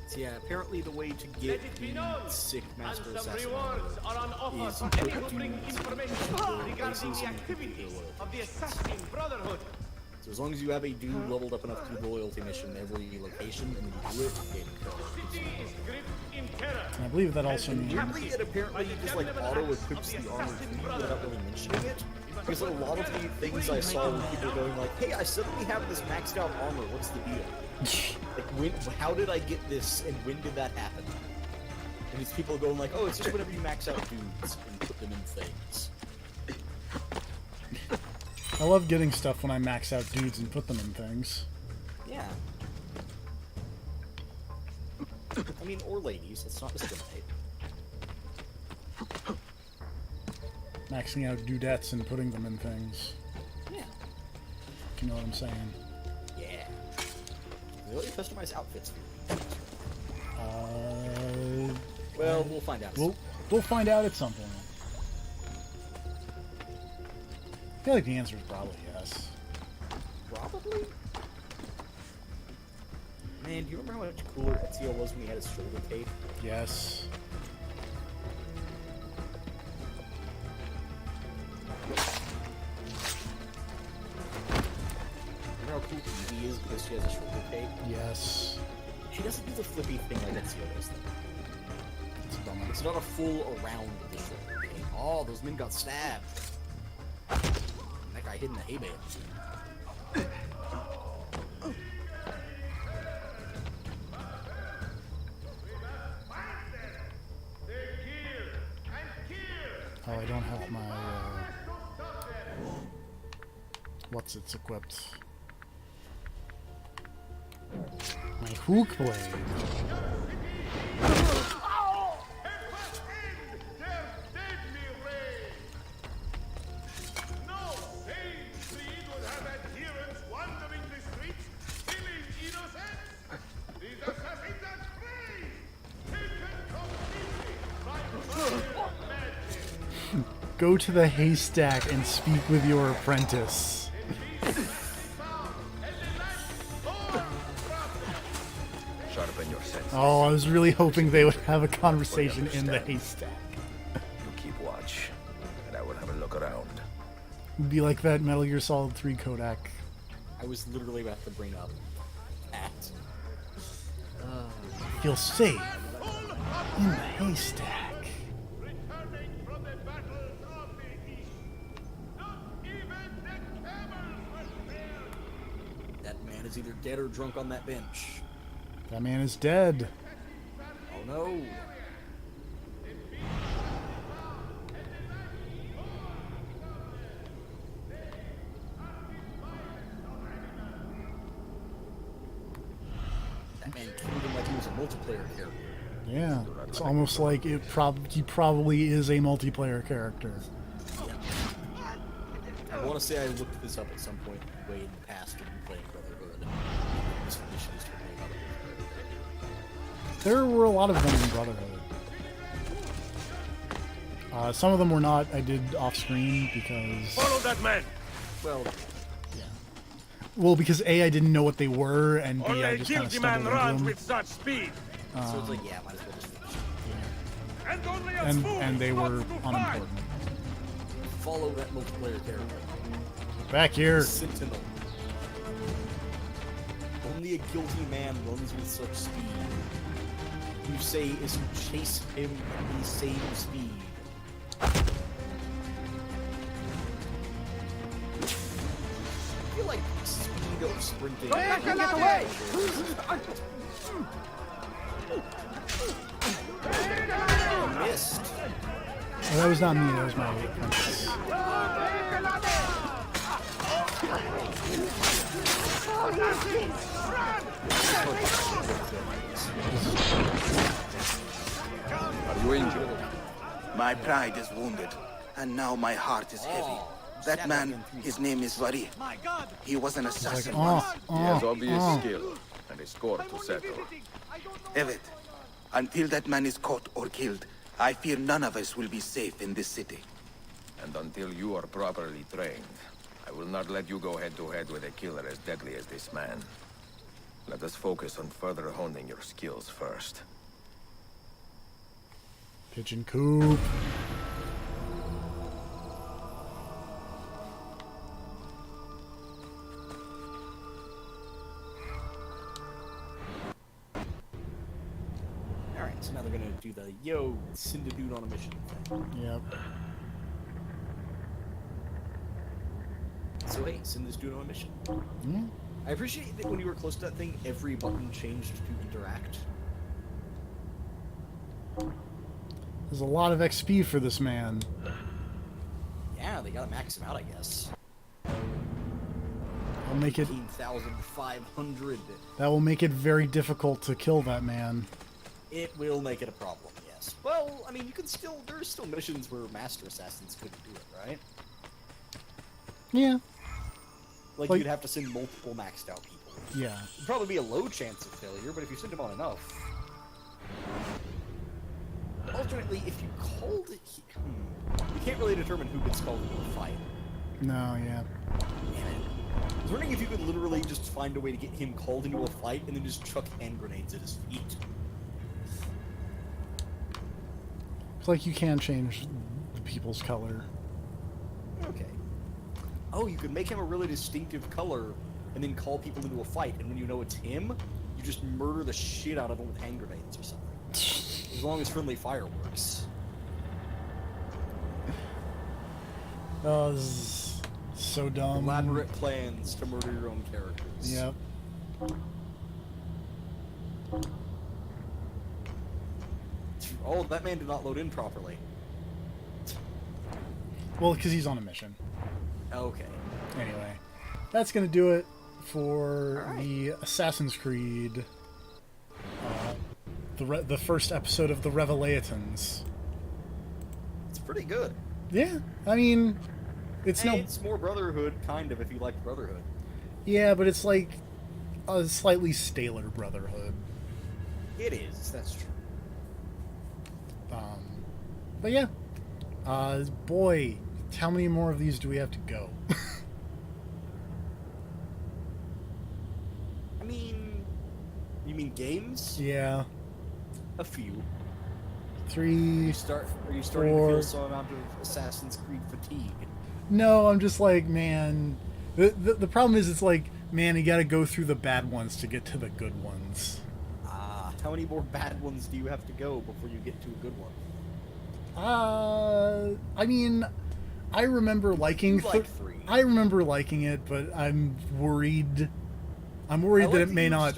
So yeah, apparently the way to get the sick master assassin is you put dudes regarding the activities of the assassin brotherhood. So as long as you have a dude leveled up enough to do the loyalty mission in every location, and then you do it, And I believe that also means... Weirdly, it apparently just like auto-equips the armor to you without really mentioning it. Because a lot of the things I saw were people going like, hey, I suddenly have this maxed out armor, what's the deal? Like, how did I get this, and when did that happen? And these people going like, oh, it's just whenever you max out dudes and put them in things. I love getting stuff when I max out dudes and put them in things. Yeah. I mean, or ladies, let's not discriminate. Maxing out dudettes and putting them in things. Yeah. If you know what I'm saying. Yeah. Really customize outfits for you. Well, we'll find out. We'll find out at some point. I feel like the answer is probably yes. Probably? Man, do you remember how much cooler Ezio was when he had his shoulder tape? Yes. Remember how cool Evie is because she has a shoulder tape? Yes. She doesn't do the flippy thing like Ezio does, though. It's a bummer. It's not a full around of the shoulder tape. Oh, those men got stabbed. I hid in the hay bale. Oh, I don't have my, what's it's equipped? My hook blade. Go to the haystack and speak with your apprentice. Sharpen your senses. Oh, I was really hoping they would have a conversation in the haystack. You keep watch, and I will have a look around. It'd be like that Metal Gear Solid 3 Kodak. I was literally about to bring up that. Feel safe in the haystack. That man is either dead or drunk on that bench. That man is dead. Oh no. That man killed him like he was a multiplayer character. Yeah, it's almost like he probably is a multiplayer character. I want to say I looked this up at some point way in the past when we played Brotherhood. This mission is totally about it. There were a lot of them in Brotherhood. Some of them were not. I did off screen because. Follow that man. Well, well, because A, I didn't know what they were, and B, I Only just kind of guilty man stumbled into runs them. with such speed. So it's like, yeah, might as well just finish it. And only a fool And they were stops to fight. unimportant. Follow that multiplayer character. Back here. Sentinel. Only a guilty man runs with such speed. You say is to chase him at the same speed. I feel like speed of sprinting. Missed. Oh, that was not me. That was my apprentice. Are you injured? My pride is wounded, and now my heart is heavy. That man, his name is Vari. He was an assassin once. He has obvious skill and a score to settle. Evet, until that man is caught or killed, I fear none of us will be safe in this city. And until you are properly trained, I will not let you go head-to-head with a killer as deadly as this man. Let us focus on further honing your skills first. Pigeon coop. Alright, so now they're gonna do the yo, send a dude on a mission thing. Yep. So hey, send this dude on a mission. Yeah. I appreciate that when you were close to that thing, every button changed to interact. There's a lot of XP for this man. Yeah, they gotta max him out, I guess. I'll make it. 15,500. That will make it very difficult to kill that man. It will make it a problem, yes. Well, I mean, you can still. There's still missions where Master Assassins couldn't do it, right? Yeah. Like you'd have to send multiple maxed out people. Yeah. It'd probably be a low chance of failure, but if you send them on enough. Alternately, if you called it, you can't really determine who gets called into a fight. No, yeah. I was wondering if you could literally just find a way to get him called into a fight and then just chuck hand grenades at his feet. It's like you can change the people's color. Okay. Oh, you could make him a really distinctive color and then call people into a fight, and when you know it's him, you just murder the shit out of him with hand grenades or something. As long as friendly fire works. Oh, this is so dumb. Elaborate plans to murder your own characters. Yep. Oh, that man did not load in properly. Well, because he's on a mission. Okay. Anyway, that's going to do it for the Assassin's Creed, the first episode of the Revelations. It's pretty good. Yeah, I mean, it's It's more Brotherhood, kind of, if you like Brotherhood. Yeah, but it's like a slightly staler Brotherhood. It is, that's true. But yeah, boy, how many more of these do we have to go? I mean, you mean games? Yeah. A few. 3. Are you starting 4. to feel some amount of Assassin's Creed fatigue? No, I'm just like, man. The problem is, it's like, man, you gotta go through the bad ones to get to the good ones. How many more bad ones do you have to go before you get to a good one? I mean, I remember liking. You like 3. I remember liking it, but I'm worried. I'm worried that it may not.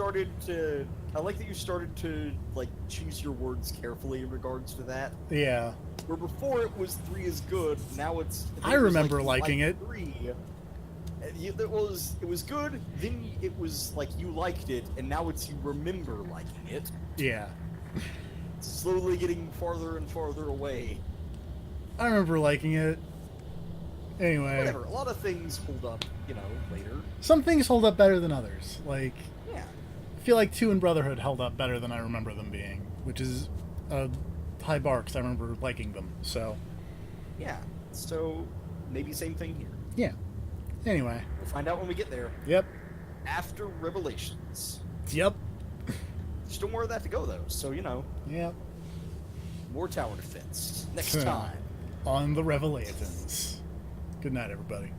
I like that you started to like choose your words carefully in regards to that. Yeah. Where before it was 3 is good, now it's. I remember liking it. 3. It was good. Then it was like you liked it, and now it's you remember liking it. Yeah. Slowly getting farther and farther away. I remember liking it. Anyway. Whatever. A lot of things hold up, later. Some things hold up better than others. Like, yeah. I feel like 2 and Brotherhood held up better than I remember them being, which is a high bar because I remember liking them. So. Yeah. So maybe same thing here. Yeah. Anyway. We'll find out when we get there. Yep. After Revelations. Yep. Still more of that to go, though, so, Yep. More tower defense. Next time. On the Revelations. Good night, everybody.